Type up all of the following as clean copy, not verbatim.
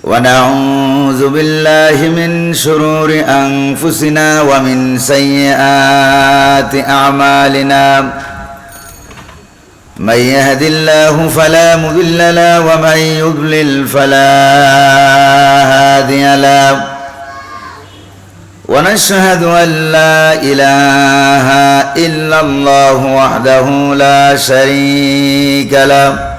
ونعوذ بالله من شرور أنفسنا ومن سيئات أعمالنا من يهد الله فلا مضل له ومن يضلل فلا هادي له ونشهد أن لا إله إلا الله وحده لا شريك له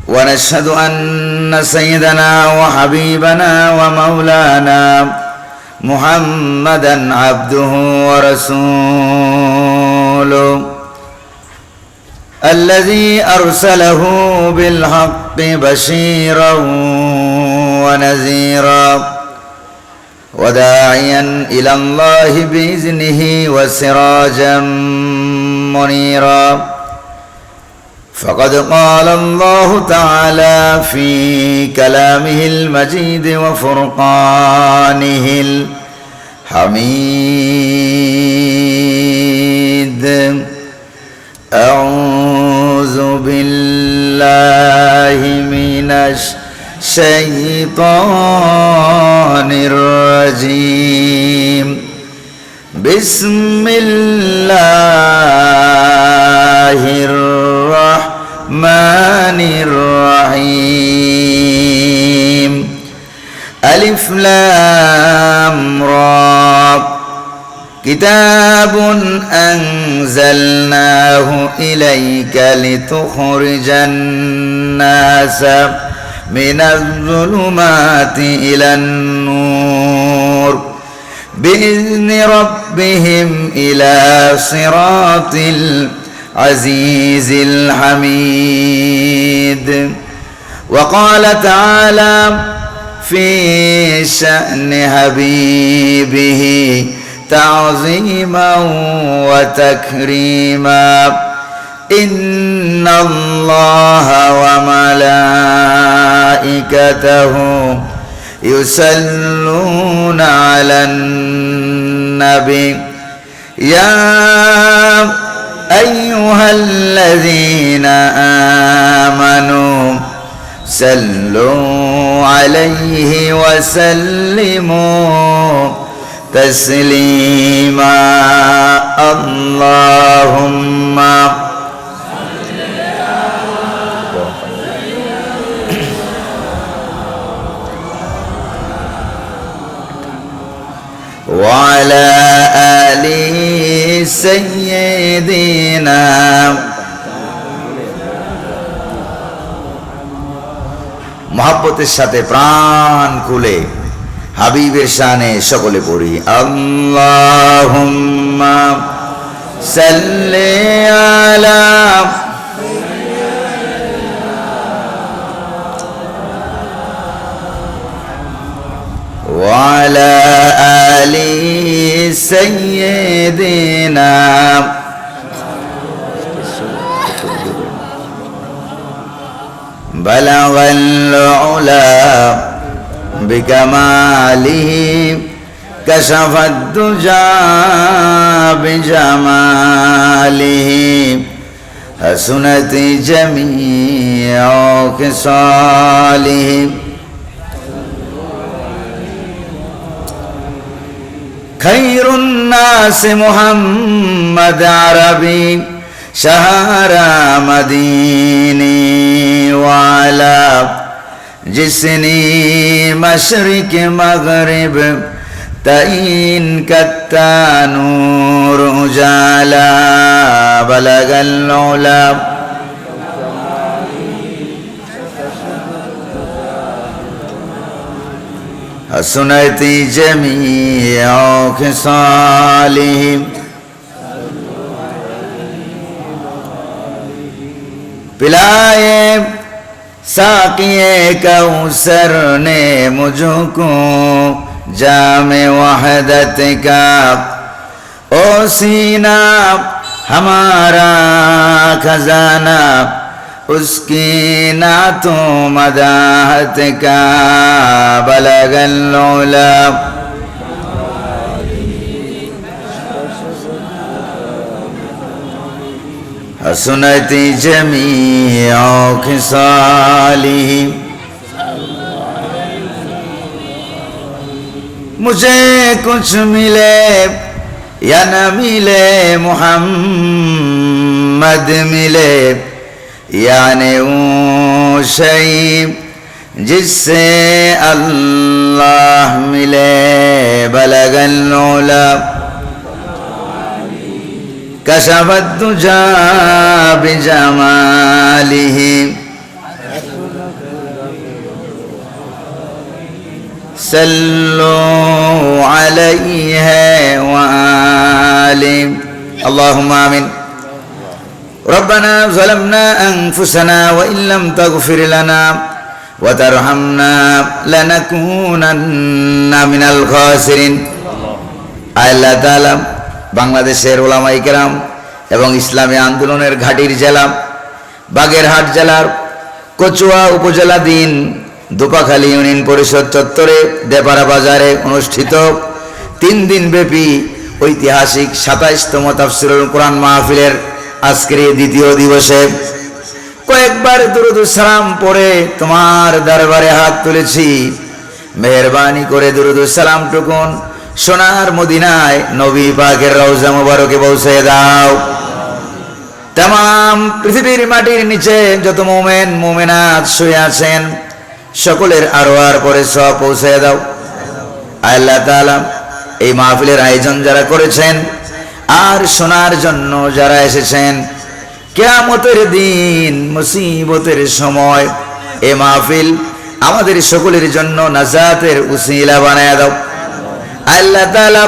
ونشهد أن سيدنا وحبيبنا ومولانا محمدا عبده ورسوله الذي أرسله بالحق بشيرا ونذيرا وداعيا إلى الله بإذنه وسراجا منيرا فقد قال الله تعالى في كلامه المجيد وفرقانه الحميد أعوذ بالله من الشيطان الرجيم بسم الله الرحمن الرحيم ألف لام را كتاب أنزلناه إليك لتخرج الناس من الظلمات إلى النور بإذن ربهم إلى صراط العزيز الحميد وقال تعالى في شأن حبيبه تعظيما وتكريما إن الله وملائكته يصلون على النبي يا أيها الذين آمنوا صلوا عليه وسلموا تسليما اللهم وعلى آل سيدنا মুহাব্বতের সাথে প্রাণ খুলে হাবিবের শানে সকলে পড়ি আল্লাহুম্মা সাল্লি আলা وعلى آل سيدنا بلغ العلا بكماله كشف الدجى بجماله حسنت جميع خصاله خير الناس محمد عربي شهر مديني وعلى جسني مشرق مغرب تعين كالتانور جالا بلغ العلا حسنت جميع خصاله पिलाए साकिए कौसर ने मुझको जामे वहदत का ओ सीना हमारा खजाना उसकी नातो मदाहत का बलगल उला हसनत जमीअ खिसालिही मुझे कुछ मिले या न मिले मोहम्मद मिले, यानी वो शई जिससे अल्लाह मिले। बलगल उला कशफत दुजा बिजमालिही, सल्लु अलैहि व आलिहि। अल्लाहुम्मा आमीन। रब्बना ज़लमना अनफुसना व इन लम तगफिर लना व तरहमना लनकुनन्ना मिनाल खासिरिन। আল্লাহ তাআলা বাংলাদেশের উলামায়ে কেরাম এবং ইসলামী আন্দোলনের ঘাটির জেলা বাগেরহাট জেলার কচুয়া উপজেলাধীন দুপাখালী ইউনিয়ন পরিষদ চত্বরে দেপাড়া বাজারে অনুষ্ঠিত 3 দিন ব্যাপী ঐতিহাসিক 27তম তাফসীরুল কোরআন মাহফিলের আজকের এই দ্বিতীয় দিবসে কয়েকবার দুরূদ ও সালাম পড়ে তোমার দরবারে হাত তুলেছি। মেহেরবানি করে দুরূদ ও সালাম টুকুন সোনার মদিনায় নবী পাকের রওজা মুবারকে পৌঁছে দাও। तमाम পৃথিবীর মাটির নিচে যত মুমিন মুমিনাত শুয়ে আছেন সকলের আরওয়ার পরে সওয়াব পৌঁছে দাও। আল্লাহ তাআলা এই মাহফিলের আয়োজন যারা করেছেন আর শোনার জন্য যারা এসেছেন, কিয়ামতের দিন মুসিবতের সময় এই মাহফিল আমাদের সকলের জন্য নাজাতের উসিলা বানায়া দাও। আল্লাহ তাআলা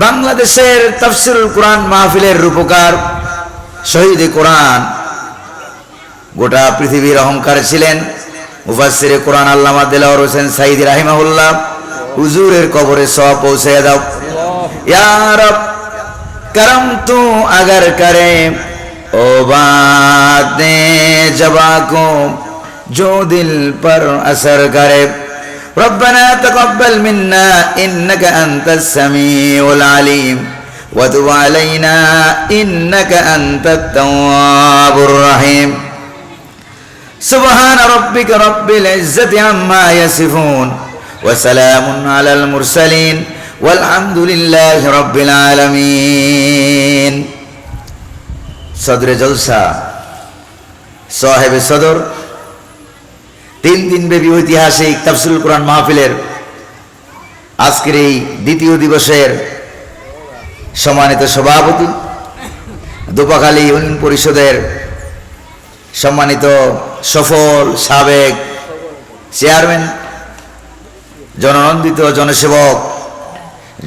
বাংলাদেশের তাফসীরুল কোরআন মাহফিলের রূপকার শহীদ কোরআন গোটা পৃথিবীর অহংকার ছিলেন মুফাসসিরে কোরআন আল্লামা দেলাওয়ার হোসেন সাঈদী রাহিমাহুল্লাহ, হুজুরের কবরে সওয়াব পৌঁছে দাও। ইয়া রব करम तू अगर करे ओ बातें जबा को जो दिल पर असर करे। रब्बना तकब्बल मिन्ना इन्नका अंतस समीउल अलीम व तुब अलैना इन्नका अंतत तव्वाबुर रहीम। सुब्हान रब्बिका रब्बिल इज्जति अम्मा यसिफून व सलामुन अलल मुरसलीन वल्हम्दुलिल्लाहि रब्बिल आलामीन। सदरे जलसा साहेब सदर 3 दिन ব্যাপী ঐতিহাসিক তাফসীরুল কোরআন মাহফিলের আজকের এই দ্বিতীয় দিবসের সম্মানিত সভাপতি, দুপাখালী ইউনিয়ন পরিষদের সম্মানিত সফল সাবেক চেয়ারম্যান, জননন্দিত জনসেবক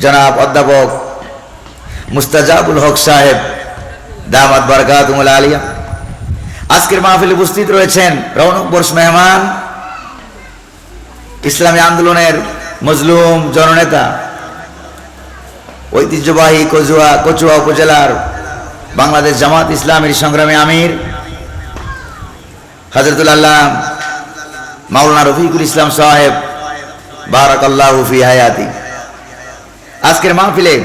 জনাব অধ্যাপক মুস্তাজাবুল হক সাহেব দামাত বারাকাতুহুল আলিয়া, আজকের মাহফিলে উপস্থিত রয়েছেন রৌনক বর্ষ মেহমান, ইসলামী আন্দোলনের মজলুম জননেতা, ঐতিহ্যবাহী কচুয়া উপজেলার বাংলাদেশ জামাত ইসলামীর সংগ্রামী আমির হযরতুল আল্লাহ মাওলানা রফিকুল ইসলাম সাহেব বারাকাল্লাহু ফি হায়াতি। আজকের মাহফিলে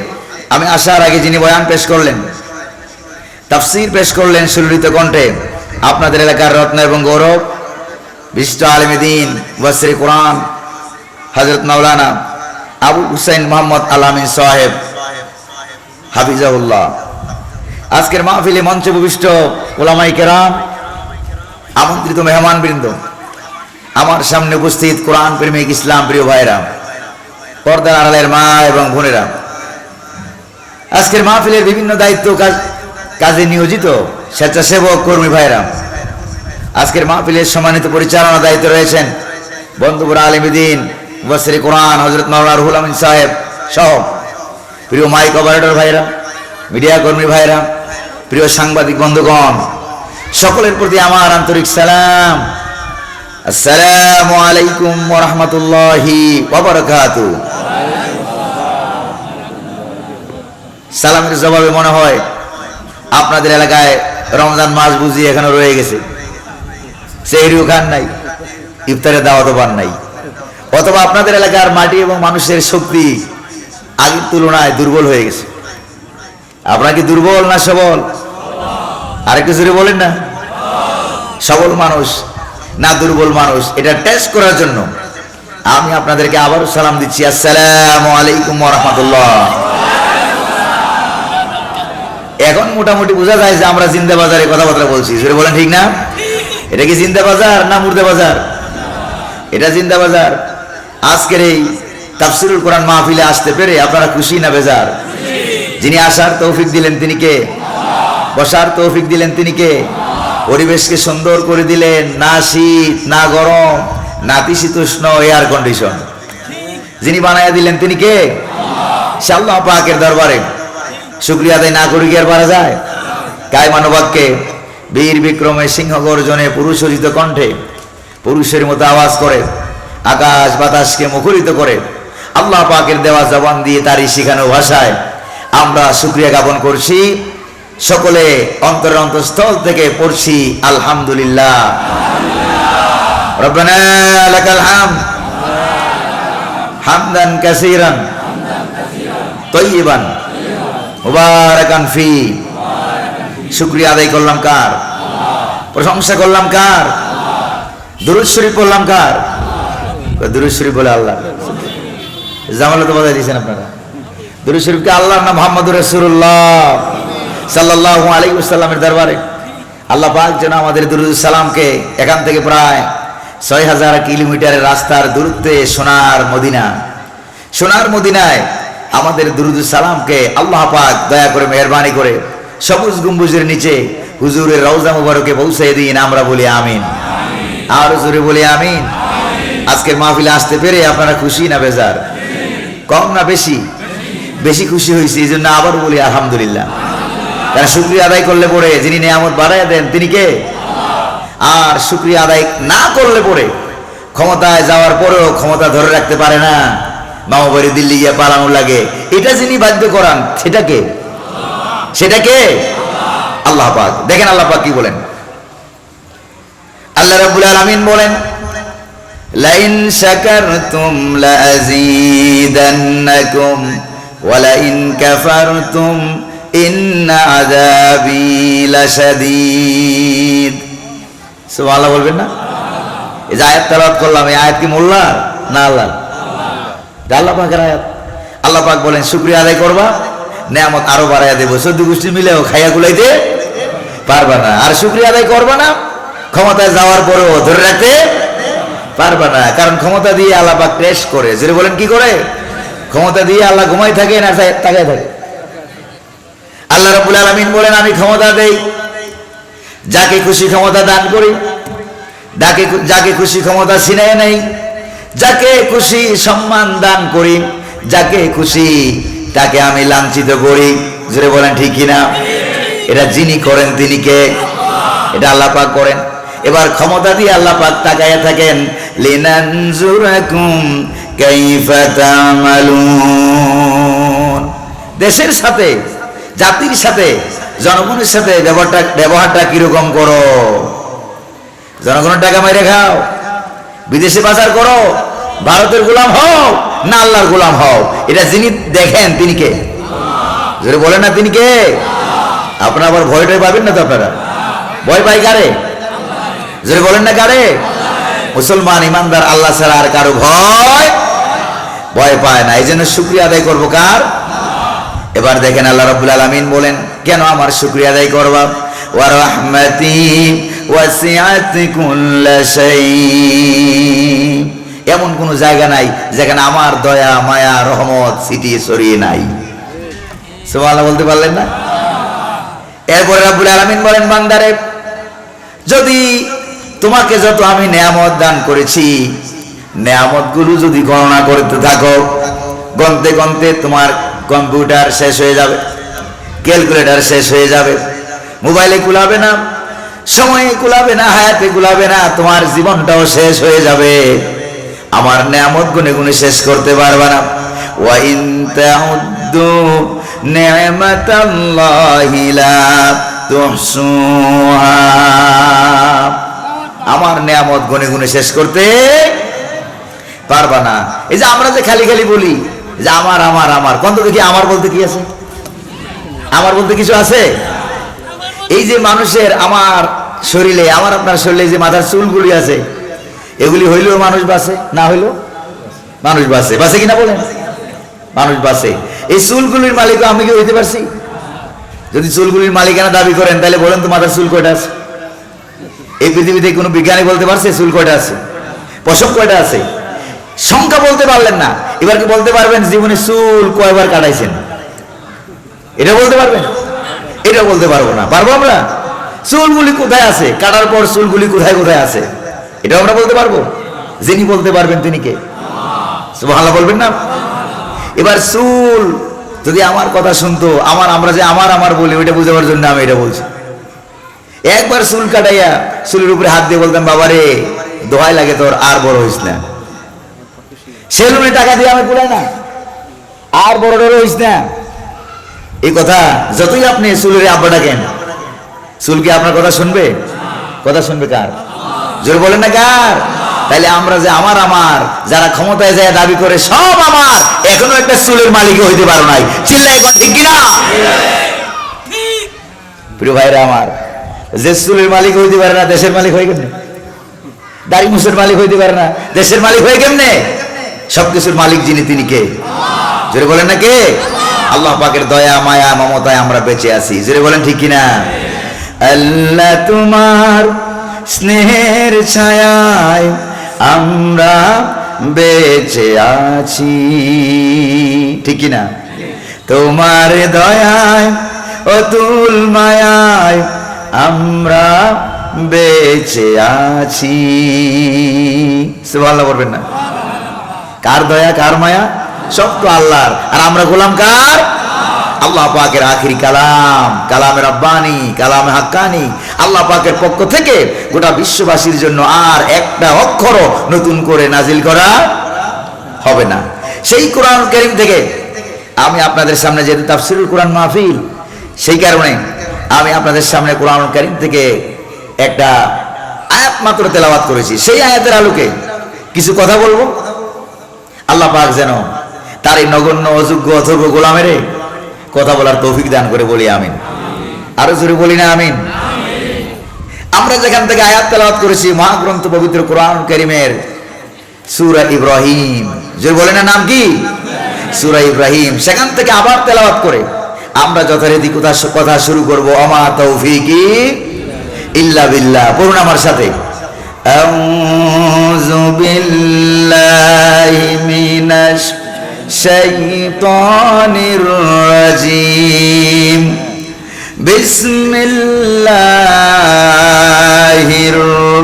আমি আসার আগে যিনি বয়ান পেশ করলেন, তাফসীর পেশ করলেন সুললিত কণ্ঠে, আপনাদের এলাকার রত্ন এবং গৌরব বিশিষ্ট আলেমে দ্বীন মুফাসসিরে কোরআন হযরত মাওলানা আবু হুসাইন মুহাম্মদ আল-আমিন সাহেব হাফিজাহুল্লাহ। আজকের মাহফিলে মঞ্চে উপবিষ্ট উলামায়ে কেরাম, আমন্ত্রিত মেহমানবৃন্দ, আমার সামনে উপস্থিত কোরআন প্রেমিক ইসলাম প্রিয় ভাইরা, পর্দার আড়ালের মা এবং বোনেরা, আজকের মাহফিলের বিভিন্ন দায়িত্ব কাজে নিয়োজিত স্বেচ্ছাসেবক কর্মী ভাইরা, আজকের মাহফিলের সম্মানিত পরিচালনা দায়িত্বে রয়েছেন বন্ধুপুর আলেমে দ্বীন মুফাসসিরে কোরআন হযরত মাওলানা রুহুল আমিন সাহেব সহ প্রিয় মাইক অপারেটর ভাইরা, মিডিয়া কর্মী ভাইরা, প্রিয় সাংবাদিক বন্ধুগণ, সকলের প্রতি আমার আন্তরিক সালাম। আসসালামু আলাইকুম ওয়া রাহমাতুল্লাহি ওয়া বারাকাতুহু। সালামের জবাবে মনে হয় আপনাদের এলাকায় রমজান মাস বুঝি এখনো রয়ে গেছে, সেহরিও খান নাই, ইফতারের দাওয়াতও পান নাই, অথবা আপনাদের এলাকার মাটি এবং মানুষের শক্তি আগের তুলনায় দুর্বল হয়ে গেছে। আপনারা কি দুর্বল না সবল? আরেকটু জোরে বলেন না। সবল মানুষ না দুর্বল মানুষ, এটা টেস্ট করার জন্য আমি আপনাদেরকে আবারও সালাম দিচ্ছি। আসসালামু আলাইকুম ওয়া রাহমাতুল্লাহ। এখন মোটামুটি বোঝা যায় যে আমরা জিন্দা বাজারে কথাবার্তা বলছি, সেটা বলেন ঠিক না? এটা কি জিন্দা বাজার না মুর্দা বাজার? এটা জিন্দা বাজার। আজকের এই তাফসীরুল কোরআন মাহফিলে আসতে পেরে আপনারা খুশি না বেজার? যিনি আসার তৌফিক দিলেন তিনি কে? বসার তৌফিক দিলেন তিনি কে? পরিবেশকে সুন্দর করে দিলেন, না শীত না গরম, নাতিশীতোষ্ণ এয়ার কন্ডিশন যিনি বানায়া দিলেন তিনি কে? সে আল্লাহ পাকের দরবারে শুকরিয়া আদায় না করে কি আর পারা যায়? গায়ে মানবাক্যে বীর বিক্রমে সিংহ গর্জনে পুরুষোচিত কণ্ঠে পুরুষের মতো আওয়াজ করে আকাশ বাতাসকে মুখরিত করে আল্লাহ পাকের দেওয়া জবান দিয়ে তারই শিখানো ভাষায় আমরা শুকরিয়া জ্ঞাপন করছি। সকলে অন্তরের অন্তঃস্থল থেকে পড়ছি আলহামদুলিল্লাহ। রব্বানা লাকাল হামদ হামদান কাসীরান তাইয়িবান মুবারাকান ফি। শুকরিয়া আদায় করলাম কার? প্রশংসা করলাম কার? দুরূদ শরীফ পড়লাম কার? দুরূদ শরীফ বলে আল্লাহ। জামালে তো বাজাই দিয়েছেন আপনারা। দুরূদ শরীফকে আল্লাহর নাম মুহাম্মদুর রাসূলুল্লাহ সাল্লাল্লাহু আলাইহি ওয়াসাল্লামের দরবারে আল্লাহ পাক যেন আমাদের দুরূদ সালামকে এখান থেকে প্রায় ৬০০০ কিলোমিটারের রাস্তার দূরত্বে সোনার মদিনায় আমাদের দুরূদ সালামকে আল্লাহ পাক দয়া করে মেহেরবানি করে সবুজ গম্বুজের নিচে হুজুরের রওজা মুবারকে পৌঁছে দিন। আমরা বলি আমিন। আর জোরে বলি আমিন। আজকের মাহফিলে আসতে পেরে আপনারা খুশি না বেজার? কম না বেশি? বেশি খুশি হয়েছি, এই জন্য আবার বলি আলহামদুলিল্লাহ। কারণ শুকরিয়া আদায় করলে পরে যিনি নিয়ামত বাড়াইয়া দেন তিনি কে? আর শুকরিয়া আদায় না করলে পরে ক্ষমতায় যাওয়ার পরেও ক্ষমতা ধরে রাখতে পারে না, মামা বাড়ি দিল্লি গিয়ে পালানো লাগে, এটা যিনি বাধ্য করান সেটা কে? আল্লাহ পাক। দেখেন আল্লাহ পাক কি বলেন। আল্লাহ রাব্বুল আলামিন বলেন লাইন শাকারতুম লাযীদান্নাকুম ওয়া লাইন কাফারতুম ইন্না আযাবি লাশাদীদ। সুবহানাল্লাহ বলবেন না? এই যে আয়াত তেলাওয়াত করলাম, এই আয়াত কি মোল্লার না আল্লাহর? আল্লাহ পাকের আয়াত। আল্লাহ পাক বলেন শুকরিয়া আদায় করবা, নিয়ামত আরো বাড়াইয়া দেব। ১৪ গোষ্ঠী মিলেও খাইয়া গুলাইতে পারবা না। আর শুকরিয়া আদায় করবা না, ক্ষমতায় যাওয়ার পরেও ধরে রাখতে পারবা না। কারণ ক্ষমতা দিয়ে আল্লাহ পাক টেস্ট করে। যেটা বলেন কি করে? ক্ষমতা দিয়ে আল্লাহ ঘুমাই থাকে না তাকায় থাকে? আল্লাহ রাব্বুল আলামিন বলেন আমি ক্ষমতা দেই, যাকে খুশি ক্ষমতা দান করি, যাকে খুশি ক্ষমতা ছিনায় নেই, যাকে খুশি সম্মান দান করি, যাকে খুশি তাকে আমি লাঞ্ছিত করি। জোরে বলেন ঠিক কিনা? এটা যিনি করেন তিনি কে? এটা আল্লাহ পাক করেন। এবার ক্ষমতা দিয়ে আল্লাহ পাক তাকায়া থাকেন লিনানজুরাকুম কাইফা তা'মালুন। দেশের সাথে, জাতির সাথে, জনগণের সাথে ব্যবহারটা কিরকম করো? জনগণের টাকা মেরে খাও, বিদেশে পাচার করো, ভারতের গোলাম হও না আল্লাহর গোলাম হও, এটা যিনি দেখেন তিনি কে? যদি বলেন না তিনি কে? আপনারা আবার ভয়টাই পাবেন না তো? আপনারা ভয় পাই কারে? যদি বলেন না কারে? মুসলমান ইমানদার আল্লাহ ছাড়া আর কারো ভয় পায় না। এই জন্য শুকরিয়া আদায় করবো কার? এবার দেখেন আল্লাহ রাব্বুল আলামিন বলেন কেন আমার শুকরিয়া আদায় করবা? ওয়া রাহমাতি ওয়াসিআত কুল্লা শাই। এমন কোন জায়গা নাই যেখানে আমার দয়া মায়া রহমত ছিটিয়ে ছড়িয়ে নাই। সুবহানাল্লাহ বলতে পারলেন না? এরপরে রাব্বুল আলামিন বলেন বান্দারে, যদি তোমাকে যত আমি নেয়ামত দান করেছি, নেয়ামত গুলো যদি গণনা করতে থাকো, গনতে গনতে তোমার কম্পিউটার শেষ হয়ে যাবে, ক্যালকুলেটর শেষ হয়ে যাবে, মোবাইলে কুলাবে না, সময়ে কুলাবে না, হায়াতে কুলাবে না, তোমার জীবনটাও শেষ হয়ে যাবে। আমার নেয়ামত গুনে গুনে শেষ করতে পারবে না। ওয়া ইন তাউদ্দু নি'মাতাল্লাহি লা তুহসুহা। আমার নেয়ামত গুনে গুনে শেষ করতে পারবা না। এই যে আমরা যে খালি খালি বলি যে আমার আমার আমার, কোন তো দেখি আমার বলতে কি আছে? আমার বলতে কিছু আছে? এই যে মানুষের আমার শরীরে, আমার আপনার শরীরে যে মাথার চুলগুলি আছে, এগুলি হইলেও মানুষ বাঁচে, না হইলেও মানুষ বাঁচে। বাঁচে কিনা বলেন? মানুষ বাঁচে। এই চুলগুলির মালিক আমি কি হইতে পারছি? যদি চুলগুলির মালিকানা দাবি করেন তাহলে বলেন তো মাথার চুল কয়টা আছে? এই পৃথিবীতে কোনো বিজ্ঞানী বলতে পারছে চুল কয়টা আছে, পশম কয়টা আছে? সংখ্যা বলতে পারলেন না। এবার কি বলতে পারবেন জীবনে চুল কয়বার কাটাইছেন? এটা বলতে পারবেন? এটা বলতে পারবো না। পারবো আমরা? চুলগুলি কোথায় আছে, কাটার পর চুলগুলি কোথায় কোথায় আছে, এটা আমরা বলতে পারবো? যিনি বলতে পারবেন তিনি কে? সুবহানাল্লাহ বলবেন না? এবার চুল যদি আমার কথা শুনতো, আমরা যে আমার বলি ওইটা বুঝাবার জন্য আমি এটা বলছি। একবার চুল কাটাইয়া চুলের উপরে হাত দিয়ে বলতাম, বাবারে দোহাই লাগে তোর আর বড় হইস না। সেলুনে টাকা দিয়ে আমি কুলাই না, আর বড় হইস না। এই কথা যতই আপনি চুলের আব্বা ডাকেন, চুল কি আপনার কথা শুনবে? কথা শুনবে কার? জোরে বলেন না কার? তাইলে আমরা যে আমার যারা ক্ষমতায় যায় দাবি করে সব আমার, এখনো একটা চুলের মালিক হইতে পারো নাই। চিল্লাই ঠিক কিনা? প্রিয় ভাইরা আমার, যে চুলের মালিক হইতে পারে না দেশের মালিক হয়ে কেমনে? দাড়ি মুছের মালিক হইতে পারে না দেশের মালিক হয়ে কেমনে? সবকিছুর মালিক যিনি তিনি কে? জোরে বলেন না কে? আল্লাহ পাকের দয়া মায়া মমতায় আমরা বেঁচে আছি। জোরে বলেন ঠিক কিনা? আল্লাহ তোমার স্নেহের ছায়ায় আমরা বেঁচে আছি, ঠিক কিনা? তোমার দয়ায় অতুল মায়ায় আমরা বেঁচে আছি। সুবহানাল্লাহ বলবেন না? কার দয়া কার মায়া? সব তো আল্লাহর। আর আমরা গোলাম কার? আল্লাহ পাকের আখিরি কালাম, কালামে রব্বানি, কালামে হাক্কানি, আল্লাহ পাকের পক্ষ থেকে গোটা বিশ্ববাসীর জন্য আর একটা অক্ষরও নতুন করে নাজিল করা হবে না। সেই কোরআন কারীম থেকে আমি আপনাদের সামনে, যেহেতু তাফসীরুল কোরআন মাহফিল, সেই কারণে আমি আপনাদের সামনে কোরআন কারীম থেকে একটা আয়াত মাত্র তেলাওয়াত করেছি। সেই আয়াতের আলোকে কিছু কথা বলবো। আল্লাহ পাক যেন তার এই নগণ্য অযোগ্য অথর্ব গোলামের কথা বলার তৌফিক দান করে, বলি আমিন। আরো জোরে বলি না আমিন? আমরা যেখান থেকে আয়াত তেলাওয়াত করেছি মহাগ্রন্থ পবিত্র কোরআন কারীমের সূরা ইব্রাহিম, যে বলে না নাম কি? সূরা ইব্রাহিম। সেখান থেকে আবার তেলাওয়াত করে আমরা যথারীতি কথা শুরু করব। আমা তৌফিকি ইল্লা বিল্লাহ। পড়ুন আমার সাথে, আউযু বিল্লাহি মিনাশ শাইতানির রাজিম, বিসমিল্লাহির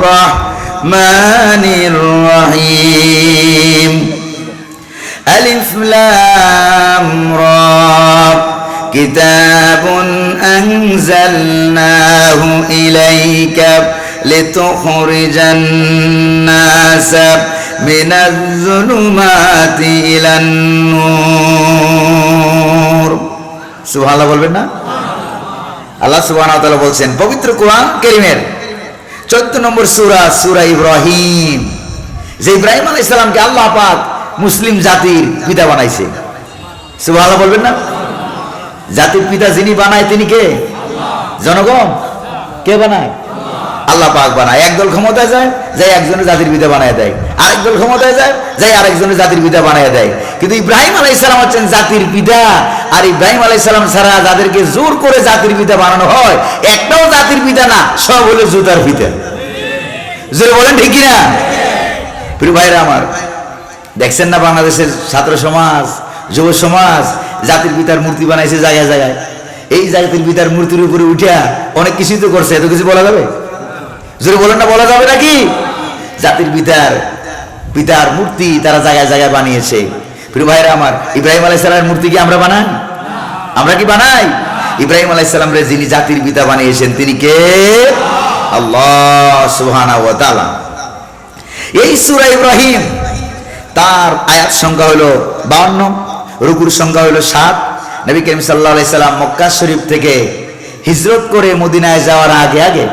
রাহমানির রহিম, আলিফ লাম রা, কিতাবুন আনজালনাহু ইলাইকা লিতুখরিজান নাসা মিনাজ যুলুমাতি ইলান নূর। সুবহানাল্লাহ বলবেন না? আল্লাহ সুবহানাহু ওয়া তাআলা বলছেন পবিত্র কোরআন কারীমের 14 নম্বর সূরা, সূরা ইব্রাহিম, যে ইব্রাহিম আলাইহিস সালামকে আল্লাহ পাক মুসলিম জাতির পিতা বানাইছে। সুবহানাল্লাহ বলবেন না? জাতির পিতা যিনি বানায় তিনি কে? জনগণ। কে বানায়? আল্লাহ পাক বানায়। একদল ক্ষমতায় যায়, যাই একজনের জাতির পিতা বানায় দেয়, আরেক দল ক্ষমতায় যায়, যাই আরেকজনের জাতির পিতা বানায় দেয়। কিন্তু ইব্রাহিম আলাইহিস সালাম হচ্ছেন জাতির পিতা। আর ইব্রাহিম আলাইহিস সালাম ছাড়া যাদেরকে জোর করে জাতির পিতা বানানো হয়, একটাও জাতির পিতা না, সব হলো জুতার পিতা। জোরে বলেন ঠিক কিনা? প্রিয় ভাইরা আমার, দেখছেন না বাংলাদেশের ছাত্র সমাজ, যুব সমাজ জাতির পিতার মূর্তি বানাইছে জায়গায় জায়গায়। এই জাতির পিতার মূর্তির উপরে উঠিয়া অনেক কিছুই তো করছে, এত কিছু বলা যাবে? জোরে বলেন না, বলা যাবে নাকি? জাতির পিতার মূর্তি তারা জায়গায় জায়গায় বানিয়েছে। প্রিয় ভাইরা আমার, ইব্রাহিম আলাইহিস সালামের মূর্তি কি আমরা বানাই? আমরা কি বানাই? ইব্রাহিম আলাইহিস সালাম রে যিনি জাতির পিতা বানিয়েছেন তিনি কে? আল্লাহ সুবহানাহু ওয়া তাআলা। এই সূরা ইব্রাহিম, তার আয়াত সংখ্যা হলো 52, রুকুর সংখ্যা হলো 7। নবী করিম সাল্লাল্লাহু আলাইহি সাল্লাম মক্কা শরীফ থেকে হিজরত করে মদিনায় যাওয়ার আগে আগে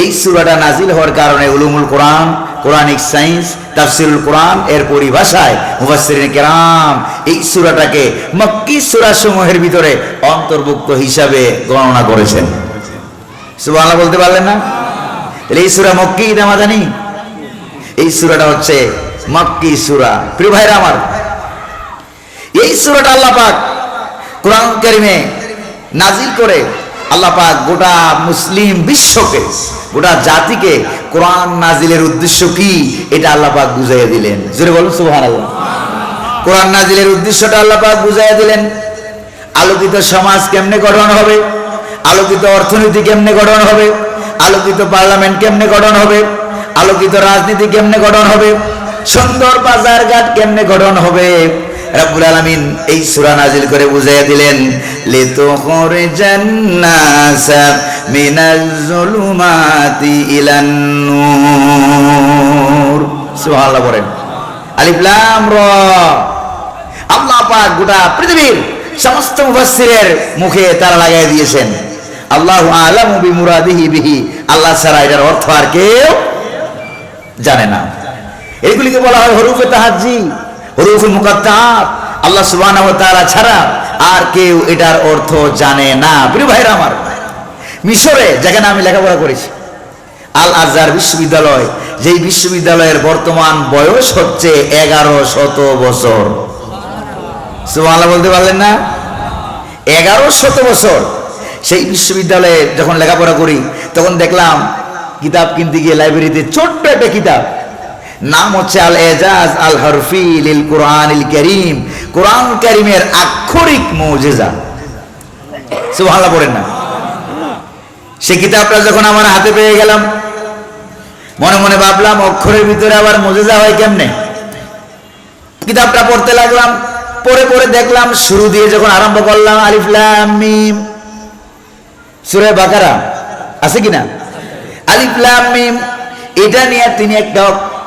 এই সূরাটা নাজিল হওয়ার কারণে উলুমুল কোরআন, কোরআনিক সায়েন্স, তাফসীরুল কোরআন এর পরিভাষায় মুফাসসিরিন কেরাম এই সূরাটাকে মক্কি সূরা সমূহের ভিতরে অন্তর্ভুক্ত হিসাবে গণনা করেছেন। সুবহানাল্লাহ বলতে পারলেন না? এই সূরা মক্কি না মাদানী? এই সূরাটা হচ্ছে মক্কি সূরা। প্রিয় ভাইরা আমার, এই সূরাটা আল্লাহ পাক কোরআন কারীমে নাজিল করে আল্লাহ পাক গোটা মুসলিম বিশ্বকে, গোটা জাতিকে কোরআন নাজিলের উদ্দেশ্য কি এটা আল্লাহ পাক বুঝাইয়া দিলেন। জোরে বলুন সুবহানাল্লাহ। কোরআন নাজিলের উদ্দেশ্যটা আল্লাহ পাক বুঝাইয়া দিলেন। আলোকিত সমাজ কেমনে গঠন হবে, আলোকিত অর্থনীতি কেমনে গঠন হবে, আলোকিত পার্লামেন্ট কেমনে গঠন হবে, আলোকিত রাজনীতি কেমনে গঠন হবে, সুন্দর বাজার ঘাট কেমনে গঠন হবে, রব্বুল আলামিন এই সূরা নাজিল করে বুঝাইয়া দিলেন। লিতুখরিজান নাস মিনাজ যুলুমাতি ইলান নূর। সুবহানাল্লাহ বলেন। আলিফ লাম রা। আল্লাহ পাক গোটা পৃথিবীর সমস্ত মুফাসসিরের মুখে তারা লাগাই দিয়েছেন আল্লাহু আ'লামু বিমুরাদিহি বিহি, আল্লাহ ছাড়া এটার অর্থ আর কেউ জানে না। এগুলিকে বলা হয় হরুফে তাহাজ্জি, হরুফুল মুকাত্তাআত। আল্লাহ সুবহানাহু ওয়া তাআলা ছাড়া আর কেউ এটার অর্থ জানে না। প্রিয় ভাইরা আমার, মিশরে যেখানে আমি লেখাপড়া করেছি, আল আজহার বিশ্ববিদ্যালয়, যেই বিশ্ববিদ্যালয়ের বর্তমান বয়স হচ্ছে 1100 বছর। সুবহানাল্লাহ বলতে পারলেন না? 1100 বছর। সেই বিশ্ববিদ্যালয়ে যখন লেখাপড়া করি তখন দেখলাম কিতাব কিনতে গিয়ে লাইব্রেরিতে ছোট্ট একটা কিতাব, নাম হচ্ছে আল এজাজ আল হরফি লিল কুরআনিল কারীম, কোরআন কারীমের আক্ষরিক মুজিজা। সুবহানাল্লাহ বলেন না? সেই কিতাবটা যখন আমার হাতে পেয়ে গেলাম, মনে মনে ভাবলাম অক্ষরের ভিতরে আবার মুজিজা হয় কেমনে। কিতাবটা পড়তে লাগলাম, পড়ে পড়ে দেখলাম শুরু দিয়ে যখন আরম্ভ করলাম আলিফ লাম মিম, সূরা বাকারা আছে কিনা? আলিফ লাম মিম, এটা নিয়ে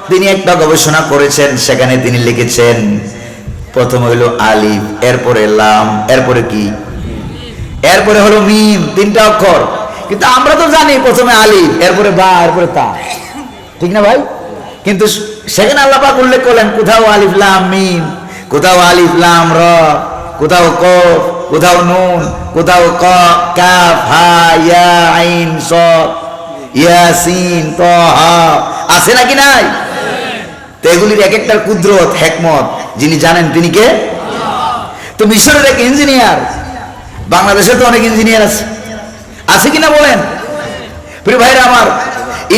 তিনি একটা গবেষণা করেছেন। সেখানে তিনি লিখেছেন প্রথমে হলো আলিফ, এরপরে লাম, এরপরে কি, এরপরে হলো মিম, 3টা অক্ষর। কিন্তু আমরা তো জানি প্রথমে আলিফ, এরপরে বা, এরপরে তা, ঠিক না ভাই? কিন্তু সেখানে আল্লাহ পাক উল্লেখ করলেন কোথাও আলিফ লাম মিম, কোথাও আলিফ লাম র, কোথাও কফ, কোথাও নুন, কোথাও কাফ হা ইয়া আইন সাদ ইয়াসিন তাহা, আছে নাকি নাই? তো এগুলির এক একটার কুদরত হিকমত যিনি জানেন তিনি কে? তো মিশরের এক ইঞ্জিনিয়ার, বাংলাদেশে তো অনেক ইঞ্জিনিয়ার আছে কিনা বলেন? প্রিয় ভাইরা আমার,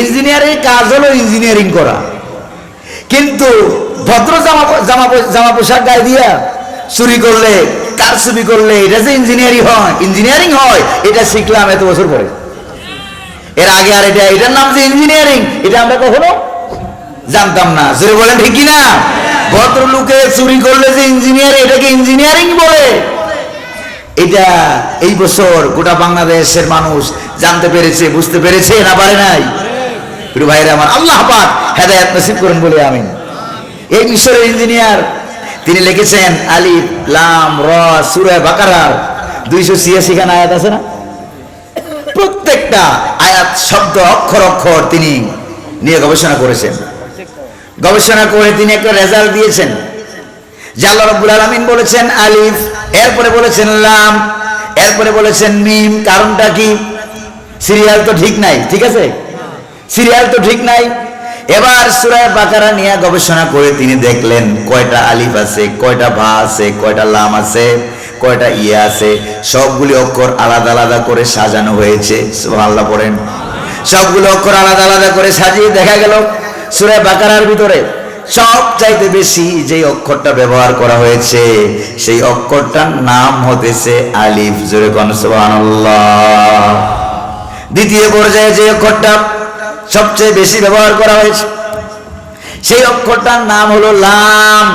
ইঞ্জিনিয়ারের কাজ হলো ইঞ্জিনিয়ারিং করা, কিন্তু ভদ্র জামা পোশাক গায়ে দিয়া চুরি করলে, কারচুপি করলে এটা যে ইঞ্জিনিয়ারিং হয় এটা শিখলাম এত বছর পরে। এর আগে আর এটার নাম যে ইঞ্জিনিয়ারিং, এটা আমরা কখনো জানতাম না। জোরে বলেন ঠিক কিনা? ভদ্রলোকে চুরি করলে যে ইঞ্জিনিয়ার, এটাকে ইঞ্জিনিয়ারিং বলে। এটা এই বছর গোটা বাংলাদেশের মানুষ জানতে পেরেছে, বুঝতে পেরেছে না পারে নাই? প্রিয় ভাইরা আমার, আল্লাহ পাক হেদায়েত নসিব করুন বলে আমিন। এই মিশরের ইঞ্জিনিয়ার তিনি লিখেছেন আলিফ লাম র, সূরা বাকারার 286 খানা আয়াত আছে না? প্রত্যেকটা আয়াত শব্দ অক্ষর অক্ষর তিনি নিয়ে গবেষণা করেছেন। গবেষণা করে তিনি একটা রেজাল্ট দিয়েছেন যে আল্লাহ রাব্বুল আলামিন বলেছেন আলিফ, এরপরে বলেছেন লাম, এরপরে বলেছেন মিম। কারণটা কি? সিরিয়াল তো ঠিক নাই, ঠিক আছে? সিরিয়াল তো ঠিক নাই। এবার সূরা বাকারা নিয়ে গবেষণা করে তিনি দেখলেন কয়টা আলিফ আছে, কয়টা বা আছে, কয়টা লাম আছে, কয়টা ইয়া আছে। সবগুলি অক্ষর আলাদা আলাদা করে সাজানো হয়েছে। সুবহানাল্লাহ পড়েন। সবগুলো অক্ষর আলাদা আলাদা করে সাজিয়ে দেখা গেল সূরা বাকারার ভিতরে সবচাইতে বেশি যে অক্ষরটা ব্যবহার করা হয়েছে সেই অক্ষরটার নাম হতেছে আলিফ। জোরে কোন সুবহানাল্লাহ। দ্বিতীয় পর্যায়ে যে অক্ষরটা সবচেয়ে বেশি ব্যবহার করা হয়েছে সেই অক্ষরটার নাম হলো লাম।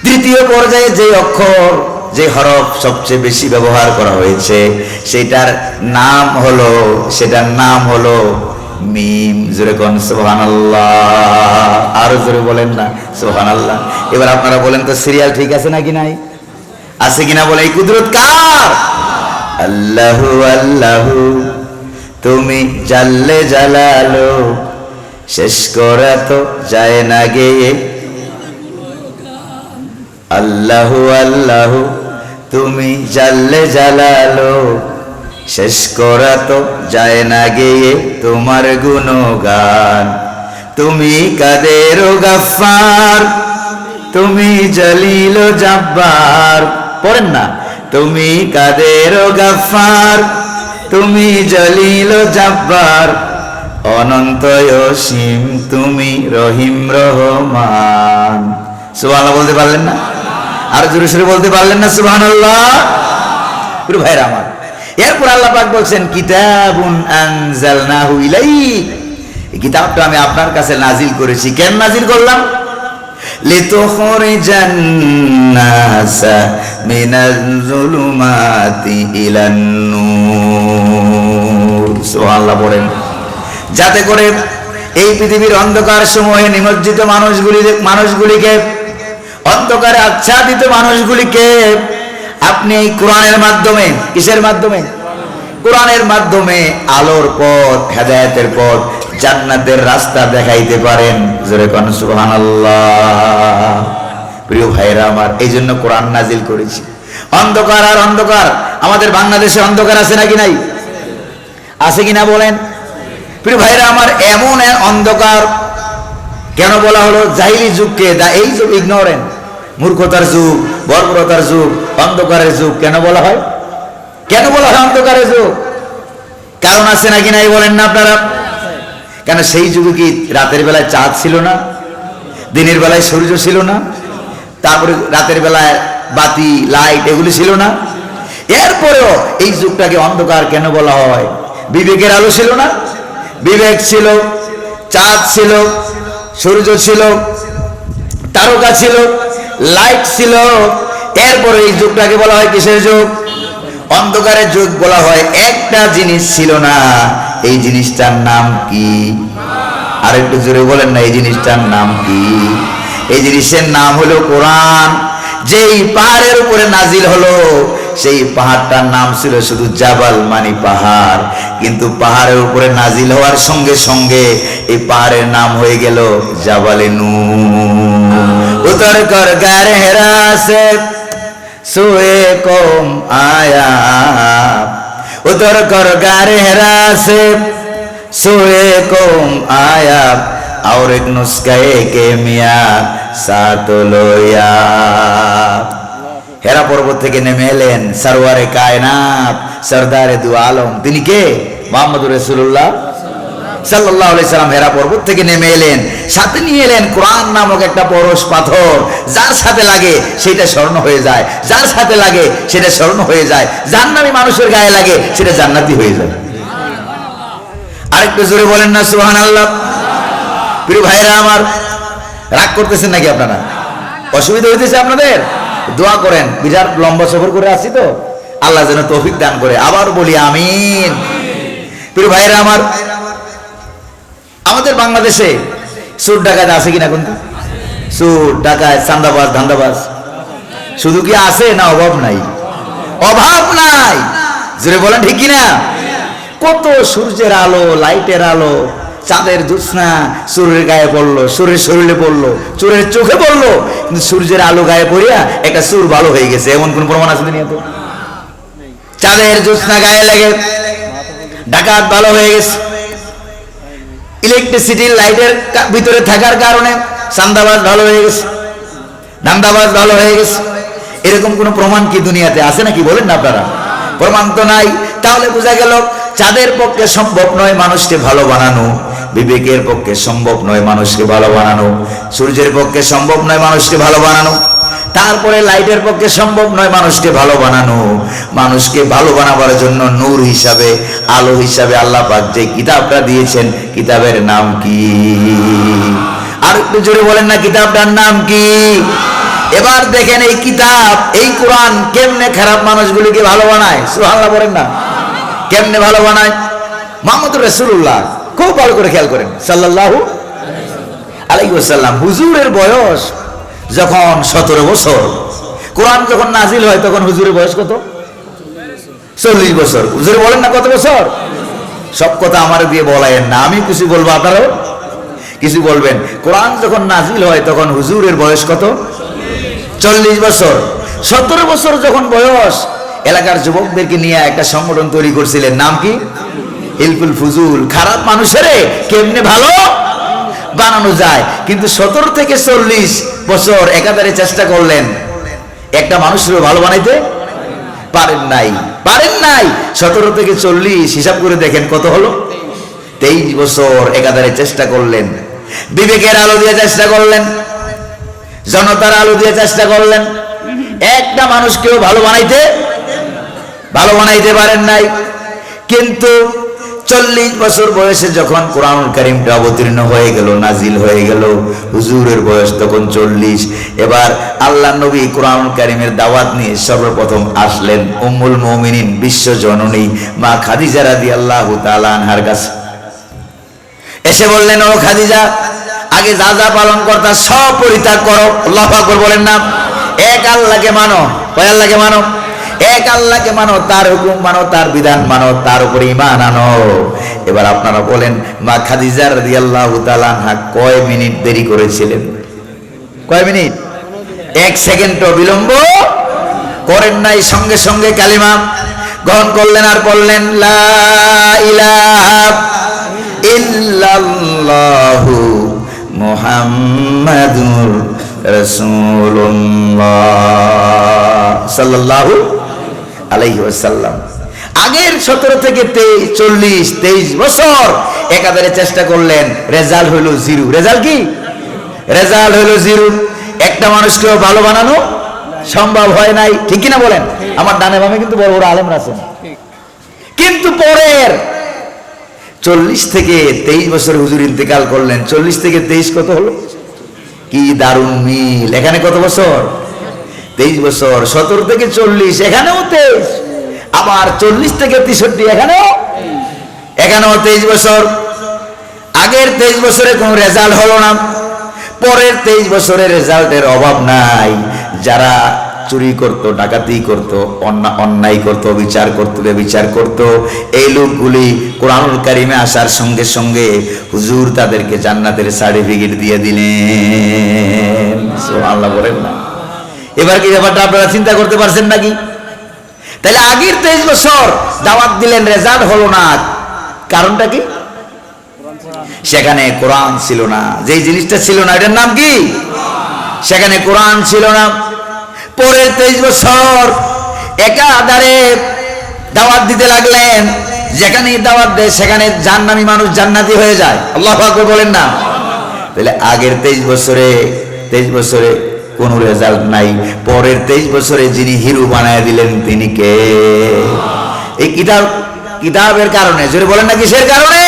তৃতীয় পর্যায়ে যে অক্ষর, যে হরফ সবচেয়ে বেশি ব্যবহার করা হয়েছে সেটার নাম হলো মিম। জোরে কোন সুবহানাল্লাহ। আরো জোরে বলেন না সুবহানাল্লাহ। এবার আপনারা বলেন তো সিরিয়াল ঠিক আছে নাকি নাই? আছে কিনা বলে। এই কুদরত কার? আল্লাহু আল্লাহু তুমি জাল্লে জালালো, শেষ করা তো যায় না গে। আল্লাহু আল্লাহু তুমি জাল্লে জালালো, শেষ করা তো যায় না গেয়ে তোমার গুণগান। তুমি কাদের ও গাফফার, তুমি জলিল ও জাব্বার। পড়েন না, তুমি কাদের ও গাফফার, তুমি জলিল ও জাব্বার, অনন্ত অসীম তুমি রহিম রহমান। সুবহানাল্লাহ বলতে পারলেন না? আর জোরে সোরে বলতে পারলেন না সুবহানাল্লাহ? প্রিয় ভাইরা আমার, এরপর আল্লাহ পাক বলছেন কিতাবুন আনজালনাহু ইলাইক, এই কিতাবটা আমি আপনার কাছে নাজিল করেছি। কেন নাজিল করলাম? লিতুখরিজান নাসা মিনাজ যুলুমাতি ইলান নূর। সুবহানাল্লাহ পড়েন। যাতে করে এই পৃথিবীর অন্ধকার সমূহে নিমজ্জিত মানুষগুলিকে, অন্ধকারে আচ্ছাদিত মানুষগুলিকে আপনি এই কোরআনের মাধ্যমে, কিসের মাধ্যমে? কোরআনের মাধ্যমে আলোর পথ, হেদায়েতের পথ, জান্নাতের রাস্তা দেখাইতে পারেন। জোরে কোন সুবহানাল্লাহ। প্রিয় ভাইরা আমার, এই জন্য কোরআন নাজিল করেছি। অন্ধকার আর অন্ধকার, আমাদের বাংলাদেশে অন্ধকার আছে নাকি নাই? আছে কিনা বলেন? প্রিয় ভাইরা আমার, এমন অন্ধকার কেন বলা হলো জাহিলি যুগকে দা এজ অফ ইগনোরেন্স, মূর্খতার যুগ, বর্বরতার যুগ, অন্ধকারের যুগ কেন বলা হয়? কেন বলা হয় অন্ধকারের যুগ? কারণ আছে নাকি নাই বলেন না আপনারা? কেন সেই যুগে কি রাতের বেলায় চাঁদ ছিল না? দিনের বেলায় সূর্য ছিল না? তারপরে রাতের বেলায় বাতি, লাইট এগুলি ছিল না? এরপরেও এই যুগটাকে অন্ধকার কেন বলা হয়? বিবেকের আলো ছিল না? বিবেক ছিল, চাঁদ ছিল, সূর্য ছিল, তারকা ছিল, লাইট ছিল। এরপরে এই যুগটাকে বলা হয় কিসের যুগ? অন্ধকারের যুগ বলা হয়। একটা জিনিস ছিল না, এই জিনিসটার নাম কি? আর একটু জোরে বলেন না, এই জিনিসটার নাম কি? এই জিনিসের নাম হলো কোরআন। যেই পাহাড়ের উপরে নাজিল হলো, সেই পাহাড়টার নাম ছিল শুধু জাবাল, মানে পাহাড়। কিন্তু পাহাড়ের উপরে নাজিল হওয়ার সঙ্গে সঙ্গে এই পাহাড়ের নাম হয়ে গেল জাবালে নূর। উতর কর গারে হেরা সে সোয়ে কম আয়া, উতর কর গারে হেরা সে সোয়ে কম আয়া, और एक नुस्खे के मियाँ साथ लोया। হেরা পর্বত থেকে নেমে এলেন সরওয়ারে কায়নাত, সরদারে দু আলম। তিনি কে? মুহাম্মদুর রাসূলুল্লাহ সাল্লাল্লাহু আলাইহি সাল্লাম। হেরা পর্বত থেকে নেমে এলেন, সাথে নিয়ে এলেন কোরআন নামক একটা পরশ পাথর। যার সাথে লাগে সেটা স্বর্ণ হয়ে যায়, যার সাথে লাগে সেটা স্বর্ণ হয়ে যায়, জান্নাতি মানুষের গায়ে লাগে সেটা জান্নাতি হয়ে যায়। আরেকটু জোরে বলেন না সুবহানাল্লাহ। প্রিয় ভাইরা আমার, রাগ করতেছেন নাকি আপনারা? অসুবিধা হইতেছে আপনাদের? দোয়া করেন, বিরাট লম্বা সফর করে আসছি তো, আল্লাহ যেন তৌফিক দান করে। আবার বলি আমিন। প্রিয় ভাইরা আমার, আমাদের বাংলাদেশে চোর ডাকাত আছে কিনা? কিন্তু চোর ডাকাত, চাঁদাবাজ, ধান্দাবাজ শুধু কি আছে না অভাব নাই? অভাব নাই। জোরে বলেন ঠিক কিনা? কত সূর্যের আলো, লাইটের আলো, চাঁদের জ্যোৎস্না চোরের গায়ে পড়লো, চোরের শরীরে পড়লো, চোরের চোখে পড়লো, কিন্তু সূর্যের আলো গায়ে পড়িয়া একটা চোর ভালো হয়ে গেছে, এমন কোন প্রমাণ আছে দুনিয়া তো? চাঁদের জ্যোৎস্না গায়ে লেগে ডাকাত ভালো হয়ে গেছে, ইলেকট্রিসিটি লাইটের ভিতরে থাকার কারণে চাঁদাবাজ ভালো হয়ে গেছে, ধান্দাবাজ ভালো হয়ে গেছে। এরকম কোন প্রমাণ কি দুনিয়াতে আছে নাকি বলেন না আপনারা? প্রমাণ তো নাই। তাহলে বোঝা গেল চাঁদের পক্ষে সম্ভব নয় মানুষকে ভালো বানানো, বিবেকের পক্ষে সম্ভব নয় মানুষকে ভালো বানানো, সূর্যের পক্ষে সম্ভব নয় মানুষকে ভালো বানানো, তারপরে লাইটের পক্ষে সম্ভব নয় মানুষকে ভালো বানানো। মানুষকে ভালো বানাবার জন্য নূর হিসাবে, আলো হিসাবে আল্লাহ পাক যে কিতাবটা দিয়েছেন, কিতাবের নাম কি? আর একটু জোরে বলেন না, কিতাবটার নাম কি? এবার দেখেন এই কিতাব, এই কোরআন কেমনে খারাপ মানুষগুলিকে ভালো বানায়। সুবহানাল্লাহ বলেন না? কেমনে ভালো বানায়? মুহাম্মদুর রাসূলুল্লাহ খুব ভালো করে খেয়াল করেন সাল্লাল্লাহু আলাইহি ওয়াসাল্লাম। হুজুরের বয়স যখন 17 বছর, কোরআন যখন নাজিল হয় তখন হুজুরের বয়স কত? 40 বছর। হুজুর বলেন না কত বছর? সব কথা আমার দিয়ে বলায়েন না, আমি কিছু বলবো আপনারাও কিছু বলবেন। কোরআন যখন নাজিল হয় তখন হুজুরের বয়স কত? 40 বছর। 17 বছর যখন বয়স, এলাকার যুবকদেরকে নিয়ে একটা সংগঠন তৈরি করছিলেন, নাম কি? হিলফুল ফুজুল। খারাপ মানুষের কেমনে ভালো বানানো যায়। কিন্তু 17 থেকে 40 বছর একাধারে চেষ্টা করলেন, একটা মানুষের ভালো বানাইতে পারেন নাই। 17 থেকে 40 হিসাব করে দেখেন কত হলো? 23 বছর একাধারে চেষ্টা করলেন, বিবেকের আলো দিয়ে চেষ্টা করলেন, জনতার আলো দিয়ে চেষ্টা করলেন, একটা মানুষকেও ভালো বানাইতে পারেন নাই। কিন্তু 40 বছর বয়সে যখন কোরআনুল কারীমটা অবতীর্ণ হয়ে গেল, নাজিল হয়ে গেল, হুজুরের বয়স তখন 40। এবার আল্লাহ নবী কোরআনুল কারীমের দাওয়াত নিয়ে সর্বপ্রথম আসলেন উম্মুল মুমিনিন বিশ্ব জননী মা খাদিজা রাদিয়াল্লাহু তাআলা আনহার কাছে। এসে বললেন, ও খাদিজা, আগে যা যা পালন করতা সব পরিত্যাগ করো। আল্লাহু আকবার বলেন না? এক আল্লাহকে মানো। কয় আল্লাহকে মানো? এক আল্লাহকে মানো, তার হুকুম মানো, তার বিধান মানো, তার উপরে ঈমান আনো। এবার আপনারা বলেন, মা খাদিজা রাদিয়াল্লাহু তাআলা আনহা কয় মিনিট দেরি করেছিলেন? কয় মিনিট? 1 সেকেন্ডও বিলম্ব করেন নাই। সঙ্গে সঙ্গে কালিমা গ্রহণ করলেন আর বললেন, লা ইলাহা ইল্লাল্লাহু মুহাম্মাদুর রাসূলুল্লাহ সাল্লাল্লাহু আলাইহি ওয়াসাল্লাম। আগের 17 থেকে 23 বছর একাধারে চেষ্টা করলেন, রেজাল্ট হলো জিরো। রেজাল্ট কি? রেজাল্ট হলো জিরো। একটা মানুষকেও ভালো বানানো সম্ভব হয় নাই। ঠিক কিনা বলেন? আমার ডানে বামে কিন্তু বড় বড় আলেমরা আছেন। কিন্তু পরের 40 থেকে 23 বছর হুজুর ইন্তেকাল করলেন। 40 থেকে 23 কত হলো? কি দারুণ মিল! এখানে কত বছর? 23 বছর। 17 থেকে 40 এখানেও 23, আবার 40 থেকে 63 এখানেও 23 বছর। আগের 23 বছরে কোনো রেজাল্ট হলো না, পরের 23 বছরের রেজাল্টের অভাব নাই। যারা চুরি করত, ডাকাতি করত, অন্যায় করত, বিচার করত, বেবিচার করত, এই লোকগুলি কোরআনুল কারীমে আসার সঙ্গে সঙ্গে হুজুর তাদেরকে জান্নাতের সার্টিফিকেট দিয়ে দিলেন। সুবহানাল্লাহ বলেন না? এবার কি ব্যাপারটা আপনারা চিন্তা করতে পারছেন নাকি? তাহলে আগের 23 বছর দাওয়াত দিলেন, রেজাল্ট হলো না, কারণটা কি? সেখানে কোরআন ছিল না। যেই জিনিসটা ছিল না এটার নাম কি? সেখানে কোরআন ছিল না। পরের 23 বছর একাধারে দাওয়াত দিতে লাগলেন, যেখানেই দাওয়াত দেয় সেখানে জান্নাতি মানুষ জান্নাতি হয়ে যায়। আল্লাহু আকবার বলেন না? তাহলে আগের 23 বছরে কোনো রেজাল্ট নাই, পরের 23 বছরে যিনি হিরো বানায় দিলেন তিনি কে? এই কিতাবের কারণে। জোরে বলেন না? কিসের কারণে?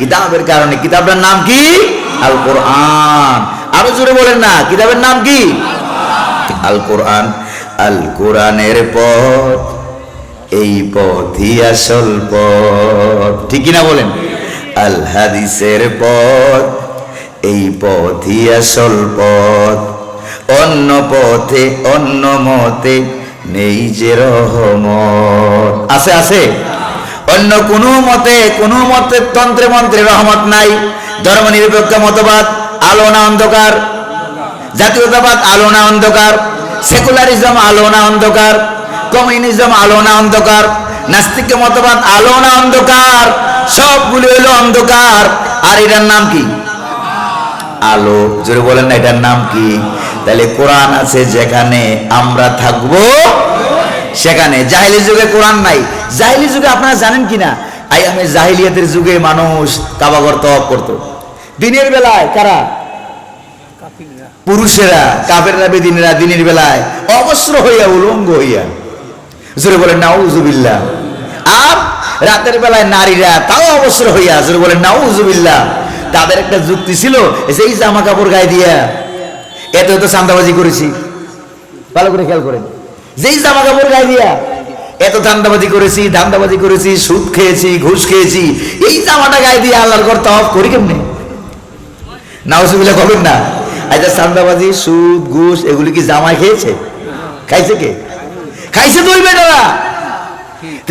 কিতাবের কারণে। কিতাবটার নাম কি? আল কোরআন। আরো জোরে বলেন না? কিতাবের নাম কি? আল কোরআন। আল কোরআনের পথ, এই পথই আসল পথ। ঠিক কিনা বলেন? আল হাদিসের পথ, এই পথই আসল পথ। অন্য পথে অন্য মতে নেই যে রহমত। আছে? আছে? অন্য কোনো মতে তন্ত্রে মন্ত্রে রহমত নাই। ধর্ম নিরপেক্ষ মতবাদ আলো না অন্ধকার? জাতীয়তাবাদ আলো না অন্ধকার? সেকুলারিজম আলো না অন্ধকার? কমিউনিজম আলো না অন্ধকার? নাস্তিক মতবাদ আলো না অন্ধকার? সবগুলি হলো অন্ধকার। আর এটার নাম কি? আলো। জোরে বলেন না, এটার নাম কি? তাহলে কোরআন আছে যেখানে আমরা থাকবো সেখানে। জাহেলি যুগে কোরআন নাই। জাহেলি যুগে আপনারা জানেন কিনা, আমি জাহিলিয়াতের যুগে মানুষ কাবাঘর তওয়াফ করত। দিনের বেলায় কারা? পুরুষেরা, কাফেররা, বেদিনেরা দিনের বেলায় অবস্ত্র হইয়া, উলঙ্গ হইয়া। জোরে বলেন নাউজুবিল্লাহ। আর রাতের বেলায় নারীরা তাও অবস্ত্র হইয়া। জোরে বলেন নাউজুবিল্লাহ। তাদের একটা যুক্তি ছিল, এই জামা কাপড় গায়ে দিয়া এত চান্দাবাজি করেছি। ভালো করে খেয়াল করেন, যেই জামা কাপড় গায়ে দিয়া এত ধান্দাবাজি করেছি, সুদ খেয়েছি, ঘুষ খেয়েছি, এই জামাটা গায়ে দিয়ে আল্লাহর ঘর তওয়াফ করি কেমনে? নাউজুবিল্লাহ করবেন না? আচ্ছা, চান্দাবাজি, সুদ, ঘুষ এগুলি কি জামাই খেয়েছে? খাইছে কে? খাইছে দুই বেটারা।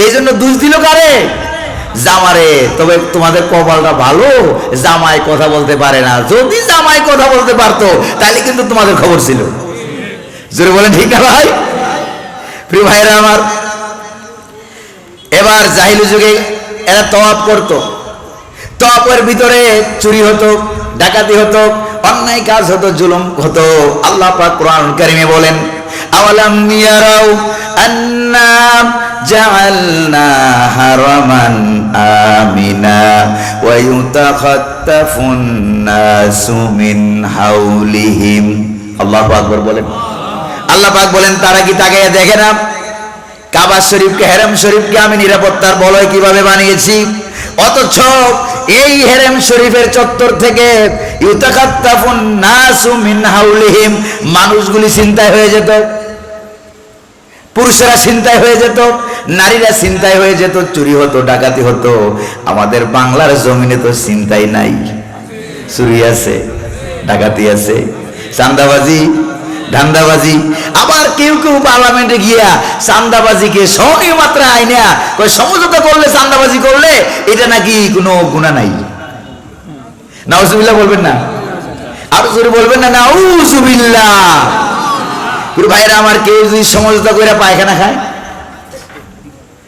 এই জন্য দোষ দিল কারে? জামারে। তবে তোমাদের কপালটা ভালো, জামাই কথা বলতে পারে না। যদি জামাই কথা বলতে পারতো তাহলে কিন্তু তোমাদের খবর ছিল। জোরে বলেন ঠিক না ভাই? প্রিয় ভাইরা আমার, এবার জাহিলি যুগে এরা তওয়াফ করত, তওয়াফের ভিতরে চুরি হতো, ডাকাতি হতো, অন্যায় কাজ হতো, জুলুম হতো। আল্লাহ পাক কোরআনুল কারীমে বলেন, আওয়ালাম ইয়ারাউ আন্না জাআলনা হারামান আমিনা ওয়া ইউতাখাত্তাফুন নাসু মিন হাওলিহিম। আল্লাহু আকবার বলেন। আল্লাহ পাক বলেন, তারা কি তাকাইয়া দেখে না কাবা শরীফকে, হেরেম শরীফকে আমি নিরাপত্তার বলয় কিভাবে বানিয়েছি, অথচ এই হেরেম শরীফের চত্বর থেকে ইউতাকাত্তাফুন নাসু মিন হাউলিহিম, মানুষগুলি ছিনতাই হয়ে যেত, পুরুষেরা ছিনতাই হয়ে যেত, নারীরা ছিনতাই হয়ে যেত, চুরি হতো, ডাকাতি হতো। আমাদের বাংলার জমিনে তো ছিনতাই নাই, চুরি আছে, ডাকাতি আছে, চাঁদাবাজি, ধান্দাবাজি। আবার কেউ কেউ পার্লামেন্টে গিয়া চাঁদাবাজিকে সহনীয় মাত্রা আইনা সমঝোতা করলে, চাঁদাবাজি করলে এটা নাকি কোনো গুনাহ নাই। নাউজুবিল্লাহ বলবেন না? আরো জোরে বলবেন না? নাউজুবিল্লাহ। পুরো ভাইরা আমার, কেউ যদি সমঝোতা করে পায়খানা খায়,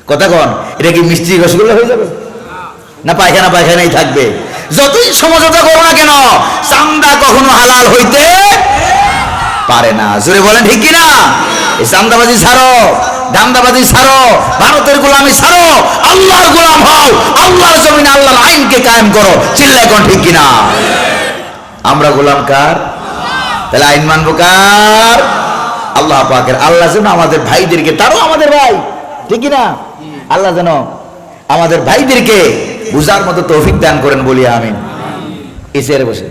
কথা কন, এটা কি মিষ্টি রসগোল্লা হয়ে যাবে? না পায়খানা পায়খানাই থাকবে? যতই সমঝোতা করো না কেন, চাঁদা কখনো হালাল হইতে পারে না। জোরে বলেন ঠিক কিনা? এই চাঁদাবাজি ছাড়ো, ধান্দাবাজি ছাড়ো, ভারতের গোলামি ছাড়ো, আল্লাহর গোলাম হও, আল্লাহর জমিনে আল্লাহর আইনকে কায়েম করো। চিল্লায় কোন ঠিক কিনা? আমরা গোলাম কার? তাহলে আইন মানবো কার? আল্লাহ পাকের। আল্লাহ যেন আমাদের ভাইদেরকে, তারও আমাদের ভাই, ঠিক কিনা? আল্লাহ যেন আমাদের ভাইদেরকে বুঝার মতো তৌফিক দান করেন, বলি আমিন। এসে বসে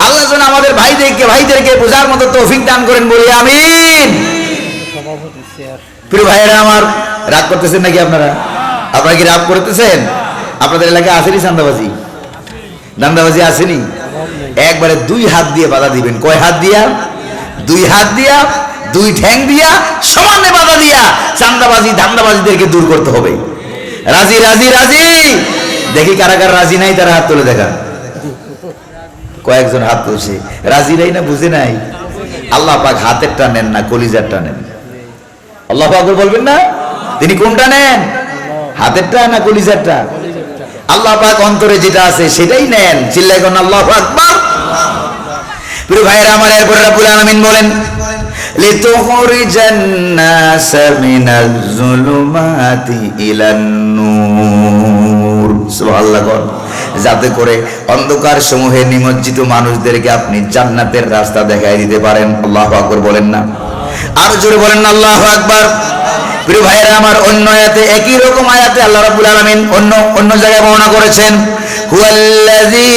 আল্লাহ যেন আমাদের ভাইদেরকে বোঝার মতো তৌফিক দান করেন, বলি আমিন। প্রিয় ভাইয়েরা আমার, রাগ করতেছেন নাকি আপনারা? আপনারা কি রাগ করতেছেন? আপনাদের এলাকায় আসেনি চাঁদাবাজি, ধান্দাবাজি আসেনি? একবারে দুই হাত দিয়ে বাধা দিবেন। কয় হাত দিয়া? দুই হাত দিয়া, দুই ঠ্যাং দিয়া, সমানে বাধা দিয়া চাঁদাবাজি ধান্দাবাজিদেরকে দূর করতে হবে। রাজি রাজি রাজি? দেখি কারা কারা রাজি নাই, তারা হাত তুলে দেখান। কয়েকজন হাত তুলছে, রাজি নাই না বুঝে নাই? আল্লাহ পাক হাতেরটা নেন না, কলিজারটা নেন। আল্লাহু আকবার বলবেন না? তিনি কোনটা নেন? হাতেরটা না কলিজারটা? আল্লাহ পাক অন্তরে যেটা আছে সেটাই নেন। চিল্লায় কোন আল্লাহু আকবার। প্রিয় ভাইরা আমার, এরপর রব্বুল আলামিন বলেন, লিতুখরিজান নাসা মিনাজ যুলুমাতি ইলান নূর। সুবহানাল্লাহ। যাতে করে অন্ধকার সমূহে নিমজ্জিত মানুষদেরকে আপনি জান্নাতের রাস্তা দেখাই দিতে পারেন। আল্লাহু আকবার বলেন না? আরো জোরে বলেন না আল্লাহু আকবার। প্রিয় ভাইরা আমার, অন্য আয়াতে, একই রকম আয়াতে আল্লাহ রাব্বুল আলামিন অন্য জায়গায় বর্ণনা করেছেন, হুয়াল্লাযী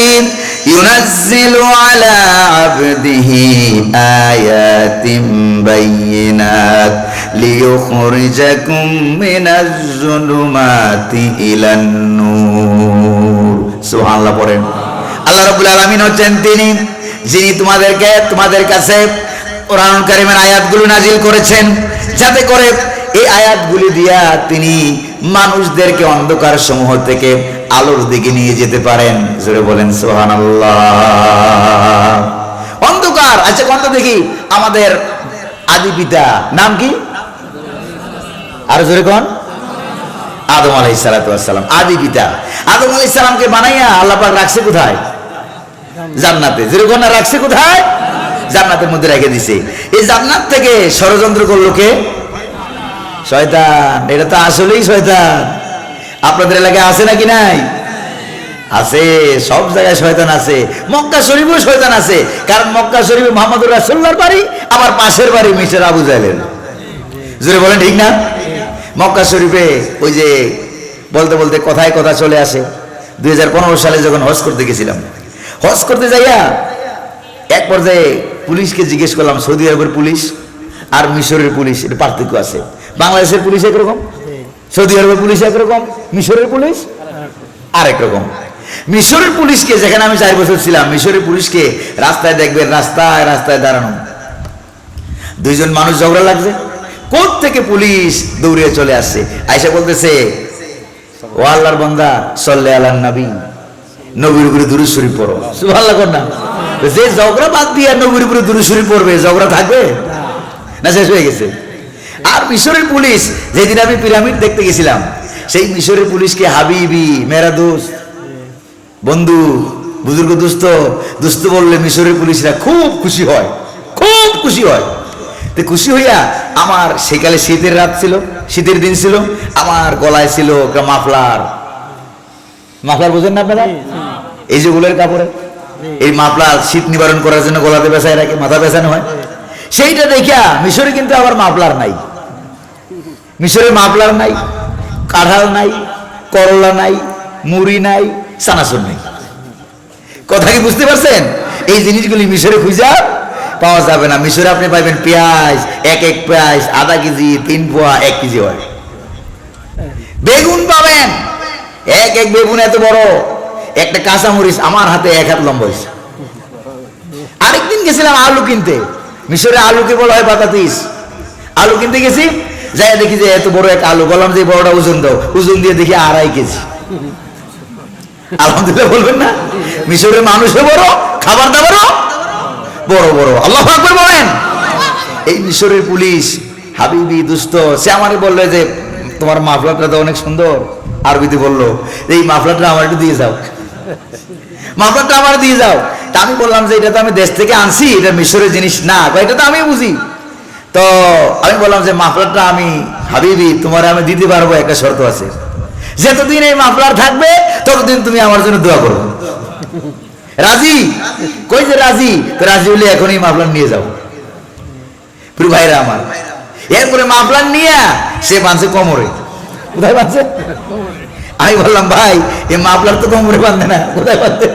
ইউনাজ্জিলু আলা আবদিহি আয়াতিন বাইয়িনাত লিইখরিজাকুম মিনাজ যুলুমাতি ইলান নূর। সুবহানাল্লাহ পড়েন। আল্লাহ রাব্বুল আলামিন হচ্ছেন তিনি যিনি তোমাদের কাছে কোরআনুল কারীমের আয়াতগুলো নাজিল করেছেন, যাতে করে এই আয়াতগুলি দিয়া তিনি মানুষদেরকে অন্ধকার সমূহ থেকে আলোর দিকে নিয়ে যেতে পারেন। জোরে বলেন সুবহানাল্লাহ। অন্ধকার, আচ্ছা কোন দেখি আমাদের আদি পিতা নাম কি? আর জোরে কোন? আদম আলাইহিস সালাতু ওয়াস সালাম। আদি পিতা আদম আলাইহিস সালামকে বানাইয়া আল্লাহ পাক রাখছে কোথায়? জান্নাতে। জোরে কোন? রাখছে কোথায়? জান্নাতের মধ্যে রেখে দিছে। এই জান্নাত থেকে ষড়যন্ত্র করলো কে? শয়তান। এটা তো আসলেই শয়তান। আপনাদের এলাকায় আছে নাকি নাই? আছে, সব জায়গায় শয়তান আছে। মক্কা শরীফেও শয়তান আছে, কারণ মক্কা শরীফে মুহাম্মদুর রাসূলুল্লাহর বাড়ি, আবার পাশের বাড়ি মিস্টার আবু জাহেলের। জোরে বলেন ঠিক না? মক্কা শরীফে ওই যে বলতে বলতে কথায় কথা চলে আসে। 2015 সালে যখন হজ করতে গেছিলাম, হজ করতে যাইয়া এক পর্যায়ে পুলিশকে জিজ্ঞেস করলাম, সৌদি আরবের পুলিশ আর মিশরের পুলিশ এটা পার্থক্য আছে? বাংলাদেশের পুলিশ একরকম, সৌদি আরবের পুলিশ একরকম, মিশরের পুলিশ আরেক রকম। মিশরের পুলিশকে, যেখানে আমি 4 বছর ছিলাম, মিশরের পুলিশকে রাস্তায় দেখবেন, রাস্তায় রাস্তায় দাঁড়ানো, দুইজন মানুষ ঝগড়া লাগছে, কোথ থেকে পুলিশ দৌড়িয়ে চলে আসছে, আয়েশা বলতেছে, ও আল্লাহর বান্দা সাল্লে আলান নবী, নবীর উপরে দুরূদ শরীফ পড়ো। সুবহানাল্লাহ কর না? যে ঝগড়া বাদ দিয়ে নবীর উপরে দুরূদ শরীফ পড়বে, ঝগড়া থাকবে না? শেষ হয়ে গেছে। আর মিশরের পুলিশ, যেদিন আমি পিরামিড দেখতে গেছিলাম, সেই মিশরের পুলিশকে হাবিবি, মেরা দোস্ত, বন্ধু, বুজুর্গ দোস্ত, দোস্ত বললে মিশরের পুলিশরা খুব খুশি হয়, খুব খুশি হয়। তো খুশি হইয়া আমার সেকালে শীতের রাত ছিল, শীতের দিন ছিল, আমার গলায় ছিল একটা মাফলার। মাফলার বোঝেন না আপনারা? এই যে উলের কাপড়ে এই মাফলার শীত নিবারণ করার জন্য গলাতে পেঁচায় রাখে, মাথা পেঁচানো হয়। সেইটা দেখিয়া মিশরে কিন্তু আবার মাফলার নাই, মিশরে মাফলার নাই, কাঁঠাল নাই, করলা নাই, মুড়ি নাই, চানাচুর নাই। কথা কি বুঝতে পারছেন? এই জিনিসগুলি মিশরে খুঁজা পাওয়া যাবে না। মিশরে আপনি পাইবেন পেঁয়াজ, এক এক পেঁয়াজ আধা কেজি, 3 পোয়া 1 কেজি হয়। বেগুন পাবেন, এক এক বেগুন এত বড়, একটা কাঁচামরিচ আমার হাতে 1 হাত লম্বা হয়েছে। আরেকদিন গেছিলাম আলু কিনতে, মিশরে আলুকে বলা হয় বাতাতিস। আলু কিনতে গেছি, যাই দেখি যে এত বড় এক আলু, বললাম যে বড়টা ওজন দাও, ওজন দিয়ে দেখি 2.5 কেজি। আলহামদুলিল্লাহ বলবেন না? মিশরের মানুষও বড়, খাবার দাবারও বড় বড়। আল্লাহু আকবার বলেন। এই মিশরের পুলিশ হাবিবি দোস্ত, সে আমাকে বললো যে তোমার মাফলারটা তো অনেক সুন্দর। আরবিতে বললো এই মাফলারটা আমার একটু দিয়ে যাও, মাফলারটা আমার দিয়ে যাও। তা আমি বললাম যে এটা তো আমি দেশ থেকে আনছি, এটা মিশরের জিনিস না, এটা তো আমি বুঝি। তো আমি বললাম যে মাফলারটা আমি হাবিবি তোমার আমি দিতে পারবো, একটা শর্ত আছে, যতদিন এই মাফলার থাকবে ততদিন তুমি আমার জন্য দোয়া করো। রাজি? কই যে রাজি? তো রাজি হলে এখনই মাফলার নিয়ে যাও। প্রিয় ভাইরা আমার, এরপরে মাফলার নিয়ে সে বাঁধছে কোমরে। কোথায় বাঁধছে? আমি বললাম ভাই এই মাফলার তো কোমরে বাঁধে না, কোথায় বাঁধে?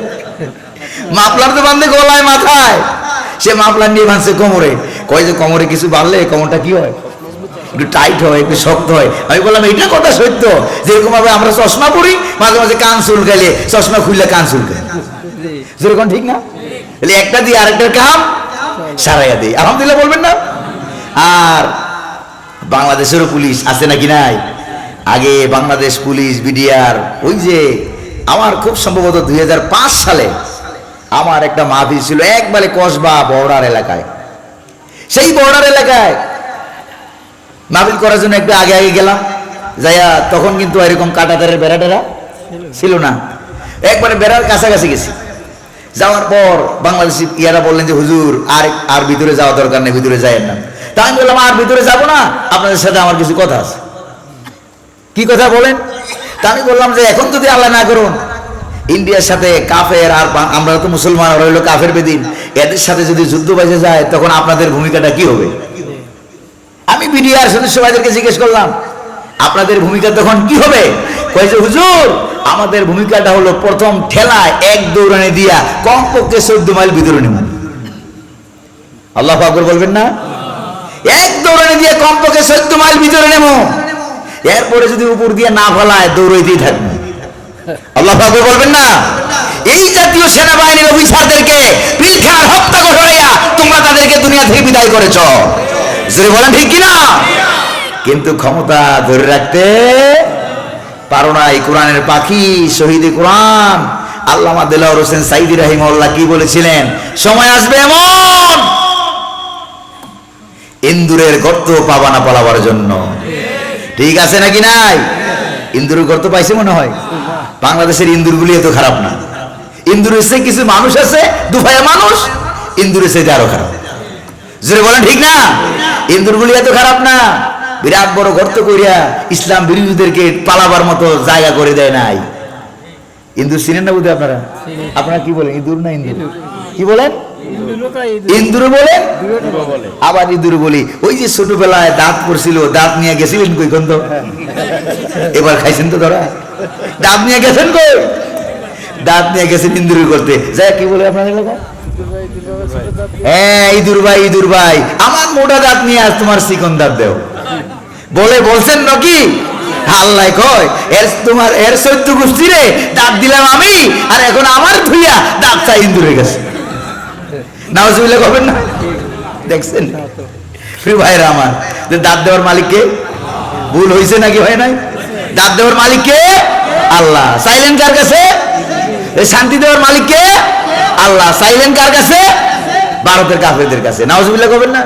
মাফলার তো বাঁধে গলায়, মাথায়। সে মাফলার নিয়ে বাঁধছে কোমরে। কয় যে কোমরে কিছু বাঁধলে কোমরটা কি হয়, একটু টাইট হয়, একটু শক্ত হয়। আমি বললাম এইটা কথা সত্য, যেরকম ভাবে আমরা চশমা পরি, মাঝে মাঝে কান চুলকাইলে চশমা খুললে কান চুলকায়, যেরকম ঠিক না? একটা দিয়ে আরেকটার কাম সারাইয়া দেয়। আলহামদুলিল্লাহ বলবেন না? আর বাংলাদেশেরও পুলিশ আছে নাকি নাই? আগে বাংলাদেশ পুলিশ বিডিআর, ওই যে আমার খুব সম্ভবত 2005 সালে আমার একটা মাহফিল ছিল একবারে কসবা বর্ডার এলাকায়। সেই বর্ডার এলাকায় মাহফিল করার জন্য একটু আগে আগে গেলাম, যাইয়া তখন কিন্তু এরকম কাঁটাতারের বেড়া টেরা ছিল না, একবারে বেড়ার কাছাকাছি গেছি। যাওয়ার পর বাংলাদেশি ইয়ারা বললেন যে হুজুর আর ভিতরে যাওয়া দরকার নেই, ভিতরে যায়েন না। তা আমি বললাম আর ভিতরে যাবো না, আপনাদের সাথে আমার কিছু কথা আছে। কি কথা বলেন? তা আমি বললাম যে এখন যদি আল্লাহ না করুন ইন্ডিয়ার সাথে কাফের, আর আমরা তো মুসলমান, ওরা হইলো কাফের বেদিন, এদের সাথে যদি যুদ্ধ বেজে যায় তখন আপনাদের ভূমিকাটা কি হবে? আমি বিডিআর সদস্য ভাইদেরকে জিজ্ঞেস করলাম আপনাদের ভূমিকা তখন কি হবে? কয় যে হুজুর আমাদের ভূমিকাটা হলো প্রথম ঠেলায় 1 দৌড়ানি দিয়া কমপক্ষে 14 মাইল ভিতরে নেব। আল্লাহু আকবার বলবেন না? 1 দৌড়ানি দিয়ে কমপক্ষে 14 মাইল ভিতরে নেব, এরপরে যদি উপর দিয়ে না ফলায় দৌড়াইতেই থাকবে। আল্লাহু আকবার বলবেন না? এই জাতীয় সেনাবাহিনীর অফিসারদেরকে পিলখানার হত্যা করাইয়া তোমরা তাদেরকে দুনিয়া থেকে বিদায় করেছো, যদি বলেন ঠিক কিনা? কিন্তু ক্ষমতা ধরে রাখতে পারো না। এই কোরআনের পাখি শহীদে কোরআন আল্লামা দেলাওয়ার হোসেন সাইদি রাহিমাহুল্লাহ কি বলেছিলেন? সময় আসবে এমন ইন্দুরের গর্ত পাবা না পালাবার জন্য। ঠিক আছে নাকি নাই? ইন্দুরের গর্ত পাইছে মনে হয়? বাংলাদেশের ইন্দুরগুলি এত খারাপ না। ইন্দুরের চেয়ে কিছু মানুষ আছে, দুভাইয়া মানুষ, ইন্দুরের চেয়ে আরো খারাপ। যদি বলেন ঠিক না? ইন্দুরগুলি এত খারাপ না, বিরাট বড় গর্ত করিয়া ইসলাম বিরোধীদেরকে পালাবার মতো জায়গা করে দেয় নাই। ইন্দুর চিনেন না বুঝে আপনারা? আপনারা কি বলেন, ইন্দুর না ইন্দুর? কি বলেন? ইন্দুর বলে, আবার ইন্দুর বলি। ওই যে ছোটবেলায় দাঁত পড়ছিল, দাঁত নিয়ে গেছিলেন কই কোন? তো এবার খাইছেন তো ধরা, দাঁত নিয়ে গেছেন কই? দাঁত নিয়ে গেছেন ইন্দুর করতে। যাই কি বলে আপনাদের এলাকা? হ্যাঁ ইঁদুর ভাই, ইঁদুর ভাই আমার মোটা দাঁত নিয়ে আজ তোমার চিকন দাঁত দেও বলে বলছেন নাকি? আল্লাহ কয় এর 14 গোষ্ঠী রে দাঁত দিলাম আমি, আর এখন আমার ধুইয়া দাঁত চাই ইন্দুরে গেছে। নাউজুবিল্লাহ করবেন না? দেখছেন প্রিয় ভাইরা আমার, দাঁত দেওয়ার মালিককে ভুল হয়েছে নাকি হয় নাই? দাঁত দেওয়ার মালিককে আল্লাহ, চাইলেন কার কাছে? শান্তি দেওয়ার মালিককে আল্লাহ, চাইলেন কার কাছে? ভারতের কাফেরদের কাছে। নাউজুবিল্লাহ করবেন না?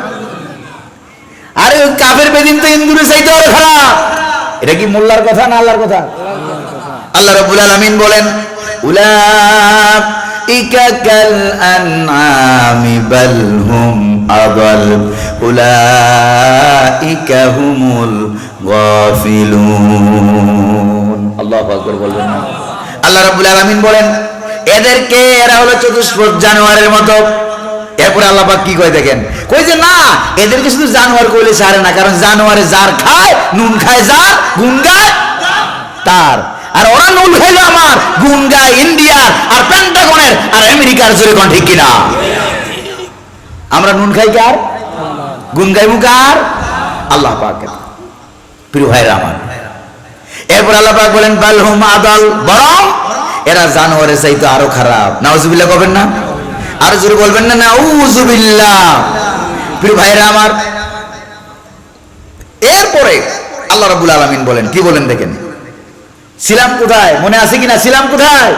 আরে ওই কাফের বেদিন তো ইন্দুরে চাইতে আরো খারাপ। এটা কি মোল্লার কথা না আল্লাহর কথা? আল্লাহ রাব্বুল আলামিন বলেন উলাইকা কাল আনআমি বাল হুম আদাল উলাইকা হুমুল গাফিলুন। আল্লাহু আকবার বলবেন না? আল্লাহ রাব্বুল আলামিন বলেন এদেরকে, এরা হলো চতুষ্পদ জানোয়ারের মতো। এরপরে আল্লাহ পাক কি কয় দেখেন, কই যে না এদেরকে শুধু জানোয়ার কইলে সারে না, কারণ জানোয়ারে যার খায় নুন খায় যার, গুণ গায় তার। আর ওরা নুন খাইলো আমার, গুণ গায় ইন্ডিয়ার আর পেন্টাগনের আর আমেরিকার। জোরে কোন ঠিক কিনা? আমরা নুন খাই কার, গুণ গাই মুকার? আল্লাহ পাকের। প্রিয় ভাইরা আমার, এরপর আল্লাহ পাক বলেন বালহুম আদাল, বরং এরা জানোয়ারের চাইতে আরো খারাপ। নাউজুবিল্লাহ বলবেন না? আর জোরে বলবেন না নাউজুবিল্লাহ? প্রিয় ভাইরা আমার, এরপরে আল্লাহ রাব্বুল আলামিন বলেন কি বলেন দেখেন, ছিলাম কোথায়? মনে আছে কিনা? ছিলাম কোথায়?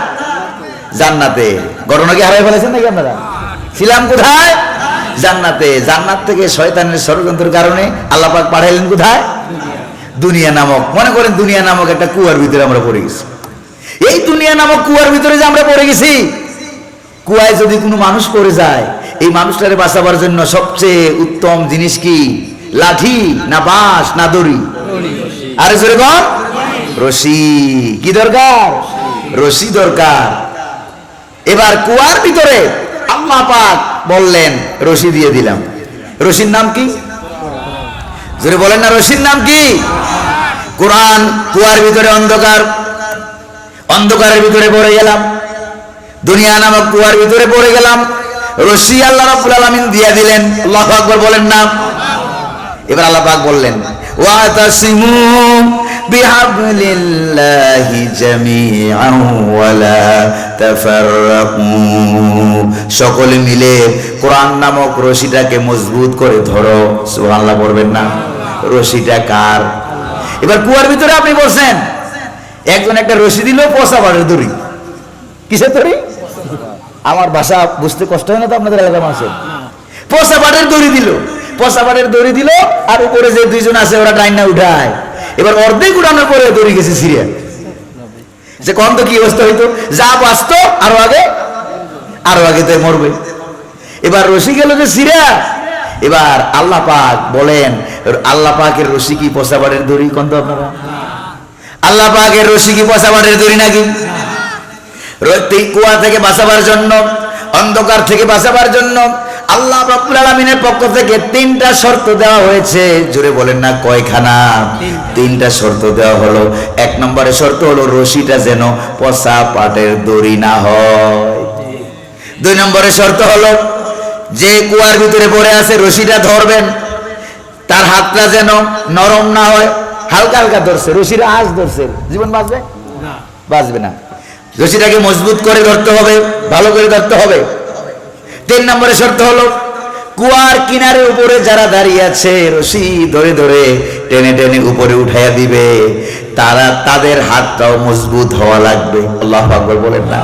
জান্নাতে। ঘটনা কি হারাই ফেলেছেন নাকি আপনারা? ছিলাম কোথায়? জান্নাতে। জান্নাত থেকে শয়তানের ষড়যন্ত্রের কারণে আল্লাহ পাক পাঠাইলেন কোথায়? দুনিয়া নামক, মনে করেন দুনিয়া নামক একটা কুয়ার ভিতরে আমরা পড়ে গেছি। এই দুনিয়া নামক কুয়ার ভিতরে যে আমরা পড়ে গেছি, কুয়ায় যদি কোনো মানুষ পড়ে যায়, এই মানুষটারে বাঁচাবার জন্য সবচেয়ে উত্তম জিনিস কি? লাঠি না বাঁশ না দড়ি? আরে জোরে বল, রশি। কি দরকার? রশি দরকার। এবার কুয়ার ভিতরে আল্লাহ পাক বললেন রশি দিয়ে দিলাম। রশির নাম কি? জোরে বলেন না, রশির নাম কি? কোরআন। কুয়ার ভিতরে অন্ধকার, অন্ধকারের ভিতরে পড়ে গেলাম, দুনিয়া নামক কুয়ার ভিতরে পড়ে গেলাম, রশি আল্লাহ রাব্বুল আলামিন দিয়ে দিলেন। আল্লাহু আকবার বলেন না? এবার আল্লাহ পাক বললেন ওয়াতাসিমু বিহাবলিল্লাহি জামিআন ওয়া লা তাফাররাকু, সকলে মিলে কোরআন নামক রশিটাকে মজবুত করে ধরো। সুবহানাল্লাহ বলবেন না? রশিটা কার? এবার কুয়ার ভিতরে আপনি বলছেন, একজন একটা রশি দিল, পচা বাড়ির দড়ি। কিসের দড়ি? আমার ভাষা বুঝতে কষ্ট হয় না তো আপনাদের এলাকার মানুষের? পচা বাড়ির দড়ি দিল, পচা বাড়ির দড়ি দিল, আর উপরে যে দুইজন আছে ওরা টাইনা উঠায়। এবার অর্ধেক উঠানোর পরে দড়ি গেছে সিরিয়া। যে কম তো কি অবস্থা হইতো, যা বাঁচত আরো আগে, আরো আগে তো মরবে। এবার রশি গেল যে সিরিয়া। এবার আল্লাহ পাক বলেন, আল্লাহ পাকের রশি কি পচা বাড়ির দড়ি? কোন তো আপনারা? আল্লাহ পাকের রশি কি পচা বাড়ির দড়ি নাকি? কুয়া থেকে বাঁচাবার জন্য, অন্ধকার থেকে বাঁচাবার জন্য আল্লাহ রাব্বুল আলামিনের পক্ষ থেকে তিনটা শর্ত দেওয়া হয়েছে। জোরে বলেন না কয়খানা? তিনটা শর্ত দেওয়া হলো। এক নম্বরে শর্ত হলো রশিটা যেন পচা পাটের দড়ি না হয়। দুই নম্বরে শর্ত হলো যে কুয়ার ভিতরে পড়ে আছে রশিটা ধরবেন, তার হাতটা যেন নরম না হয়, হালকা হালকা ধরছে, রশির আঁচ ধরছে, জীবন বাঁচবে না? বাঁচবে না। রশিটাকে মজবুত করে ধরতে হবে, ভালো করে ধরতে হবে। তিন নম্বরে শর্ত হলো কুয়ার কিনারে উপরে যারা দাঁড়িয়ে আছে রশি ধরে ধরে টেনে টেনে উপরে উঠাইয়া দিবে, তারা তাদের হাতটাও মজবুত হওয়া লাগবে। আল্লাহু আকবার বলেন না?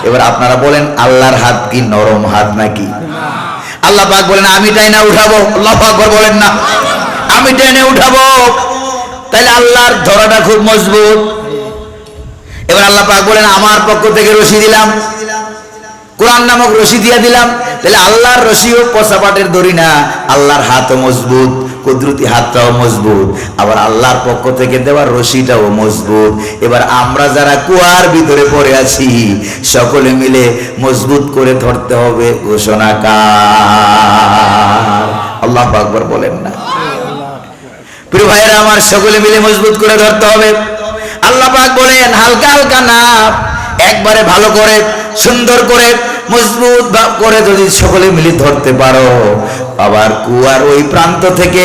এবার আপনারা বলেন আল্লাহর হাত কি নরম হাত নাকি? আল্লাহ পাক বলেন আমি টাইনা উঠাবো। আল্লাহু আকবার বলেন না? আমি টেনে উঠাবো, তাহলে আল্লাহর ধরাটা খুব মজবুত। এবার আল্লাহ পাক বলেন আমার পক্ষ থেকে রশি দিলাম, কোরআন নামক রশি দিয়ে দিলাম, তাহলে আল্লাহর রশিও পচা পাটের দড়ি না, আল্লাহর হাতও মজবুত, কুদরতি হাতটাও মজবুত, আবার আল্লাহর পক্ষ থেকে দেওয়ার রশিটাও মজবুত। এবার আমরা যারা কুয়ার ভিতরে পড়ে আছি সকলে মিলে মজবুত করে ধরতে হবে। ঘোষণাকার আল্লাহু আকবার বলেন না? প্রিয় ভাইরা আমার, সকলে মিলে মজবুত করে ধরতে হবে। আল্লাহ পাক বলেন হালকা হালকা না, একবারে ভালো করে সুন্দর করে মজবুত করে যদি সকলে মিলে ধরতে পারো, আবার কুয়ার ওই প্রান্ত থেকে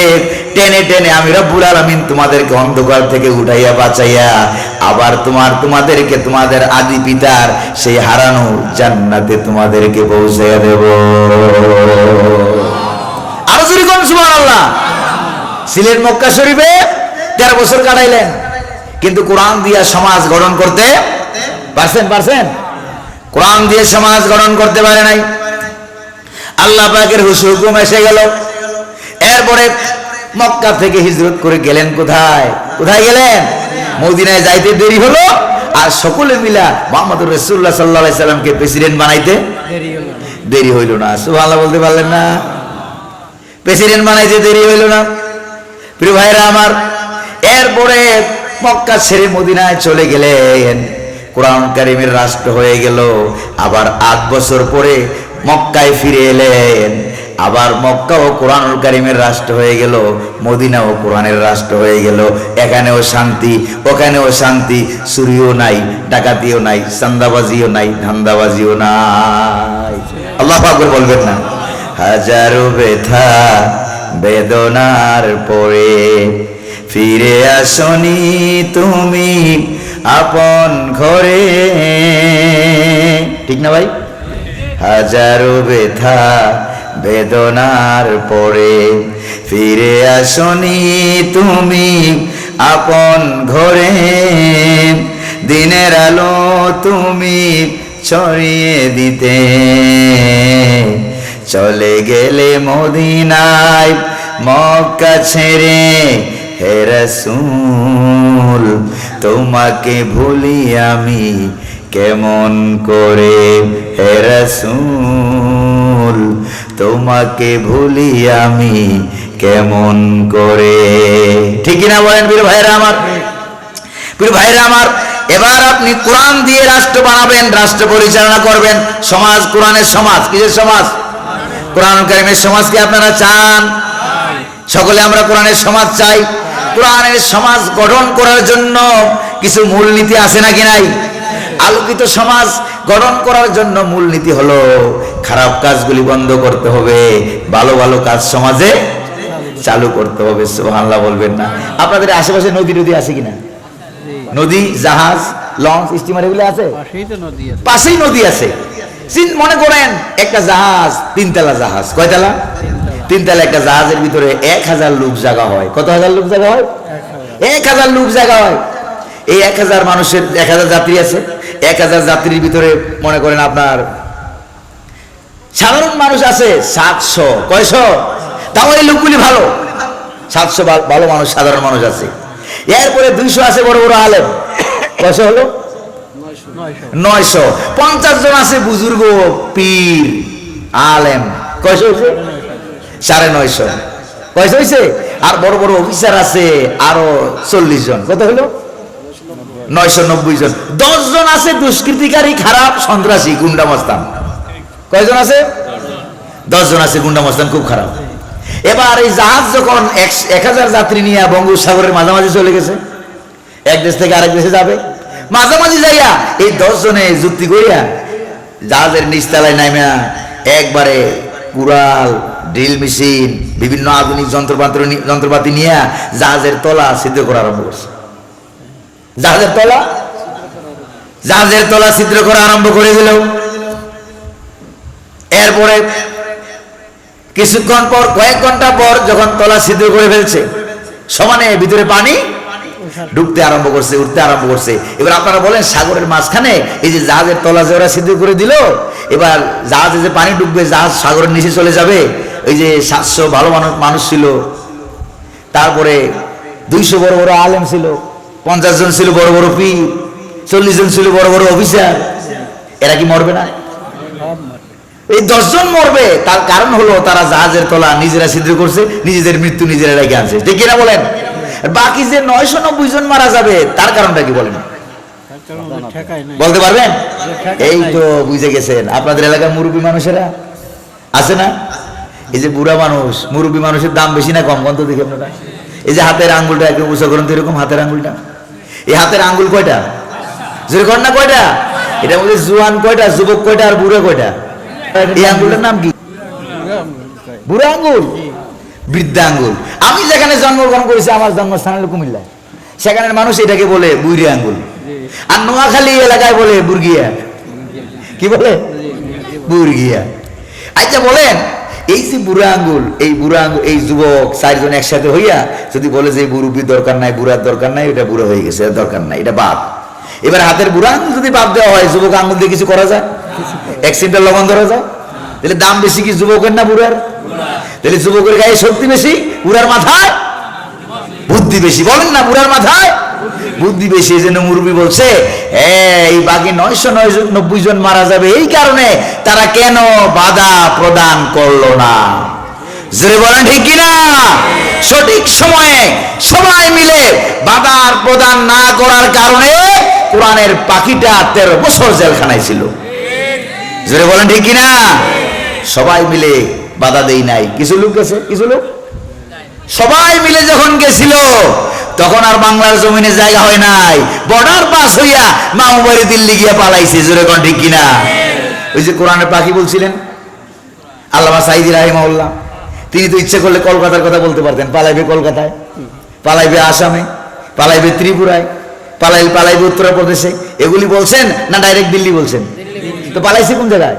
টেনে টেনে আমি রব্বুল আলামিন তোমাদেরকে অন্ধকার থেকে উঠাইয়া বাঁচাইয়া আবার তোমাদেরকে তোমাদের আদি পিতার সেই হারানো জান্নাতে তোমাদেরকে পৌঁছাইয়া দেব। আরো জোরে কোন সুবহানাল্লাহ। ছিলেন মক্কা শরীফে 13 বছর কাটাইলেন, কিন্তু কোরআন দিয়া সমাজ গঠন করতে পারছেন? কোরআন দিয়ে সমাজ গঠন করতে পারে নাই। আল্লাহ পাকের হুকুম এসে গেল। এরপরে মক্কা থেকে হিজরত করে গেলেন কোথায়? কোথায় গেলেন? মদিনায় যাইতে দেরি হলো, আর সকলে মিলা মুহাম্মদুর রাসূলুল্লাহ সাল্লাল্লাহু আলাইহি সাল্লামকে প্রেসিডেন্ট বানাইতে দেরি হইল না। সুবহানাল্লাহ বলতে পারলেন না? প্রেসিডেন্ট বানাইতে দেরি হইল না। প্রিয় ভাইরা আমার, এরপরে মক্কা ছেড়ে মদিনায় চলে গেলেন, কোরআন কারীমের রাষ্ট্র হয়ে গেল। আবার 8 বছর পরে মক্কায় ফিরে এলেন, আবার মক্কাও কোরআনুল কারীমের রাষ্ট্র হয়ে গেল, মদিনাও কোরআনের রাষ্ট্র হয়ে গেল। এখানেও শান্তি, ওখানেও শান্তি, চুরিও নাই, ডাকাতিও নাই, চাঁদাবাজিও নাই, ধান্দাবাজিও নাই। আল্লাহু আকবার বলবেন না? হাজারো ব্যথা বেদনার পরে ফিরে আসনি তুমি আপন ঘরে, ঠিক না ভাই? হাজারো ব্যথা বেদনার পরে ফিরে আসনি তুমি আপন ঘরে, দিনের আলো তুমি ছড়িয়ে দিতে চলে গেলে মদিনায় মক্কা ছেড়ে। হে রাসূল তোমাকে ভুলি আমি কেমন করে, হে রাসূল তোমাকে ভুলি আমি কেমন করে, ঠিক না বলেন প্রিয় ভাইরা আমার? প্রিয় ভাইরা আমার, এবার আপনি কোরআন দিয়ে রাষ্ট্র বানাবেন, রাষ্ট্র পরিচালনা করবেন। সমাজ কোরআনের সমাজ, কিসের সমাজ? কোরআন কারীমের সমাজকে আপনারা চান? সকলে আমরা কোরআনের সমাজ চাই। কোরআনের সমাজ গঠন করার জন্য কিছু মূলনীতি আছে নাকি নাই? আলোকিত সমাজ গঠন করার জন্য মূলনীতি হলো খারাপ কাজগুলি বন্ধ করতে হবে, ভালো ভালো কাজ সমাজে চালু করতে হবে। সুবহানাল্লাহ বলবেন না? আপনাদের আশেপাশে নদী নদী আছে কিনা? নদী, জাহাজ, লঞ্চ, স্টিমার এগুলো আছে? পাশেই নদী আছে। মনে করেন একটা জাহাজ, 3 তলা জাহাজ। কয়তলা? 3 তলা একটা জাহাজের ভিতরে 1000 লোক জায়গা হয়। কত হাজার লোক জায়গা হয়? 1000 লোক জায়গা হয়। এই 1000 মানুষের 1000 যাত্রী আছে। 1000 যাত্রীর ভিতরে মনে করেন আপনার সাধারণ মানুষ আছে 700। কয়শো? তাও এই লোকগুলি ভালো, 700 ভালো মানুষ, সাধারণ মানুষ আছে। এরপরে 200 আছে বড় বড় আলেম। কয়শো হলো? 900। 50 জন আছে বুজুর্গ, পীর, আলেম। কয়শো হয়েছে? 950। কয়শো হয়েছে? আর বড় বড় অফিসার আছে আরো 40 জন। কত হলো? 990 জন। 10 জন আছে দুষ্কৃতিকারী, খারাপ, সন্ত্রাসী, গুন্ডা মস্তান। কয়জন আছে? 10 জন আছে গুন্ডা মস্তান, খুব খারাপ। এবার এই জাহাজ যখন 1000 যাত্রী নিয়ে বঙ্গোপসাগরের মাঝামাঝি চলে গেছে, এক দেশ থেকে আরেক দেশে যাবে, মাঝামাঝি যাইয়া এই 10 জনে যুক্তি করিয়া জাহাজের নিচতলায় নামিয়া একবারে কুড়াল, ড্রিল মেশিন, বিভিন্ন আধুনিক যন্ত্রপাতি নিয়ে জাহাজের তলা ছিদ্র করা আরম্ভ করছে। জাহাজের তলা ছিদ্র করা আরম্ভ করে দিল। এরপরে কিছুক্ষণ পর, কয়েক ঘন্টা পর যখন তলা ছিদ্র করে ফেলছে, সমানে ভিতরে পানি ঢুকতে আরম্ভ করছে, উঠতে আরম্ভ করছে। এবার আপনারা বলেন, সাগরের মাঝখানে এই যে জাহাজের তলা যে ওরা ছিদ্র করে দিল, এবার জাহাজে যে পানি ঢুকবে, জাহাজ সাগরের নিচে চলে যাবে। ওই যে 700 ভালো মানুষ ছিল, তারপরে 200 বড় বড় আলেম ছিল, 50 জন ছিল বড় বড় পীর, 40 জন ছিল বড় বড় অফিসার। এরা কি মরবে না? এই 10 জন মরবে। তার কারণ হলো তারা জাহাজের তলা নিজেরা ছিদ্র করছে, নিজেদের মৃত্যু নিজেরা রেখে আনছে, ঠিক কিনা বলেন? বাকি যে 990 জন মারা যাবে, তার কারণটা কি বলেন? বলতে পারবেন? এই তো বুঝে গেছেন। আপনাদের এলাকার মুরব্বী মানুষেরা আছে না? এই যে বুড়া মানুষ, মুরব্বী মানুষের দাম বেশি না কম? কত দেখি আপনারা? এই যে হাতের আঙ্গুলটা একদম উঁচা করুন তো, এরকম হাতের আঙ্গুলটা। এই হাতের আঙ্গুল কয়টা? জোরে কর না, কয়টা? এটার মধ্যে জোয়ান কয়টা, যুবক কয়টা, আর বুড়া কয়টা? এই আঙ্গুলটার নাম কি? বুড়া আঙ্গুল, বৃদ্ধা আঙ্গুল। আমি যেখানে জন্মগ্রহণ করেছি, আমার জন্মস্থান হলো কুমিল্লা, সেখানের মানুষ এটাকে বলে বুড়ি আঙ্গুল। আর নোয়াখালী এলাকায় বলে বুর্গিয়া। কি বলে? বুর্গিয়া। আচ্ছা বলেন, এই যে বুড়া আঙ্গুল, এই বুড়া আঙ্গুল, এই যুবক 4 জন একসাথে হইয়া যদি বলে যে মুরব্বির দরকার নাই, বুড়ার দরকার নাই, এটা বুড়া হয়ে গেছে, দরকার নাই, এটা বাপ। এবার হাতের বুড়া আঙ্গুল যদি বাপ দেওয়া হয়, যুবক আঙ্গুল দিয়ে কিছু করা যায়? 1 সিন্টার লবণ ধরা যায়? তাহলে দাম বেশি কি যুবকের না বুড়ার? তাহলে যুবকের গায়ে শক্তি বেশি, বুড়ার মাথায় বুদ্ধি বেশি। বলেন না, বুড়ার মাথায় বুদ্ধি বেশি। এই জন্য মুরব্বী বলছে এই বাকি 999 জন মারা যাবে, এই কারণে তারা কেন বাধা প্রদান করলো না? জোরে বলেন ঠিক কিনা? সঠিক সময়ে সবাই মিলে বাধা প্রদান না করার কারণে কোরআনের পাখিটা 13 বছর জেলখানায় ছিল। জোরে বলেন ঠিক কিনা? সবাই মিলে বাধা দেই নাই, কিছু লোক গেছে, কিছু লোক সবাই মিলে যখন গেছিল তখন আর বাংলার জমিনে জায়গা হয় নাই, বর্ডার পাস হইয়া মামুবাড়ি দিল্লি গিয়া পালাইছে। জোরে কোন ঠিক কিনা? ওই যে কোরআনের পাখি বলছিলেন আল্লামা সাঈদী রাহিমাহুল্লাহ, তিনি তো ইচ্ছে করলে কলকাতার কথা বলতে পারতেন। পালাইবে কলকাতায়, পালাইবে আসামে, পালাইবে ত্রিপুরায়, পালাইবে উত্তরপ্রদেশে, এগুলি বলছেন না ডাইরেক্ট দিল্লি বলছেন? তো পালাইছে কোন জায়গায়?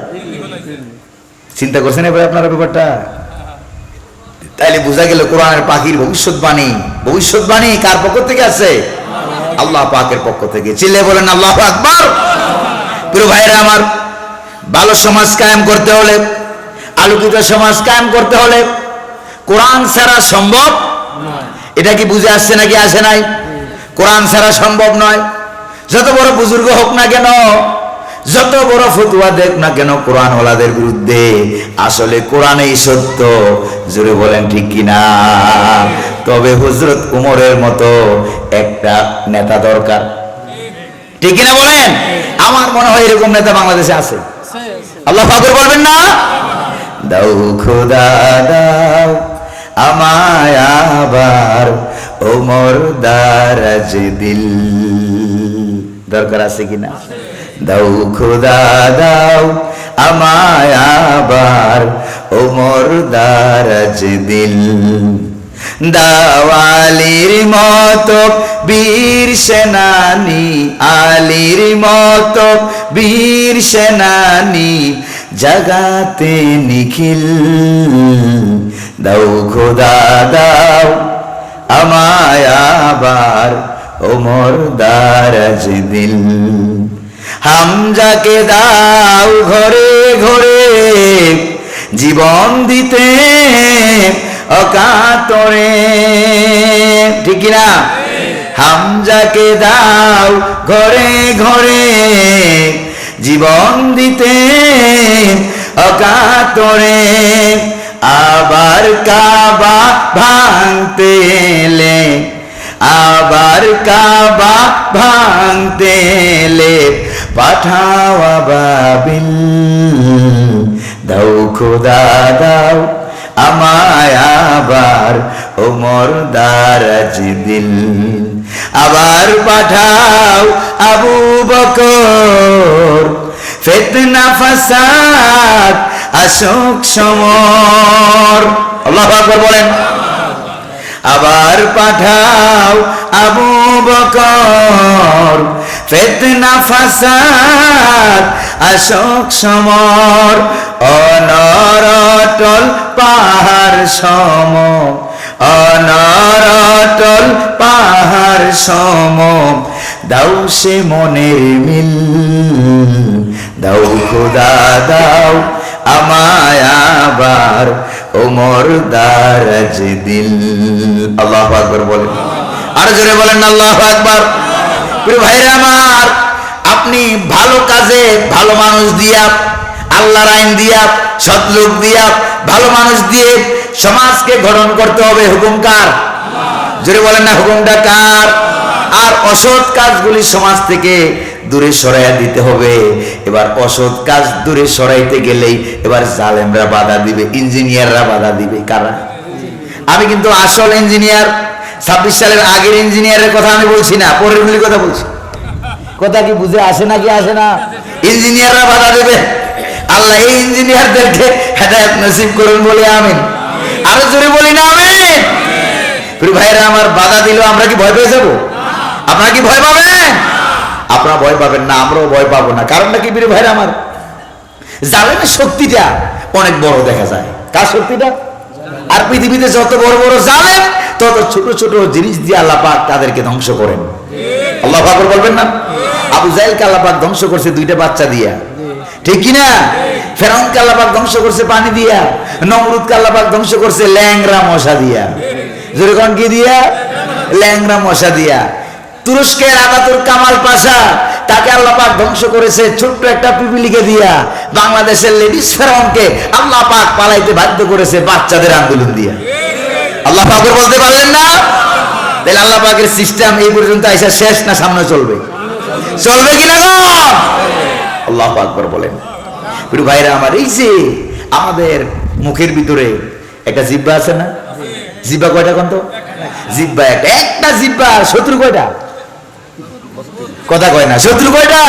চিন্তা করছেন এবার আপনারা ব্যাপারটা? তাইলে বোঝা গেল কোরআনের পাখির ভবিষ্যৎবাণী কার পক্ষ থেকে আছে? আল্লাহ পাকের পক্ষ থেকে। চিল্লে বলেন আল্লাহু আকবার। প্রিয় ভাইরা আমার, ভালো সমাজ কায়েম করতে হলে, আলোকিত সমাজ কায়েম করতে হলে কোরআন ছাড়া সম্ভব। এটা কি বুঝে আসছে নাকি আসে নাই? কোরআন ছাড়া সম্ভব নয়। যত বড় বুজুর্গ হোক না কেন, যত বড় ফতুয়া দেখ না কেন কোরআন ওয়ালাদের বিরুদ্ধে, আসলে কোরআনেই সত্য। জোরে বলেন ঠিক কিনা? তবে হযরত উমরের মতো একটা নেতা দরকার, ঠিক কিনা বলেন? আমার মনে হয় এরকম নেতা বাংলাদেশে আছে। আল্লাহু আকবার বলবেন না? দাও খোদা দাও আমায় আবার ওমর দারাজ দিল। দরকার আছে কিনা? দাও খোদা দাও আমায় আবার ওমর দারাজ দিল। দাও আলীর মতো বীর সেনানি, আলীর মতো বীর সেনানি জাগাতে নিখিল। দাও খোদা দাও আমায় আবার ওমর দারাজ দিল। হামজাকে দাও ঘরে ঘরে জীবন দিতে অকাতরে, ঠিক কিনা? হামজাকে দাও ঘরে ঘরে জীবন দিতে অকাতরে। আবার কাবা ভাঙতে এলে, আবার কাবা ভাঙতে এলে পাঠাও আবাবিল। দাও খোদা দাও আমায় আবার ওমর দারাজ দিল। আবার পাঠাও আবু বকর, ফিতনা ফাসাদ আসুক সমর। আল্লাহু আকবার বলেন। আবার পাঠাও আবু বকর, ফিতনা ফাসাদ আসুক সমর। অনর অটল পাহাড় সম, অনর অটল পাহাড় সম দাও সে মনের মিল। দাও খোদা দাও আমায় আবার ওমর দারাজ দিল। আল্লাহু আকবার বলেন। আর জোরে বলেন আল্লাহু আকবার। প্রিয় ভাইরা আমার, আপনি ভালো কাজে ভালো মানুষ দিয়া, আল্লাহর আইন দিয়া, সৎ লোক দিয়া, ভালো মানুষ দিয়ে সমাজকে গঠন করতে হবে। হুকুম কার? জোরে বলেন না, হুকুমটা কার? আর অসৎ কাজগুলি সমাজ থেকে দূরে সরাইয়া দিতে হবে। এবার অসৎ কাজ দূরে সরাইতে গেলেই এবার জালেমরা বাধা দিবে, ইঞ্জিনিয়াররা বাধা দিবে। কারা? আমি কিন্তু আসল ইঞ্জিনিয়ার 26 সালের আগের ইঞ্জিনিয়ারের কথা আমি বলছি না, পরের গুলি কথা বলছি। কথা কি বুঝে আসে নাকি আসে না? ইঞ্জিনিয়াররা বাধা দেবে। আল্লাহ এই ইঞ্জিনিয়ারদেরকে হেদায়েত নসিব করুন বলে আমিন। আরো জোরে বলি না আমিন। প্রিয় ভাইরা আমার, বাধা দিলেও আমরা কি ভয় পেয়ে যাবো? আপনারা কি ভয় পাবেন? আপনারা ভয় পাবেন না, আমরাও ভয় পাবো না। কারণটা কি প্রিয় ভাইরা আমার? জালেমের শক্তিটা অনেক বড় দেখা যায়। কার শক্তিটা? আর পৃথিবীতে যত বড় বড় জালেম, তত ছোট ছোট জিনিস দিয়ে আল্লাহ পাক তাদেরকে ধ্বংস করেন। আল্লাহু আকবার বলবেন না? আবু জাহেলকে আল্লাহ পাক ধ্বংস করছে 2টা বাচ্চা দিয়া, ঠিক কিনা? ফেরাউনকে আল্লাহ পাক ধ্বংস করছে পানি দিয়া, নমরুদকে আল্লাহ পাক ধ্বংস করছে ল্যাংরা মশা দিয়া। যেরকম কি দিয়া? ল্যাংরা মশা দিয়া। তুরস্কের আতাতুর কামাল পাশা, তাকে আল্লাহ পাক ধ্বংস করেছে ছোট্ট একটা পিপিলিকে দিয়া। বাংলাদেশের লেডিস ফেরাউনকে আল্লাহ পাক পালাইতে বাধ্য করেছে বাচ্চাদের আন্দোলন দিয়া। আল্লাহ পাকের বলতে পারলেন না? তাহলে আল্লাহ পাকের সিস্টেম এই পর্যন্ত আইসা শেষ না সামনে চলবে? চলবে কিনা গো? আল্লাহু আকবার বলেন। প্রিয় ভাইরা আমার, এই যে আমাদের মুখের ভিতরে একটা জিহ্বা আছে না? জিহ্বা কয়টা কোন তো? জিহ্বা একটা। একটা জিহ্বা শত্রু কয়টা? কথা কয় না। শত্রু কয়টা?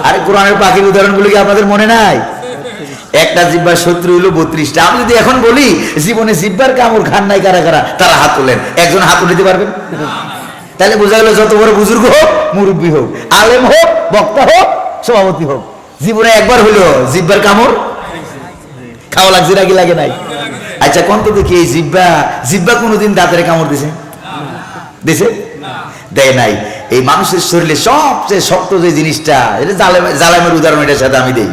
আরে কোরআনের পাখির উদাহরণগুলো কি আপনাদের মনে নাই? একটা জিহ্বার শত্রু হলো 32টা। আমি যদি এখন বলি জীবনে জিহ্বার কামড় খান নাই কারা কারা, তারা হাত তোলেন। একজন হাত তুলতে পারবেন? তাহলে বোঝা গেল যত বড় বুজুর্গ হোক, মুরব্বী হোক, আলেম হোক, বক্তা হোক, সভাপতি হোক, জীবনে একবার হলো জিহ্বার কামড় খাওয়া লাগছে নাকি লাগে নাই? আচ্ছা কোন তো দেখি, এই জিহ্বা কোনোদিন দাঁতের কামড় দিছে? দিছে? দেয় নাই। এই মানুষের শরীরে সবচেয়ে শক্ত যে জিনিসটা, এটা জালেমের উদাহরণ এটার সাথে আমি দেই।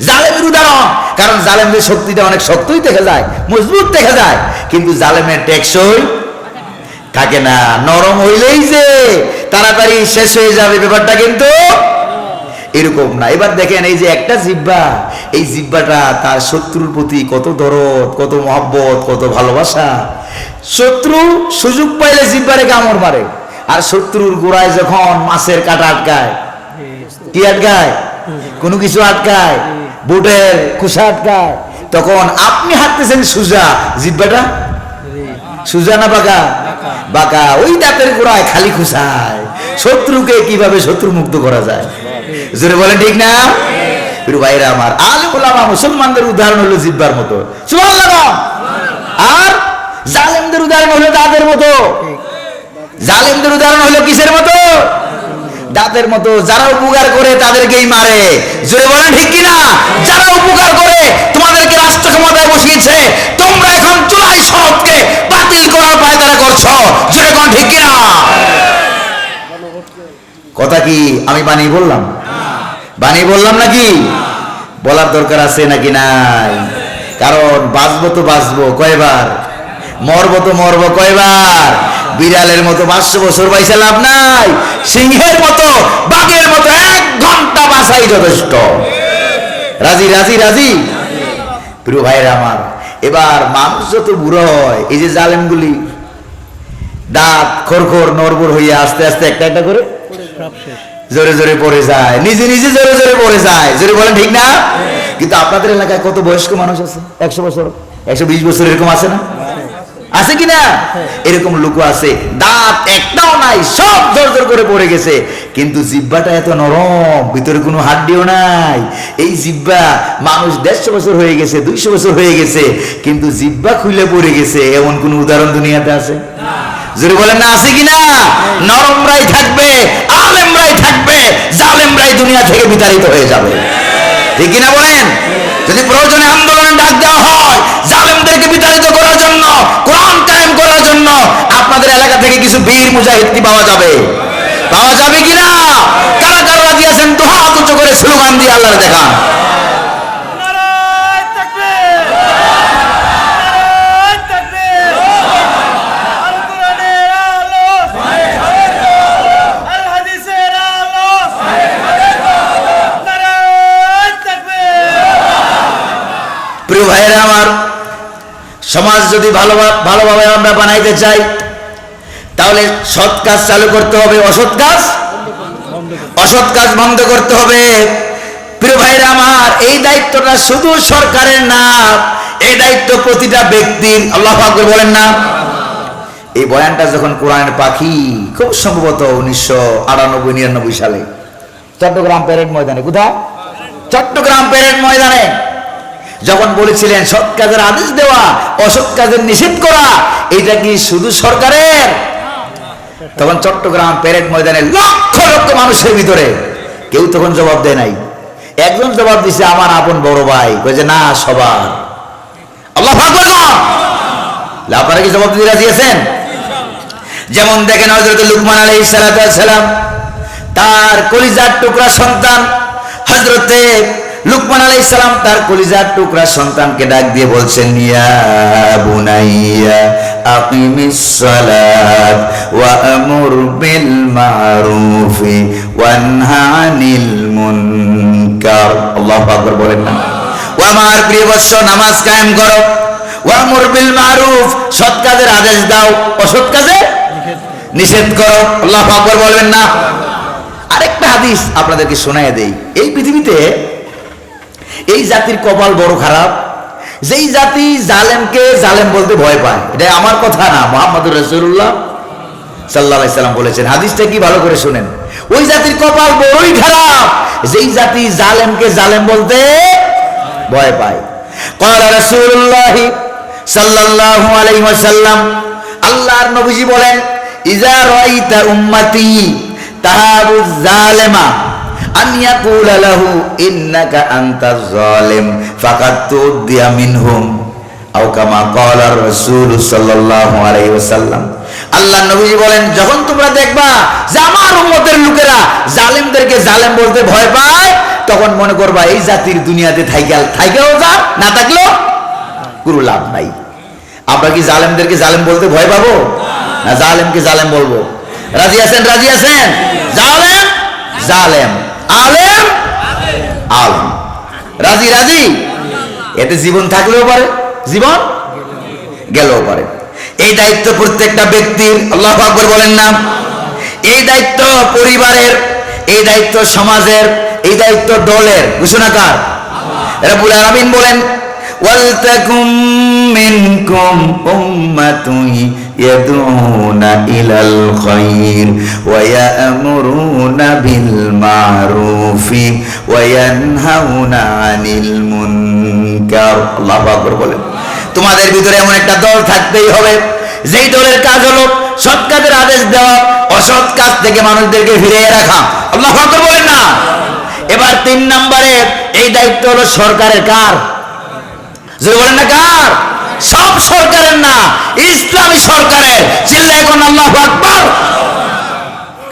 জালেমের উদাহরণ, কারণ জালেমের শক্তিটা অনেক শক্তই দেখা যায়, মজবুত দেখা যায়, কিন্তু জালেমের টেকসই থাকে না। নরম হইলেই যে তাড়াতাড়ি শেষ হয়ে যাবে ব্যাপারটা কিন্তু এরকম না। এবার দেখেন, এই যে একটা জিহ্বা, এই জিহ্বাটা তার শত্রুর প্রতি কত দরদ, কত মহব্বত, কত ভালোবাসা। শত্রু সুযোগ পাইলে জিহ্বারে কামড় মারে, আর শত্রুর গোড়ায় যখন মাছের কাঁটা আটকায়, কি আটকায়? কোনো কিছু আটকায়, বুটের কুসা আটকায়, তখন আপনি হাঁটতেছেন সুজা, জিহ্বাটা সুজা না বাঁকা? বাঁকা। ওই দাঁতের গোড়ায় খালি খুশায়। শত্রুকে কিভাবে শত্রু মুক্ত করা যায়? জোরে বলেন ঠিক না? প্রিয় ভাইরা আমার, আলেম ওলামা মুসলমানদের উদাহরণ হলো জিহ্বার মতো, সুবহানাল্লাহ। আর জালেমদের উদাহরণ হলো দাঁতের মতো। জালেমদের উদাহরণ হলো কিসের মতো? দাঁতের মতো। যারা উপকার করে তাদেরকেই মারে। জোরে বলেন ঠিক কিনা? যারা উপকার করে, তোমাদেরকে রাষ্ট্র ক্ষমতায় বসিয়েছে, তোমরা এখন জুলাই সনদকে বাতিল করার পায়তারা করছো। জোরে বলেন ঠিক কিনা? কথা কি আমি বানিয়ে বললাম? বানিয়ে বললাম নাকি? বলার দরকার আছে নাকি নাই? কারণ বাঁচবো তো বাঁচবো কয়বার, মরবো তো মরবো কয়বার। বিড়ালের মতো 500 বছর বাইসা লাভ নাই, সিংহের মতো, বাঘের মতো 1 ঘন্টা বাঁচাই যথেষ্ট। রাজি রাজি রাজি? প্রিয় ভাইরা আমার, এবার মানুষ যত বুড়ো হয়, এই যে জালেমগুলি দাঁত খরখর নড়বড় হইয়া আস্তে আস্তে একটা একটা করে জোরে জোরে পড়ে যায়, নিজে নিজে জোরে জোরে পড়ে যায়। জোরে বলেন ঠিক না? কিন্তু আপনাদের এলাকায় কত বয়স্ক মানুষ আছে? 100 বছর, 120 বছর এরকম আছে না? আছে কিনা? এরকম লোক আছে, দাঁত একটাও নাই, সব জোর জোর করে পড়ে গেছে, কিন্তু জিহ্বাটা এত নরম, ভিতরে কোনো হাড্ডিও নাই। এই জিহ্বা মানুষ 150 বছর হয়ে গেছে, 200 বছর হয়ে গেছে, কিন্তু জিহ্বা খুলে পড়ে গেছে, এমন কোন উদাহরণ দুনিয়াতে আছে? জোরে বলেন না, আছে কিনা? নরমরাই থাকবে, আলেমরাই থাকবে, জালেমরাই দুনিয়া থেকে বিতাড়িত হয়ে যাবে। ঠিক কিনা বলেন? যদি প্রয়োজনে আন্দোলনের ডাক দেওয়া হয় জালেমদেরকে বিতাড়িত করার জন্য, কোরআন কায়েম করার জন্য, আপনাদের এলাকা থেকে কিছু বীর মুজাহিদ কি পাওয়া যাবে? পাওয়া যাবে কিনা? কারা কারা রাজি আছেন? দুহাত উঁচু করে স্লোগান দিয়ে আল্লাহর দেখান। প্রিয় ভাইরা আমার, সমাজ যদি ভালোভাবে আমরা বানাইতে চাই, তাহলে সৎ কাজ চালু করতে হবে, অসৎ কাজ বন্ধ করতে হবে। প্রিয় ভাইরা আমার, এই দায়িত্বটা শুধু সরকারের না, এই দায়িত্ব প্রতিটা ব্যক্তির। আল্লাহু আকবার বলেন না? এই বয়ানটা যখন কোরআনের পাখি খুব সম্ভবত 1998-99 সালে চট্টগ্রাম প্যারেড ময়দানে, কোথায়? চট্টগ্রাম প্যারেড ময়দানে যখন বলেছিলেন সৎ কাজের আদেশ দেওয়া, অসৎ কাজের নিষেধ করা, এটা কি শুধু সরকারের? তখন চট্টগ্রাম প্যারেড ময়দানে লক্ষ লক্ষ মানুষের ভিতরে কেউ তখন জবাব দেয় নাই। একজন জবাব দিছে, আমার আপন বড় ভাই, কইছে না সবার। আল্লাহু আকবার। আপনারা কি জবাব দিতে রাজি আছেন? যেমন দেখেন হযরত লুকমান আলাইহিস সালাম, তার কলিজার টুকরা সন্তান হযরতে লুকমান আলাইহিস সালাম তার কলিজার টুকরা সন্তানকে ডাক দিয়ে বলছেন, ইয়া বুনাইয়া আকিমিস সালাত ওয়া আমুর বিল মারুফি ওয়ানহা আনিল মুনকার। আল্লাহু আকবার বলেন না? ও আমার প্রিয় বৎস, নামাজ কায়েম করো, ওয়া আমুর বিল মারুফ, সৎ কাজের আদেশ দাও, অসৎ কাজে নিষেধ করো। আল্লাহু আকবার বলবেন না? আরেকটা হাদিস আপনাদেরকে শোনায় দেই। এই পৃথিবীতে এই জাতির কপাল বড় খারাপ, যেই জাতি জালেমকে জালেম বলতে ভয় পায়। এটা আমার কথা না, মুহাম্মদুর রাসূলুল্লাহ সাল্লাল্লাহু আলাইহি সাল্লাম বলেছেন। হাদিসটা কি ভালো করে শুনেন। ওই জাতির কপাল বড়ই খারাপ যেই জাতি জালেমকে জালেম বলতে ভয় পায়। ক্বালা রাসূলুল্লাহ সাল্লাল্লাহু আলাইহি ওয়াসাল্লাম, আল্লাহর নবীজি বলেন, ইজা রাআইতা উম্মতি তাহাবুজ জালেমা আন ইয়াকুলা লাহু ইন্নাকা আনতাজ জালিম ফাকাদ তুদিয়া মিনহুম আও কামা ক্বালা রাসূল সাল্লাল্লাহু আলাইহি ওয়াসাল্লাম। আল্লাহর নবীজি বলেন, যখন তোমরা দেখবা যে আমার উম্মতের লোকেরা জালেমদেরকে জালেম বলতে ভয় পায়, তখন মনে করবা এই জাতির দুনিয়াতে থাইকাও যা, না থাকলেও কোনো লাভ নাই। আমরা কি জালেমদেরকে জালেম বলতে ভয় পাবো, না জালেমকে জালেম বলবো? রাজি আছেন? রাজি আছেন? জালেম জালেম, আলেম আলেম, রাজি রাজি? এতে জীবন থাকলেও পারে, জীবন গেলেও পারে। এই দায়িত্ব প্রত্যেকটা ব্যক্তির। আল্লাহু আকবার বলেন না? এই দায়িত্ব পরিবারের, এই দায়িত্ব সমাজের, এই দায়িত্ব দলের। ঘোষণা কার? রব্বুল আলামিন বলেন, ওয়ালতাকুম মিনকুম উম্মাতুন ইয়াদউনা ইলাল খায়র ওয়া ইয়া'মুরুনা বিল মারুফি ওয়া ইয়ানহাউনা আনিল মুনকার। আল্লাহু আকবার বলেন। তোমাদের ভিতরে এমন একটা দল থাকতেই হবে যেই দলের কাজ হলো সৎ কাজের আদেশ দেওয়া, অসৎ কাজ থেকে মানুষদেরকে ফিরিয়ে রাখা। আল্লাহু আকবার বলেন না? এবার 3 নম্বরে এই দায়িত্ব হলো সরকারের। কার? যে বলেন না কার? সব সরকারের না, ইসলামী সরকারের। চিল্লায় কোন আল্লাহু আকবার।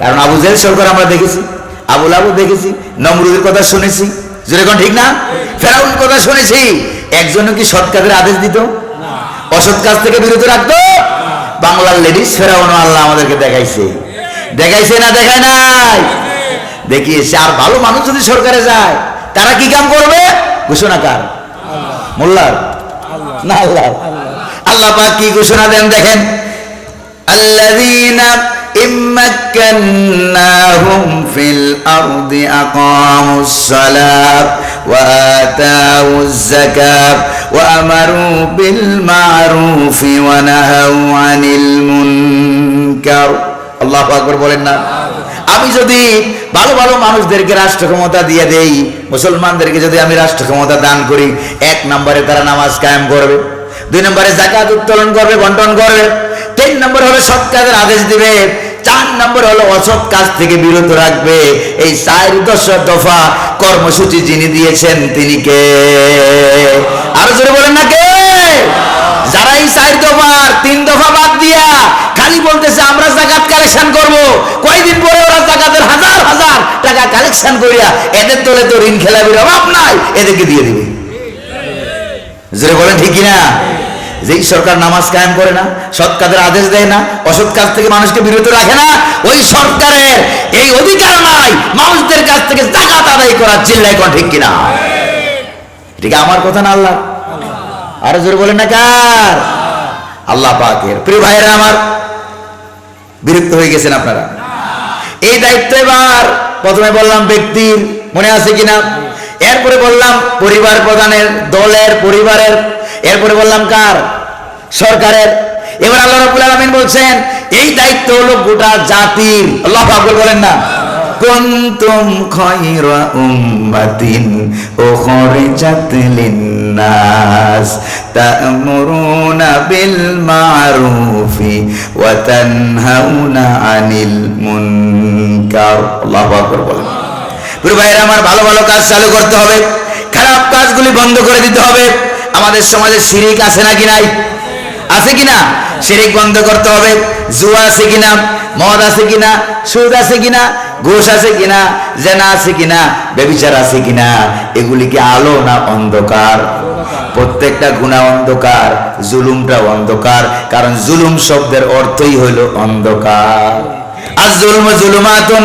কারণ আবু জেহেল সরকার আমরা দেখেছি, আবু লাহাব দেখেছি, নমরুদের কথা শুনেছি, যেরকম ঠিক না? ফেরাউন কথা শুনেছি। একজনও কি সৎ কাজের আদেশ দিত? অসৎ কাজ থেকে বিরত রাখতো? বাংলার লেডিস ফেরাউন আল্লাহ আমাদেরকে দেখাইছে, দেখাইছে না দেখায় নাই? দেখিয়েছে। আর ভালো মানুষ যদি সরকারে যায়, তারা কি কাম করবে? ঘোষণা কার? মোল্লার না আল্লাহ? আল্লাহ পাক কি ঘোষণা দেন দেখেন, আল্লাযীনা ইম্মাক্কান্নাহুম ফিল আরদি আকামুস সালাত ওয়া আতাউজ যাকাত ওয়া আমারু বিল মারুফি ওয়া নাহাউ আনিল মুনকার। আল্লাহু আকবার বলেন না? আমি যদি ভালো ভালো মানুষদেরকে রাষ্ট্র ক্ষমতা দিয়ে দেই, মুসলমানদেরকে যদি আমি রাষ্ট্র ক্ষমতা দান করি, 1 নম্বরে তারা নামাজ কায়েম করবে, 2 নম্বরে যাকাত উত্তোলন করবে, বন্টন করবে, 3 নম্বর হলো সৎ কাজের আদেশ দিবে, 4 নম্বর হলো অসৎ কাজ থেকে বিরত রাখবে। এই 4 দফা কর্মসূচি যিনি দিয়েছেন তিনি কে? আরো জোরে বলেন না কে? যারা এই 4 দফার 3 দফা বাদ দিয়া খালি বলতেছে আমরা যাকাত কালেকশন করব, কয়দিন পরে ওরা যাকাতের হাজার হাজার টাকা কালেকশন করিয়া এদের দলে তো ঋণ খেলাপির অভাব নাই, এদেরকে দিয়ে দিবে। জোরে বলেন ঠিক কিনা? যেই সরকার নামাজ কায়েম করে না, সৎ কাজের আদেশ দেয় না, অসৎ কাজ থেকে মানুষকে বিরত রাখে না, ওই সরকারের এই অধিকার নাই মানুষদের কাছ থেকে যাকাত আদায় করার। চিল্লায় কোন ঠিক কিনা? ঠিক আমার কথা না আল্লাহ? আরো জোরে বলেন না কার? আল্লাহ পাকের। প্রিয় ভাইরা আমার, বিরক্ত হয়ে গেছেন আপনারা? এই দায়িত্ব এবার প্রথমে বললাম ব্যক্তির, মনে আছে কিনা? এরপরে বললাম পরিবার প্রধানের, দলের, পরিবারের। এরপরে বললাম কার? সরকারের। এবার আল্লাহ রাব্বুল আলামিন বলছেন এই দায়িত্ব হলো গোটা জাতির। আল্লাহু আকবার বলেন না? কুনতুম খায়রা উম্মাতিন উখরিজাত লিন-নাস তা'মুরুনা বিল মারুফি ওয়া তানহাউনা আনিল মুনকার। আল্লাহু আকবার বলেন। প্রিয় ভাইরা আমার, ভালো ভালো কাজ চালু করতে হবে, খারাপ কাজগুলি বন্ধ করে দিতে হবে। আমাদের সমাজে শিরিক আছে নাকি নাই? আছে কিনা? শিরিক বন্ধ করতে হবে। জুয়া আছে কিনা? মদ আছে কিনা? সুদ আছে কিনা? ঘুষ আছে কিনা, জেনা আছে কিনা, ব্যভিচার আছে কিনা, এগুলি কি আলো না অন্ধকার? প্রত্যেকটা গুনাহ অন্ধকার, জুলুমটা অন্ধকার, কারণ জুলুম শব্দের অর্থই হইল অন্ধকার। আর জুলমু জুলুমাতুন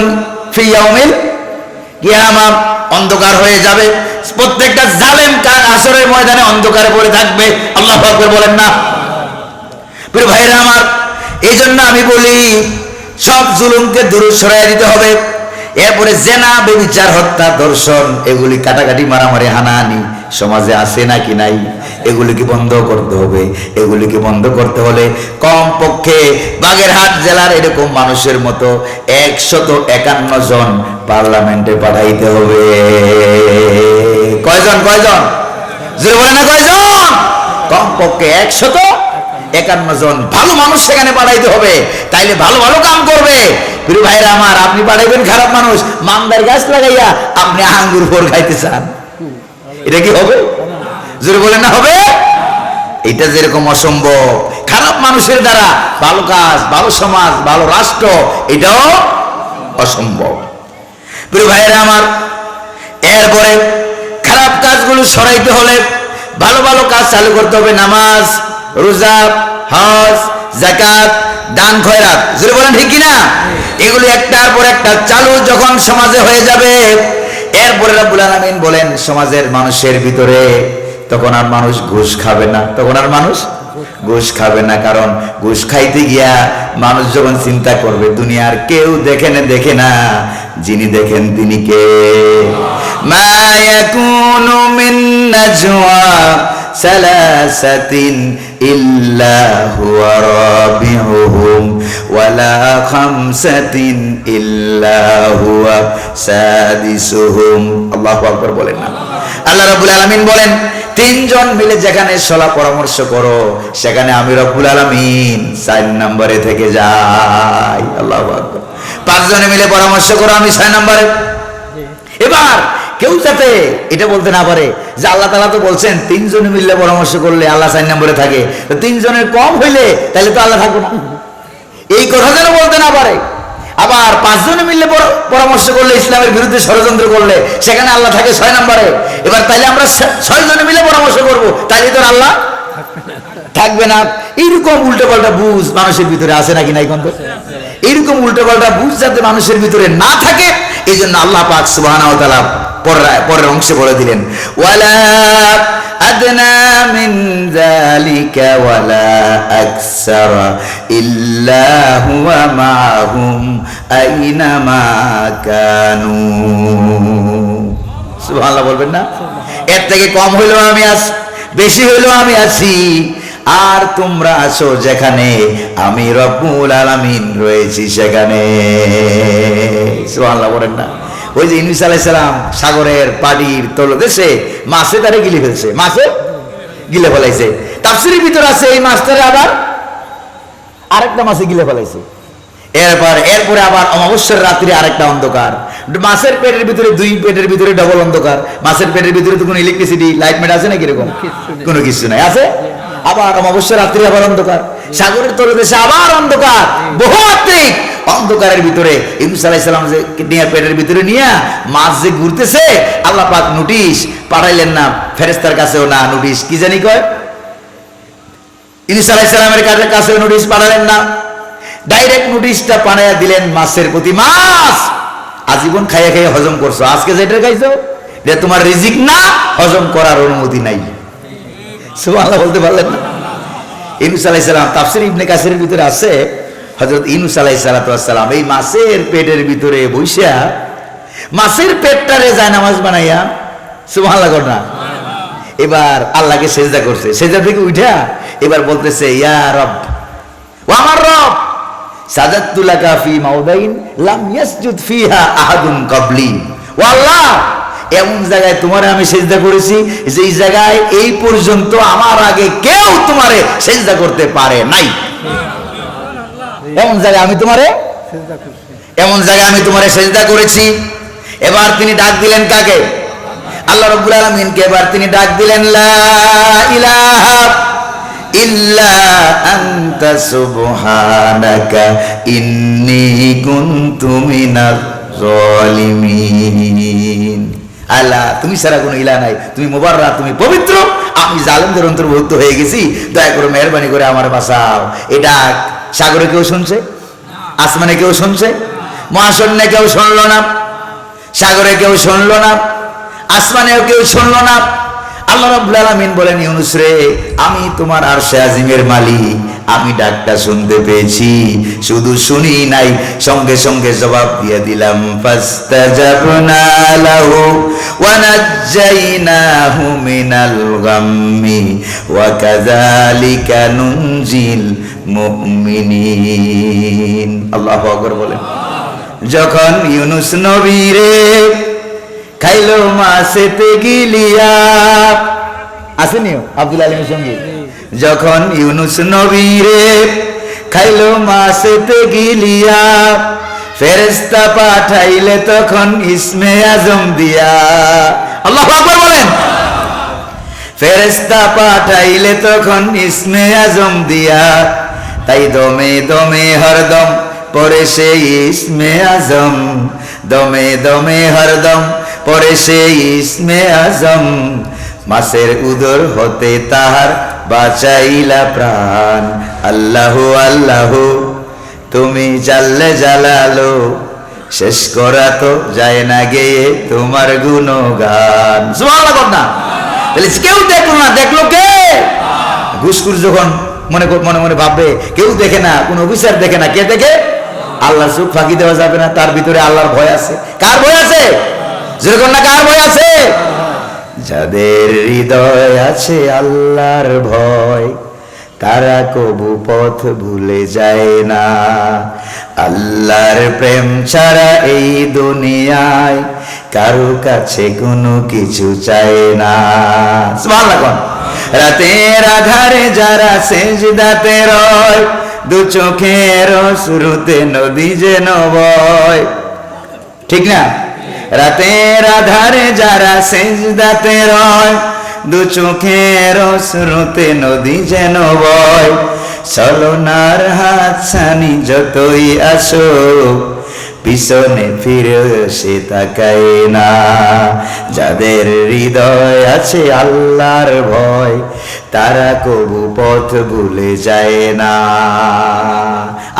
ফি ইয়াউমিল কিয়ামা, অন্ধকার হয়ে যাবে। প্রত্যেকটা জালেম কাল আসরের ময়দানে অন্ধকারে পড়ে থাকবে। আল্লাহু আকবার বলেন না? প্রিয় ভাইরা আমার, এই জন্য আমি বলি সব জুলুমকে দূরে সরাই দিতে হবে। এরপরে জেনা, ব্যভিচার, হত্যা, ধর্ষণ, এগুলি কাটাকাটি, মারামারি, হানাহানি সমাজে আছে নাকি নাই? এগুলিকে বন্ধ করতে হবে। এগুলিকে বন্ধ করতে হলে কমপক্ষে বাগেরহাট জেলার এরকম মানুষের মতো 151 জন পার্লামেন্টে পাঠাইতে হবে। কয়জন? কয়জন? জোরে বলে না কয়জন? কমপক্ষে 151 জন ভালো মানুষ সেখানে পাঠাইতে হবে, তাইলে ভালো ভালো কাম করবে। প্রিয় ভাইরা আমার, আপনি পাঠাইবেন খারাপ মানুষ, মামদার গাছ লাগাইয়া আপনি আঙ্গুর ফল খাইতে চান, এটা কি হবে? জোরে বলে না হবে? এটা যেরকম অসম্ভব, খারাপ মানুষের দ্বারা ভালো কাজ, ভালো সমাজ, ভালো রাষ্ট্র, এটাও অসম্ভব। প্রিয় ভাইরা আমার, এরপরে খারাপ কাজগুলো সরাইতে হলে ভালো ভালো কাজ চালু করতে হবে। নামাজ, রোজা, হজ, যাকাত, দান, খয়রাত, জোরে বলেন ঠিক কিনা? এগুলি একটার পর একটা চালু যখন সমাজে হয়ে যাবে, এরপরে রব্বুল আলামিন বলেন সমাজের মানুষের ভিতরে তখন আর মানুষ ঘুষ খাবে না। তখন আর মানুষ ঘুষ খাবে না, কারণ ঘুষ খাইতে গিয়া মানুষ যখন চিন্তা করবে দুনিয়ার কেউ দেখে না, যিনি দেখেন তিনি কে? মা ইয়াকুনু মিন নাজওয়া সালাসাতিন ইল্লা হুয়া রাবিউহুম ওয়ালা খামসাতিন ইল্লা হুয়া সাদিসুহুম। আল্লাহু আকবার বলেন না? আল্লাহ রাব্বুল আলামিন বলেন 3 জন মিলে যেখানে সলা পরামর্শ করো, সেখানে আমি রব্বুল আলামিন 4 নম্বরে থেকে যাই। আল্লাহু আকবার। 5 জনে মিলে পরামর্শ করো, আমি 6 নম্বরে। এবার কেউ যাতে এটা বলতে না পারে যে আল্লাহ তাআলা তো বলছেন 3 জনে মিলে পরামর্শ করলে আল্লাহ 4 নম্বরে থাকে, তো 3 জনের কম হইলে তাহলে তো আল্লাহ থাকবে না, এই কথা যেন বলতে না পারে। আবার 5 জনে মিলে পরামর্শ করলে, ইসলামের বিরুদ্ধে ষড়যন্ত্র করলে সেখানে আল্লাহ থাকে 6 নম্বরে। এবার তাইলে আমরা 6 জনে মিলে পরামর্শ করবো, তাইলে তো আল্লাহ থাকবে না। এইরকম উল্টো পাল্টা বুঝ মানুষের ভিতরে আছে নাকি নাই? কিন্তু এইরকম উল্টো পাল্টা বুঝ যাতে মানুষের ভিতরে না থাকে, এই জন্য আল্লাহ পাক সুবহানাহু ওয়া তাআলা পরের অংশে বলে দিলেন ওয়ালা আদনা মিন যালিকা ওয়ালা আকসারা ইল্লা হুয়া মাহুম আইনামা কানু। সুবহানাল্লাহ বলবেন না? এর থেকে কম হইলেও আমি আছি, বেশি হইলেও আমি আছি, আর তোমরা আছো যেখানে আমি রব্বুল আলামিন রয়েছি সেখানে। সুবহানাল্লাহ বলেন না? ওই যে ইউনূস আলাইহিস সালাম সাগরের পানির তলদেশে মাছে তারে গিলে ফেলছে, মাছে গিলে ফেলাইছে। তাফসীরের ভিতর আছে এই মাছটারে আবার আরেকটা মাছে গিলে ফেলাইছে। এরপরে আবার অমাবস্যার রাত্রি আরেকটা অন্ধকার, মাছের পেটের ভিতরে 2 পেটের ভিতরে ডবল অন্ধকার। মাছের পেটের ভিতরে তো কোনো ইলেকট্রিসিটি লাইট মেট আছে নাকি? এরকম কোনো কিছু নাই, আছে? আবার অমাবস্যার রাত্রি আবার অন্ধকার, সাগরের তলদেশে আবার অন্ধকার, বহুমাত্রিক অন্ধকারের ভিতরে ইউনূস আলাইহিস সালাম যে নিয়ে পেটের ভিতরে নিয়ে মাছ যে ঘুরতেছে, আল্লাহ পাক নোটিশ পাঠাইলেন না, ফেরেশতার কাছেও না নোটিশ, কি জানি কয়, ইউনূস আলাইহিস সালামের কাছেও নোটিশ পাঠালেন না, ডাইরেক্ট নোটিশটা পাঠাইয়া দিলেন মাছের প্রতি। মাছ আজীবন খাইয়া খাইয়া হজম করছো, আজকে যেটা খাইছো এটা তোমার রিজিক না, হজম করার অনুমতি নাই। সুবহানাল্লাহ বলতে পারলেন না? ইউনূস আলাইহিস সালাম তাফসীর ইবনে কাসিরের ভিতরে আছে, হযরত ইউনূস আলাইহিস সালাম এই মাছের পেটের ভিতরে বইসা মাছের পেটটারে জায়নামাজ বানাইয়া, সুবহানাল্লাহ কর না, এবার আল্লাহকে সেজদা করছে। সেজদা থেকে উঠা এবার বলতেছে ইয়া রব, ও আমার রব, সাজাদতু লাকা ফি মাওদাইন লাম ইয়াসজুদ ফিহা আহাদুন ক্বাবলি। ও আল্লাহ, এমন জায়গায় তোমারে আমি সেজদা করেছি যেই জায়গায় এই পর্যন্ত আমার আগে কেউ তোমারে সেজদা করতে পারে নাই। এমন জায়গায় আমি তোমারে সেজদা করেছি। এবার তিনি ডাক দিলেন কাকে? আল্লাহ রাব্বুল আলামিনকে। এবার তিনি ডাক দিলেন লা ইলাহা ইল্লা আনতা সুবহানাকা ইন্নী কুনতু মিনাজ যালিমিন। আল্লাহ তুমি ছাড়া কোনো ইলাহ নাই, তুমি মুবাররা, তুমি পবিত্র, আমি জালেমদের অন্তর্ভুক্ত হয়ে গেছি, দয়া করে মেহেরবানি করে আমার বাঁচাও। এটা সাগরে কেউ শুনছে? আসমানে কেউ শুনছে? মহাশূন্যে কেউ শুনলো না, সাগরে কেউ শুনলো না, আসমানেও কেউ শুনলো না। আল্লাহ রাব্বুল আলামিন বলেন, ইউনূস রে, আমি তোমার আরশে আজিমের মালিক, আমি ডাকটা শুনতে পেয়েছি, শুধু শুনি নাই, সঙ্গে সঙ্গে জবাব দিয়ে দিলাম। ফাস্তাজাবনা লাহু ওয়া নাজ্জাইনাহু মিনাল গাম্মি ওয়া কাযালিকা নুনজিল মুমিনিন। আল্লাহু আকবার বলেন। যখন ইউনূস নবী রে খাইলো মাছেতে গিলিয়া, আসেনিও আব্দুল আলিমের সঙ্গে, যখন ইউনূস নবী রে খাইলো মাছেতে গিলিয়া, ফেরেশতা পাঠাইলে তখন ইসমে আজম দিয়া। আল্লাহু আকবার বলেন। ফেরেশতা পাঠাইলে তখন ইসমে আজম দিয়া, তাই দমে দমে হরদম পড়ে সেই ইসমে আজম, দমে দমে হরদম পরে সেই ইসমে আজম, মাছের উদর হতে তাহার বাঁচাইলা প্রাণ। আল্লাহু আল্লাহু তুমি জাল্লে জালালো, শেষ করা তো যায় না গেয়ে তোমার গুণগান। সুবহানাল্লাহ না? তাহলে কেউ দেখলো না, দেখলো কে? ঘুষখোর যখন মনে মনে মনে ভাববে কেউ দেখে না, কোন অফিসার দেখে না, কে দেখে? আল্লাহ। চোখ ফাঁকি দেওয়া যাবে না, তার ভিতরে আল্লাহর ভয় আছে। কার ভয় আছে? যেরকম না, কার ভয় আছে? যাদের হৃদয় আছে আল্লাহর ভয়, তারা কবু পথ ভুলে যায় না। আল্লাহর প্রেম ছাড়া এই দুনিয়ায় কারো কাছে কোনো কিছু চায় না। সুবহানাল্লাহ। রাতের আধারে যারা সেজদাতে রয়, দু চোখের শুরুতে নদী যেন বয়, ঠিক না? রাতের আধারে যারা সেজদাতে রয়, দু চোখের শুরুতে নদী যেন বয়, ছলনার হাতছানি যতই আসুক পিছনে ফিরে সে তাকায় না। যাদের হৃদয় আছে আল্লাহর ভয়, তারা কবু পথ ভুলে যায় না।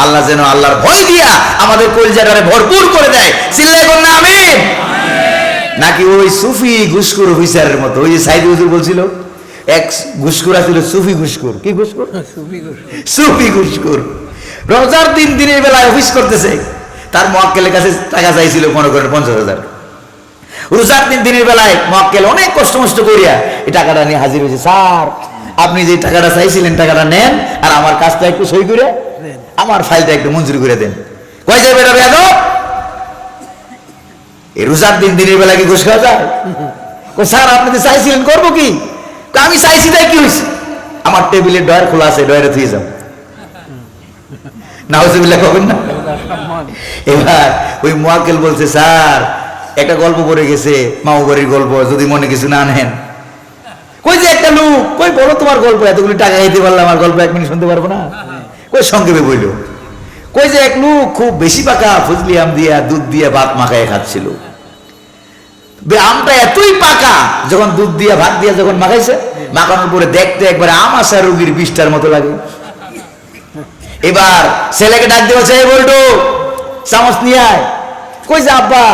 আল্লাহ যেন আল্লাহর ভয় দিয়া আমাদের কলিজাটারে ভরপুর করে দেয়। চিল্লায় বল না আমিন। নাকি ওই সুফি ঘুষখোর অফিসারের মতো, ওই যে সাইদ হুজুর বলছিল, এক ঘুষখোর ছিল সুফি ঘুষখোর। কি ঘুষখোর? সুফি ঘুষখোর। রোজার দিন দিনের বেলায় অফিস করতেছে, তার মুয়াক্কেলের কাছে টাকা চাইছিল মনে করেন 50,000। রোজার দিন দিনের বেলায় মুয়াক্কেল অনেক কষ্ট মষ্ট করিয়া এই টাকাটা নিয়ে হাজির হয়েছে। স্যার, আপনি যে টাকাটা চাইছিলেন টাকাটা নেন, আর আমার কাজটা একটু সই করে আমার ফাইলটা একটু মঞ্জুর করে দেন। কই যাবে এটা বেয়াদব? এই রোজার দিন দিনের বেলা কি ঘুষ খাওয়া যায়? স্যার, আপনি তো চাইছিলেন, করবো কি? আমি চাইছি তাই কি হয়েছে? আমার টেবিলের ডয়ার খোলা আছে, ডয়ারে থুয়ে যাও। নাউজুবিল্লাহ কবেন না? এবার ওই মুয়াক্কেল বলছে, স্যার একটা গল্প পড়ে গেছে, মামাবাড়ির গল্প, যদি মনে কিছু না নেন। কই যে একটা লোক, কই বলো তোমার গল্প, এতগুলি টাকা খাইতে পারলাম, আমার গল্প 1 মিনিট শুনতে পারবো না? কই সংক্ষেপে বইল। কই যে এক লোক খুব বেশি পাকা ফজলি আম দিয়া দুধ দিয়ে ভাত মাখায় খাচ্ছিল। আমটা এতই পাকা, যখন দুধ দিয়ে ভাত দিয়ে যখন মাখাইছে, মাখানোর পরে দেখতে একবারে আমাশা রোগীর বিষটার মতো লাগে। এবার ছেলেকে ডাক দেওয়া চাই, বলতো চামচ নিয়ে আয়। কই যে আব্বা,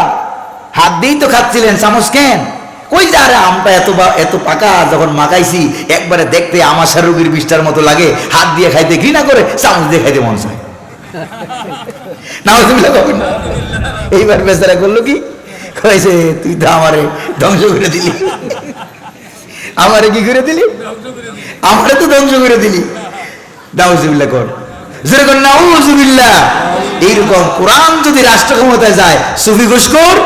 হাত দিয়েই তো খাচ্ছিলেন, চামচ কেন? কই যে আরে আমটা এত পাকা, যখন মাখাইছি একবারে দেখতে আমাশা রোগীর বিষটার মতো লাগে, হাত দিয়ে খাইতে ঘৃণা করে, চামচ দিয়ে খাইতে মন চায়। নাউজুবিল্লাহ কখন না? এইবার বেচারা করলো কি, কইছে তুই তো আমারে ধ্বংস করে দিলি। আমারে কি করে দিলি? আমারে তো ধ্বংস করে দিলি। নাউজুবিল্লাহ কর, যেরকম নাউজুবিল্লাহ। এইরকম কোরআন যদি রাষ্ট্র ক্ষমতায় যায়, সুফি ঘুষখোর,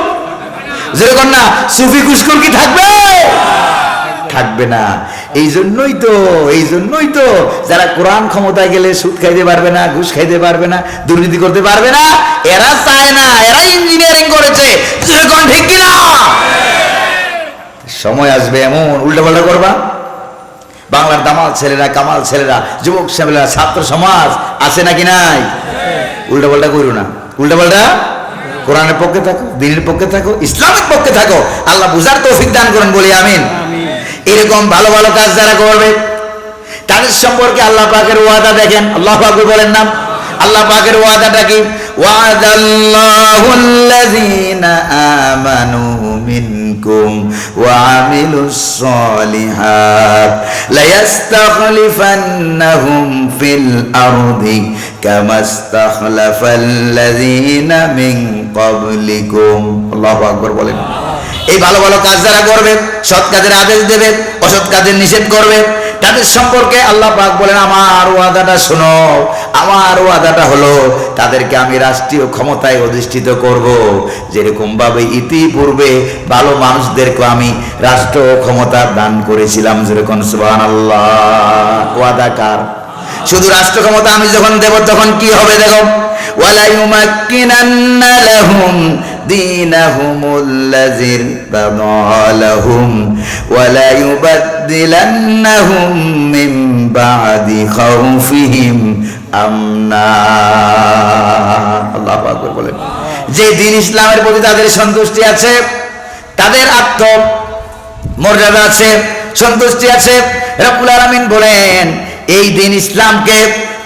যেরকম না সুফি ঘুষখোর কি থাকবে? থাকবে না। এই জন্যই তো যারা কোরআন ক্ষমতায় গেলে সুদ খাইতে পারবে না, ঘুষ খাইতে পারবে না, দুর্নীতি করতে পারবে না, এরা চায় না, এরা ইঞ্জিনিয়ারিং করেছে। ঠিক কিনা? সময় আসবে এমন উল্টাপাল্টা করবা, বাংলার দামাল ছেলেরা, কামাল ছেলেরা, যুবক ছেলেরা, ছাত্র সমাজ আছে নাকি নাই? উল্টাপাল্টা করো না, উল্টাপাল্টা কোরআনের পক্ষে থাকো, দ্বীনের পক্ষে থাকো, ইসলামের পক্ষে থাকো। আল্লাহ বুঝার তৌফিক দান করেন, বলি আমিন। এরকম ভালো ভালো কাজ যারা করবে তাদের সম্পর্কে আল্লাহ পাকের ওয়াদা দেখেন। আল্লাহু আকবার বলেন না? আল্লাহ পাকের ওয়াদাটা কি? ওয়াদাল্লাহুল্লাযীনা আমানু মিনকুম ওয়া আমিলুস সলিহাত লায়াস্তাখলিফান্নাহুম ফিল আরদি কামাস্তাখলাফাল্লাযীনা মিন ক্বাবলিকুম। আল্লাহু আকবার বলেন। এই ভালো ভালো কাজ যারা করবে, সৎ কাজের আদেশ দেবে, অসৎ কাজের নিষেধ করবে, তাদের সম্পর্কে আল্লাহ পাক বলেন আমার ওয়াদাটা শোনো। আমার ওয়াদাটা হলো তাদেরকে আমি রাষ্ট্রীয় ক্ষমতায় অধিষ্ঠিত করব, যেরকম ভাবে ইতিপূর্বে ভালো মানুষদেরকে আমি রাষ্ট্র ক্ষমতা দান করেছিলাম। যেরকম সুবহানাল্লাহ। ওয়াদা কার? শুধু রাষ্ট্র ক্ষমতা আমি যখন দেব তখন কি হবে দেখো, ওয়ালা ইউমাক্কিনান্না লাহুম দীনাহুমুল্লাযী ইরতাদা লাহুম ওয়ালা ইউবাদদিলান্নাহুম মিন বা'দি খাউফিহিম আমনা। আল্লাহু আকবার বলেন। যে দিন ইসলামের প্রতি তাদের সন্তুষ্টি আছে, তাদের আত্ম মর্যাদা আছে, সন্তুষ্টি আছে, রব্বুল আলামিন বলেন এই দিন ইসলামকে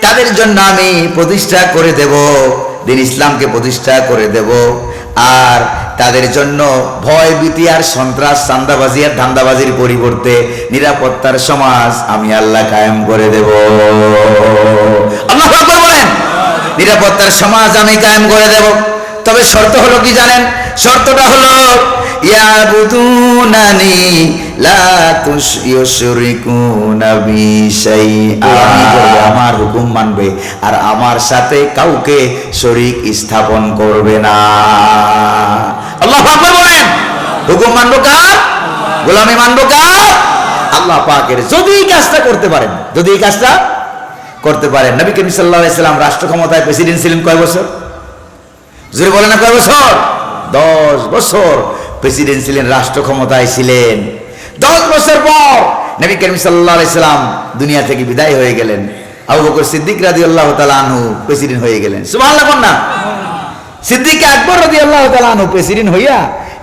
তাদের জন্য আমি প্রতিষ্ঠা করে দেব, দিন ইসলামকে প্রতিষ্ঠা করে দেব। আর তাদের জন্য ভয় ভীতি আর সন্ত্রাস চাঁদাবাজি আর ধান্দাবাজির পরিবর্তে নিরাপত্তার সমাজ আমি আল্লাহ কায়েম করে দেব। আল্লাহু আকবার বলেন। নিরাপত্তার সমাজ আমি কায়েম করে দেব। তবে শর্ত হলো কি জানেন? শর্তটা হলো ইয়াবুদুনানি লা তুশরিকুনা বি শাইআ। আমার হুকুম মানবে আর আমার সাথে কাউকে শরীক স্থাপন করবে না। আল্লাহু আকবার বলেন। হুকুম মানবো কার? গোলামি মানবো কার? আল্লাহ পাকের। যদি এই কাজটা করতে পারেন, যদি এই কাজটা করতে পারেন। নবী করিম সাল্লাল্লাহু আলাইহি সাল্লাম রাষ্ট্র ক্ষমতায় প্রেসিডেন্ট ছিলেন কয় বছর? জোরে বলেন না, কয় বছর? 10 বছর প্রেসিডেন্ট ছিলেন, রাষ্ট্র ক্ষমতায় ছিলেন। 10 বছর পর নবী করিম সাল্লাল্লাহু আলাইহি সাল্লাম দুনিয়া থেকে বিদায় হয়ে গেলেন। আবু বকর সিদ্দিক রাদিয়াল্লাহু তাআলা আনহু প্রেসিডেন্ট হয়ে গেলেন। সুবহানাল্লাহ বলুন না। সিদ্দিক আকবর রাদিয়াল্লাহু তাআলা আনহু প্রেসিডেন্ট হইয়া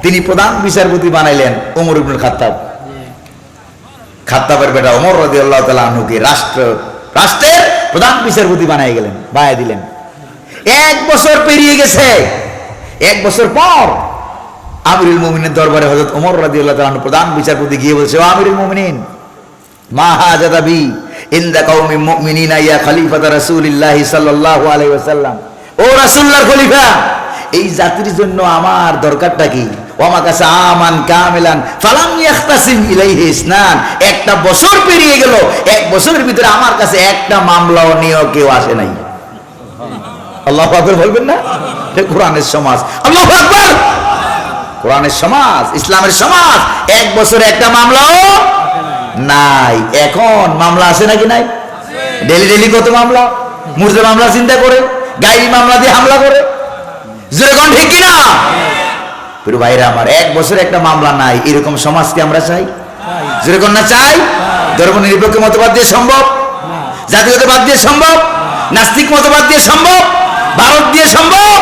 তিনি প্রধান বিচারপতি বানাইলেন ওমর ইবনে খাত্তাব। খাত্তাবের বেটা ওমর রাদিয়াল্লাহু তাআলা আনহুকে রাষ্ট্রের প্রধান বিচারপতি বানাই গেলেন, বানাই দিলেন। 1 বছর পেরিয়ে গেছে। 1 বছর পর আমিরুল মুমিনের দরবারে হযরত ওমর রাদিয়াল্লাহু তাআলা প্রধান বিচারপতি গিয়ে বলছে, ও আমিরুল মুমিনিন, মা হাজাতা বি ইনদা কওমি মুমিনিনা ইয়া খলিফাতা রাসূলিল্লাহি সাল্লাল্লাহু আলাইহি ওয়াসাল্লাম। ও রাসূলুল্লাহর খলিফা, এই জাতির জন্য আমার দরকারটা কি? ওয়া কাসা আমান কামিলান ফালাম ইয়াখতাসিম ইলাইহি ইসনান। 1টা বছর পেরিয়ে গেল, 1 বছরের ভিতরে আমার কাছে একটা মামলাও নিয়ে কেউ আসে নাই। আল্লাহু আকবার বলবেন না? এটা কোরআনের সমাজ। আল্লাহু আকবার। কোরআনের সমাজ, ইসলামের সমাজ। 1 বছরে একটা মামলাও নাই। এখন মামলা আছে নাকি নাই? ডেলি ডেলি কত মামলা, মুর্দে মামলা চিন্তা করে, গাড়ি মামলা দিয়ে হামলা করে। যেরকম ঠিক কিনা প্রিয় ভাইরা আমার, 1 বছরে একটা মামলা নাই। এরকম সমাজকে আমরা চাই? যেরকম না চাই? ধর্ম নিরপেক্ষ মতবাদ দিয়ে সম্ভব? জাতীয়তাবাদ দিয়ে সম্ভব? নাস্তিক মতবাদ দিয়ে সম্ভব? ভারত দিয়ে সম্ভব?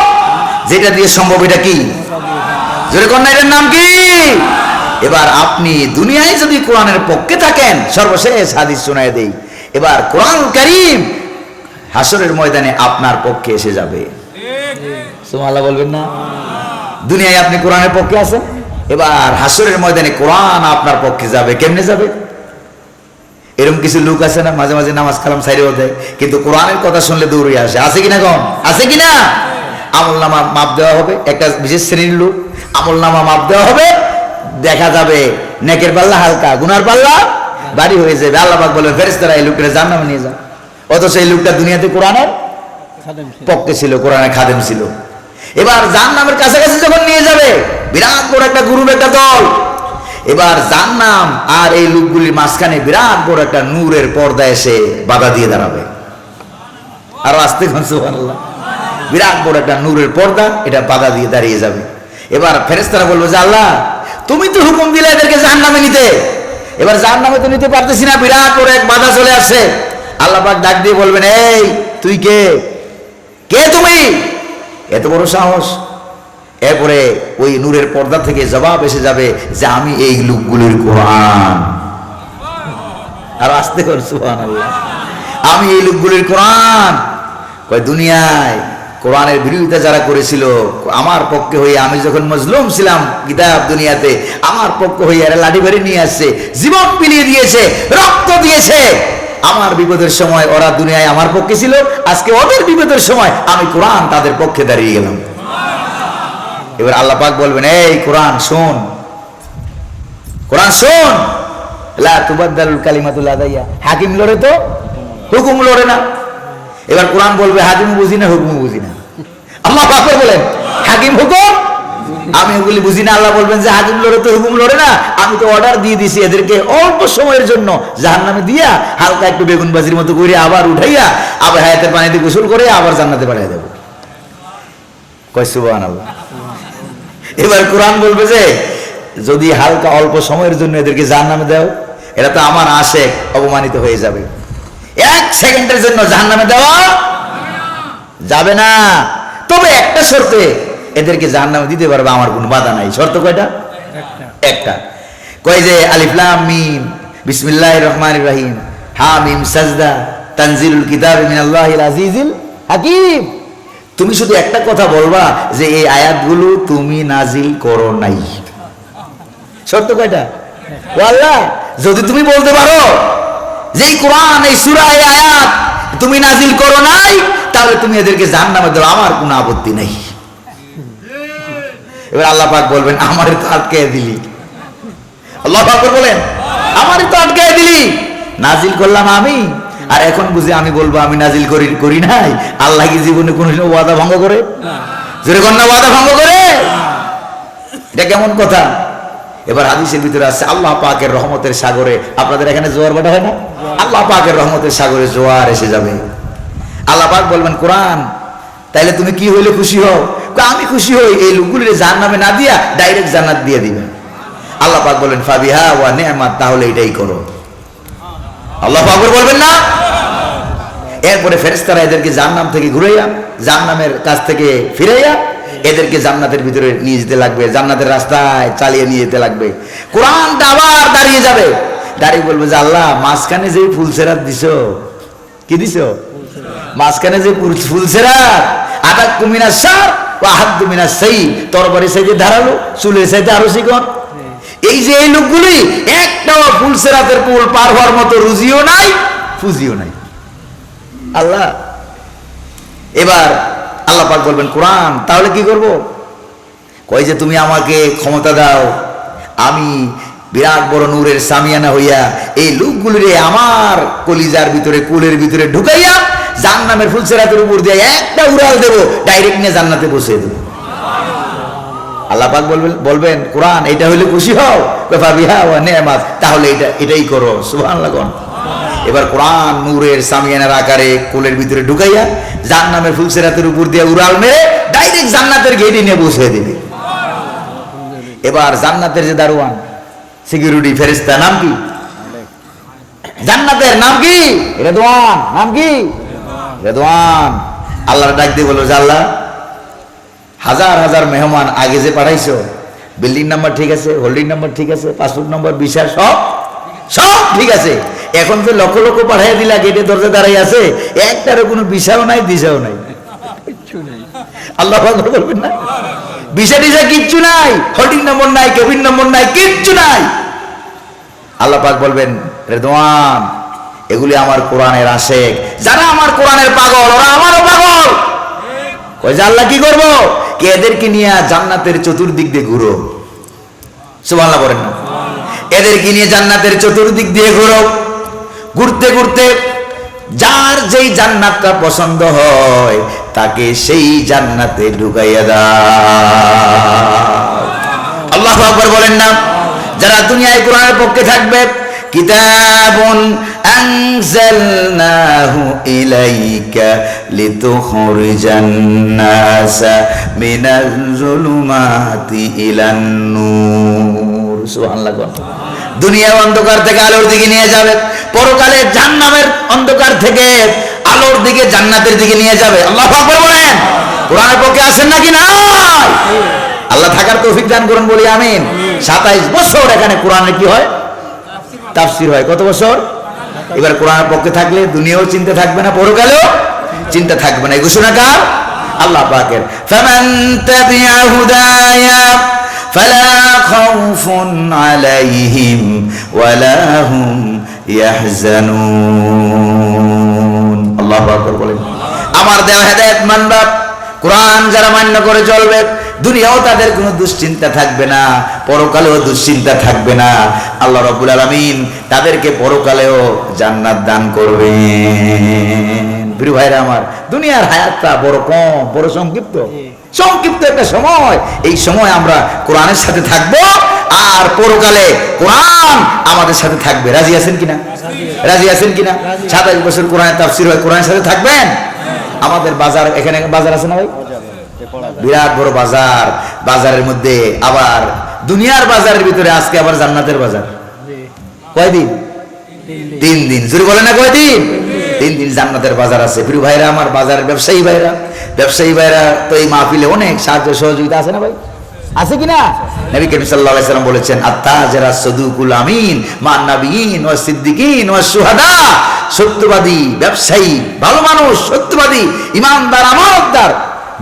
যেটা দিয়ে সম্ভব এটা কি? যেরকম না, এটার নাম কি? এবার আপনি দুনিয়ায় যদি কোরআনের পক্ষে থাকেন, সর্বশেষ হাদিস শোনায় দেই, এবার কোরআন কারীম হাসরের ময়দানে আপনার পক্ষে এসে যাবে। সুবহানাল্লাহ বলবেন না? দুনিয়ায় আপনি কোরআনের পক্ষে আছেন, এবার হাসরের ময়দানে কোরআন আপনার পক্ষে যাবে। কেমনে যাবে? এরকম কিছু লোক আছে না, মাঝে মাঝে নামাজ কালাম ছাইরেও দেয়, কিন্তু কোরআনের কথা শুনলে দৌড়ে আসে। আছে কিনা কম? আছে কিনা? আমলনামা মাপ দেওয়া হবে, একটা বিশেষ শ্রেণীর লোক আমলনামা মাপ দেওয়া হবে, দেখা যাবে নেকের পাল্লা হালকা, গুনার পাল্লা ভারী হয়ে যাবে। আল্লাহ পাক বলেন ফেরেশতারা এই লোকটা জান্নাতে নিয়ে যাও। অথচ এই লোকটা দুনিয়াতে কোরআনের পক্ষে ছিল, কোরআনের খাদেম ছিল। এবার জাহান্নামের কাছাকাছি যখন নিয়ে যাবে, বিরাট বড় একটা গুরুর একটা দল, এবার জাহান্নাম আর এই লোকগুলির মাঝখানে বিরাট বড় একটা নূরের পর্দা এসে বাধা দিয়ে দাঁড়াবে। আর আস্তে করে সুবহানাল্লাহ, বিরাট বড় একটা নূরের পর্দা, এটা বাধা দিয়ে দাঁড়িয়ে যাবে। এবার ফেরেশতারা বলবে যে আল্লাহ, তুমি তো হুকুম দিলে এদেরকে জাহান্নামে নিতে, এবার জাহান্নামে তো নিতে পারতেছি না, বিরাট বড় এক বাধা চলে আসছে। আল্লাহ পাক ডাক দিয়ে বলবেন, এই তুই কে? কে তুমি? এত বড় সাহস? এরপরে ওই নূরের পর্দা থেকে জবাব এসে যাবে যে আমি এই লোকগুলির কোরআন। আর আসতে কর সুবহানাল্লাহ, আমি এই লোকগুলির কোরআন। কয় দুনিয়ায় কোরআনের বিরোধিতা যারা করেছিল আমার পক্ষে হয়ে, আমি যখন মজলুম ছিলাম কিতাব দুনিয়াতে, আমার পক্ষে হয়ে এরা লাঠি বাড়ি নিয়ে আসছে, জীবন বিলিয়ে দিয়েছে, রক্ত দিয়েছে। আমার বিপদের সময় ওরা দুনিয়ায় আমার পক্ষে ছিল, আজকে ওদের বিপদের সময় আমি কোরআন তাদের পক্ষে দাঁড়িয়ে গেলাম। এবার আল্লাহ পাক বলবেন, এই কোরআন শোন, কোরআন শোন, লা তুবাদদালুল কালিমাতু লাদাইয়া, হাকিম লড়ে তো হুকুম লড়ে না। এবার কোরআন বলবে হাকিম বুঝি না, হুকুম বুঝি না। আল্লাহ পাক বলেন হাকিম হুকুম আমি ওগুলি বুঝি না। আল্লাহ বলবেন যে হাকিম লড়ে তো হুকুম লড়ে না, আমি তো অর্ডার দিয়ে দিছি এদেরকে অল্প সময়ের জন্য জাহান্নামে দিয়া হালকা একটু বেগুন বাজির মতো করে আবার উঠাইয়া আবার হায়াতের পানিতে গোসল করে আবার জান্নাতে পাঠিয়ে দেব। কয় সুবহানাল্লাহ। এবার কোরআন বলবে যে যদি হালকা অল্প সময়ের জন্য এদেরকে জাহান্নামে দাও, এরা তো আমার আশিক, অপমানিত হয়ে যাবে। এক সেকেন্ডের জন্য জাহান্নামে দেওয়া যাবে না, তবে একটা শর্তে এদেরকে জাহান্নামে দিতে পারবে, আমার কোনো বাধা নাই। শর্ত কয়টা? একটা। কয় যে আলিফ লাম মিম বিসমিল্লাহির রহমানির রহিম হামিম সাজদা তানজিলুল কিতাব মিনাল্লাহিল আজিজিল হাকিম। তুমি শুধু একটা কথা বলবা যে এই আয়াতগুলো তুমি নাজিল করো নাই। শর্ত কয়টা? আল্লাহ যদি তুমি বলতে পারো যে এই কোরআন, এই সূরা, এই আয়াত তুমি নাজিল করো নাই, তাহলে তুমি এদেরকে জাহান্নামে দাও, আমার কোনো আপত্তি নাই। এবার আল্লাহ পাক বলবেন আমারই তো আটকায় দিলি। আল্লাহ পাক বলেন আমারই তো আটকায় দিলি, নাজিল করলাম আমি, আর এখন বুঝি আমি বলবো আমি নাজিল করি নাই। আল্লাহ কি জীবনে কোনো ওয়াদা ভঙ্গ করে? জোরে কন্যা ওয়াদা ভঙ্গ করে? এটা কেমন কথা? এবার হাদিসের ভিতরে আছে আল্লাহ পাকের রহমতের সাগরে, আপনাদের এখানে জোয়ার ভাটা হয় না? আল্লাহ পাকের রহমতের সাগরে জোয়ার এসে যাবে। আল্লাহ পাক বলবেন কোরআন তাইলে তুমি কি হইলে খুশি হও? আমি খুশি হই এই লোকগুলির জাহান্নামে না দিয়া ডাইরেক্ট জান্নাত দিয়ে দিবেন। আল্লাহ পাক বলেন ফাবিহা ওয়া নি'মাত, তাহলে এটাই করো। আল্লাহ পাক বলবেন না? এরপরে ফেরেশতারা এদেরকে জাহান্নাম থেকে ঘুরাইয়া, জাহান্নামের কাছ থেকে ফিরাইয়া এদেরকে জান্নাতের ভিতরে নিয়ে যেতে লাগবে, জান্নাতের রাস্তায় চালিয়ে নিয়ে যেতে লাগবে। কোরআনটা আবার দাঁড়িয়ে যাবে, দাঁড়িয়ে বলবে যে আল্লাহ মাঝখানে যে ফুলসেরাত দিছো, কি দিছো? মাঝখানে যে ফুলসেরাত, আটা কুমিনা সার ও আহাদ্দু মিনাস সাইয়্যিদ, তরবারি সাইতে ধারালো, চুলের সাইতে আরো চিকন। এই যে এই লোকগুলি একটাও ফুলসেরাতের পুল পার হওয়ার মতো রুজিও নাই, ফুজিও নাই। আল্লাহ এবার আল্লাহ পাক বলবেন কোরআন তাহলে কি করব? কই যে তুমি আমাকে ক্ষমতা দাও, আমি বিরাট বড় নূরের সামিয়ানা হইয়া এই লোকগুলিরে আমার কলিজার ভিতরে, কুলের ভিতরে ঢুকাইয়া জাহান্নামের ফুলসেরাতের উপর দিয়ে একটা উড়াল দেব, ডাইরেক্ট নিয়ে জান্নাতে বসিয়ে দেব। আল্লাহ পাক বলবেন কোরআন এটা হইলে খুশি হও, ফাবিহা ওয়া নি'মাত, তাহলে এটাই করো। সুবহানাল্লাহ। এবার কোরআন নূরের সামিয়ানার আকারে কোলের ভিতরে ঢুকাইয়া জাহান্নামের ফুলসেরাতের উপর দিয়ে উড়াল মেরে ডাইরেক্ট জান্নাতের গেটে নিয়ে বসিয়ে দেবে। এবার জান্নাতের যে দারোয়ান, সিকিউরিটি ফেরেশতা, নাম কি? জান্নাতের নাম কি? রেদওয়ান। নাম কি? রেদওয়ান। আল্লাহর ডাক দিয়ে বলল যে আল্লাহ হাজার হাজার মেহমান আগে যে পাঠাইছো, বিল্ডিং নাম্বার ঠিক আছে, হোল্ডিং নাম্বার ঠিক আছে, পাসপোর্ট নাম্বার, ভিসা সব ঠিক আছে, এখন যে লক্ষ লক্ষ পাঠাইয়া দিলা গেটে দরজা দাঁড়াই আছে, একটারও কোনো ভিসাও নাই, দিশাও নাই। আল্লাহ বলবেন না ভিসা টিসা কিচ্ছু নাই, হোল্ডিং নম্বর নাই, কেবিন নম্বর নাই, কিচ্ছু নাই। আল্লাহ পাক বলবেন রেদওয়ান এগুলি আমার কোরআনের আশিক, যারা আমার কোরআনের পাগল ওরা আমারও পাগল। কই যে আল্লাহ কি করবো? কে এদেরকে নিয়ে জান্নাতের চতুর্দিক দিয়ে ঘুরো। সুবহানাল্লাহ বলেন না? এদেরকে নিয়ে জান্নাতের চতুর্দিক দিয়ে ঘুরো, ঘুরতে ঘুরতে যার যেই জান্নাতটা পছন্দ হয় তাকে সেই জান্নাতে ঢুকাইয়া দাও। আল্লাহু আকবার বলেন না? যারা দুনিয়ায় কোরআনের পক্ষে থাকবে, কিতাবুন আনজালনাহু ইলাইকা লিতুখরিজান নাসা মিনাজ যুলুমাতি ইলান নূর। সুবহানাল্লাহ। দুনিয়ার অন্ধকার থেকে আলোর দিকে নিয়ে যাবে, পরকালে জাহান্নামের অন্ধকার থেকে আলোর দিকে, জান্নাতের দিকে নিয়ে যাবে। আল্লাহু আকবার বলেন। কোরআনের পক্ষে আছেন নাকি নাই? আল্লাহ থাকার তৌফিক দান করুন বলি আমিন। 27 বছর এখানে কোরআনের কি হয়, তাফসীর হয়। কত বছর? এবার কোরআনের পক্ষে থাকলে দুনিয়াও চিন্তা থাকবে না, পরকালেও চিন্তা থাকবে না। এই ঘোষণা কার? আল্লাহ পাকের। ফামান তাবিআ হুদায়া ফালা খাউফুন আলাইহিম ওয়ালা হুম ইয়াহজানুন। আল্লাহু আকবার বলেন। আমার দেওয়া হেদায়েত মানবা, কোরআন যারা মান্য করে চলবে, দুনিয়াও তাদের কোনো দুশ্চিন্তা থাকবে না, পরকালেও দুশ্চিন্তা থাকবে না। আল্লাহ রাব্বুল আলামিন তাদেরকে পরকালেও জান্নাত দান করবেন। প্রিয় ভাইরা আমার, দুনিয়ার হায়াতটা বড় কম, বড় সংক্ষিপ্ত একটা সময়। এই সময় আমরা কোরআনের সাথে থাকবো, আর পরকালে কোরআন আমাদের সাথে থাকবে। রাজি আছেন কিনা? রাজি আছেন কিনা? 27 বছর কোরআনের তাফসীর হয়, কোরআনের সাথে থাকবেন। আমাদের বাজার, এখানে বাজার আছে না ভাই? বিরাট বড় বাজার। বাজারের মধ্যে আবার দুনিয়ার বাজারের ভিতরে আজকে আবার জান্নাতের বাজার। কয়দিন? 3 দিন। জোরে বলে না কয়দিন? 3 দিন জান্নাতের বাজার আছে। প্রিয় ভাইরা আমার, বাজারের ব্যবসায়ী ভাইরা তো এই মাহফিলে অনেক সাহায্য সহযোগিতা আছে না ভাই? আছে কিনা? নবী করিম সাল্লাল্লাহু আলাইহি সাল্লাম বলেছেন, আত-তাজিরা সাদুকুল আমিন মান নাবিয়িন ওয়াস সিদ্দিকিন ওয়াস শুহাদা। সত্যবাদী ব্যবসায়ী, ভালো মানুষ, সত্যবাদী, ইমানদার, আমানতদার,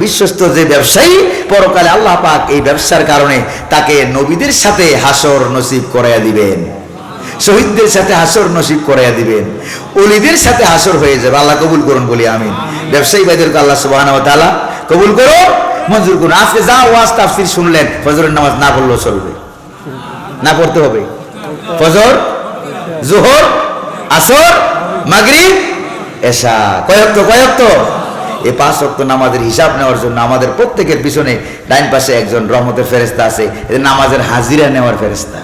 বিশ্বস্ত যে ব্যবসায়ী, পরকালে আল্লাহ পাক এই ব্যবসার কারণে তাকে নবীদের সাথে হাসর নসিব করাইয়া দিবেন, শহীদদের সাথে হাসর নসিব করাইয়া দিবেন, ওলিদের সাথে হাসর হয়ে যাবে। আল্লাহ কবুল করুন বলি আমিন। ব্যবসায়ী ভাইদেরকে আল্লাহ সুবহানাহু ওয়া তাআলা কবুল করুন, মঞ্জুর করুন। আজকে যা ওয়াজ তাফসীর শুনলেন, ফজরের নামাজ না পড়লেও চলবে, না পড়তে হবে। ফজর, যোহর, আসর, মাগরিব, এশা, কয়ক্ত? এই 5 ওয়াক্ত নামাজের হিসাব নেওয়ার জন্য আমাদের প্রত্যেকের পিছনে ডাইন পাশে একজন রহমতের ফেরেশতা আছে, এদের নামাজের হাজিরা নেওয়ার ফেরেশতা।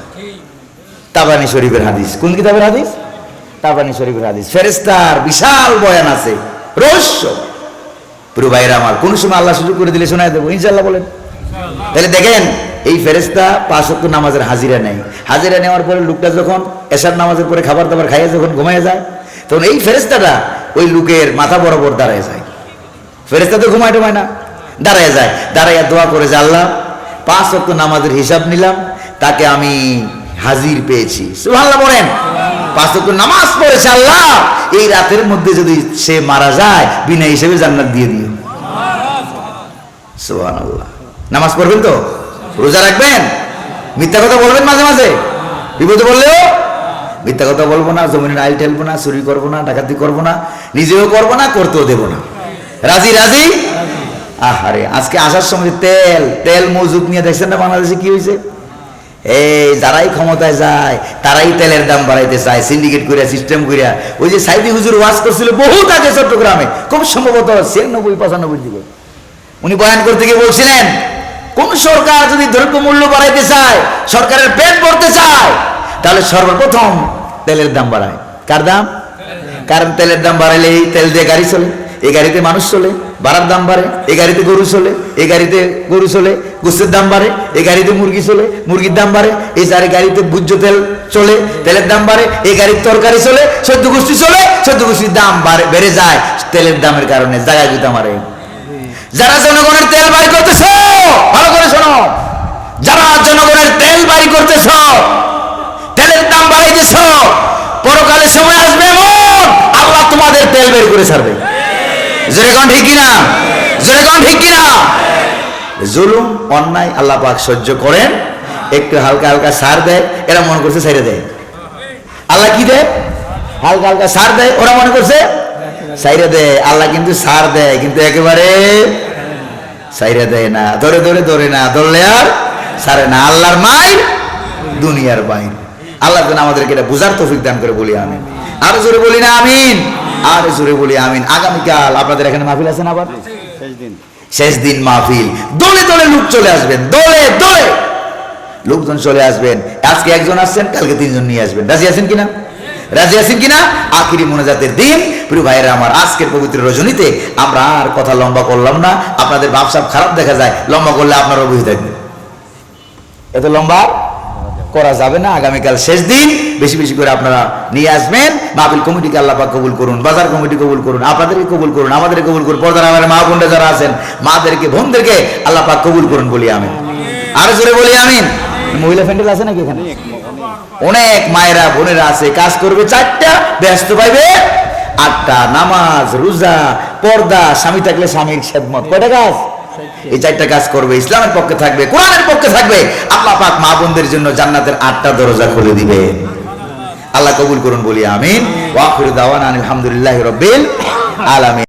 তাবানি শরীফের হাদিস। কোন কিতাবের হাদিস? তাবানি শরীফের হাদিস। ফেরেশতার বিশাল বয়ান আছে, রহস্য। প্রিয় ভাইরা আমার, কোন সময় আল্লাহ সুযোগ করে দিলে শোনায় দেবো ইনশাআল্লাহ, বলেন। তাহলে দেখেন, এই ফেরেশতা 5 ওয়াক্ত নামাজের হাজিরা নেয়। হাজিরা নেওয়ার পরে লোকটা যখন এশার নামাজের পরে খাবার দাবার খাইয়ে যখন ঘুমায় যায়, তখন এই ফেরেশতাটা ওই লোকের মাথা বরাবর দাঁড়ায় যায়। ফেরেশতা তো ঘুমায় টুমায় না, দাঁড়ায় যায়। দাঁড়াইয়া দোয়া করে যে, আল্লাহ 5 ওয়াক্ত নামাজের হিসাব নিলাম, তাকে আমি হাজির পেয়েছি। সুবহানাল্লাহ বলেন। 5 ওয়াক্ত নামাজ পড়েছে, আল্লাহ এই রাতের মধ্যে যদি সে মারা যায়, বিনা হিসেবে জান্নাত দিয়ে দিও। সুবহানাল্লাহ। নামাজ পড়বেন তো, রোজা রাখবেন, মিথ্যা কথা বলবেন মাঝে মাঝে, বিপদে বললেও মিথ্যা কথা বলবো না, জমিনের আইল ঠেলবো না, চুরি করবো না, ডাকাতি করবো না, নিজেও করবো না, করতেও দেবো না। রাজি? আহারে, আজকে আসার সময় তেল মজুদ নিয়ে দেখছেন না বাংলাদেশে কি হয়েছে? এই যারাই ক্ষমতায় যায় তারাই তেলের দাম বাড়াইতে চায়, সিন্ডিকেট করিয়া, সিস্টেম করিয়া। ওই যে সাইদি হুজুর ওয়াজ করছিল বহুত আগে চট্টগ্রামে, খুব সম্ভবত 96-95 দিকে, উনি বয়ান করতে গিয়ে বলছিলেন, কোন সরকার যদি দ্রব্য মূল্য বাড়াইতে চায়, সরকারের পেট ভরতে চায়, তাহলে সর্বপ্রথম তেলের দাম বাড়ায়। কার দাম? কারণ তেলের দাম বাড়াইলে এই তেল দিয়ে গাড়ি চলে, এই গাড়িতে মানুষ চলে, ভাড়ার দাম বাড়ে, এই গাড়িতে গরু চলে, এই গাড়িতে গরু চলে, গোস্তের দাম বাড়ে, এই গাড়িতে মুরগি চলে, মুরগির দাম বাড়ে, এই গাড়িতে ভোজ্য তেল চলে, তেলের দাম বাড়ে, এই গাড়ির তরকারি চলে, সদ্য গোষ্ঠী চলে, সদ্য গোষ্ঠীর দাম বেড়ে যায় তেলের দামের কারণে। জায়গায় জুতা মারে। যারা জনগণের তেল বাড়ি করতেছ, ভালো করে শোনো, যারা জনগণের তেল বাড়ি করতেছ, তেলের দাম বাড়াইতেছ, পরকালে সময় আসবে এমন আল্লাহ তোমাদের তেল বের করে ছাড়বে। জোরে কোন ঠিক কিনা? জোরে কোন ঠিক কিনা? জুলুম, অন্যায় আল্লাহ পাক সহ্য করেন, একটু হালকা হালকা সার দেয়, এরা মনে করছে ছেড়ে দেয়। আল্লাহ কি দেয়? হালকা হালকা সার দেয়, ওরা মনে করছে সাইরে দেয়। আল্লাহ কিন্তু সার দেয়, কিন্তু একেবারে সাইরে দেয় না, ধরে না, ধরলে আর সারে না। আল্লাহর মাইর দুনিয়ার বাইর। আল্লাহ যেন আমাদেরকে এটা বুঝার তৌফিক দান করে বলি আমিন। আরো জোরে বলি না আমিন? আরো জোরে বলি আমিন। আগামীকাল আপনাদের এখানে মাহফিল আছে না? আবার শেষ দিন মাহফিল, দলে দলে লোক চলে আসবেন, দলে দলে লোকজন চলে আসবেন। আজকে একজন আসছেন, কালকে 3 জন নিয়ে আসবেন। রাজি আছেন কিনা? রাজি আছেন কিনা? আখিরি মোনাজাতের দিন। প্রিয় ভাইরা আমার, আজকের পবিত্র রজনীতে আমরা আর কথা লম্বা করলাম না। আপনাদের ভাবসাব খারাপ দেখা যায়, লম্বা করলে আপনার অবহিত থাকবে, এত লম্বা করা যাবে না। আগামীকাল শেষ দিন, বেশি বেশি করে আপনারা নিয়ে আসবেন। মাহফিল কমিটিকে আল্লাহ পাক কবুল করুন, বাজার কমিটি কবুল করুন, আপনাদেরকে কবুল করুন, আমাদেরকে কবুল করুন, পর্দার আমার মা বোনরা যারা আছেন, মাদেরকে বোনদেরকে আল্লাহ পাক কবুল করুন বলি আমিন। আর জোরে বলি আমিন। মহিলা প্যান্ডেল আছে নাকি এখানে? অনেক মায়েরা বোনেরা আছে, কাজ করবে 4টা, ব্যস্ত পাইবে 8টা। নামাজ, রোজা, পর্দা, স্বামী থাকলে স্বামীর খেদমত, কয়টা কাজ? এই 4টা কাজ করবে, ইসলামের পক্ষে থাকবে, কোরআনের পক্ষে থাকবে। আল্লাহ পাক মা বোনদের জন্য জান্নাতের 8টা দরজা খুলে দিবে। আল্লাহ কবুল করুন বলি আমিন। ওয়া আখিরু দাওয়ানা আলহামদুলিল্লাহি রাব্বিল আলামিন।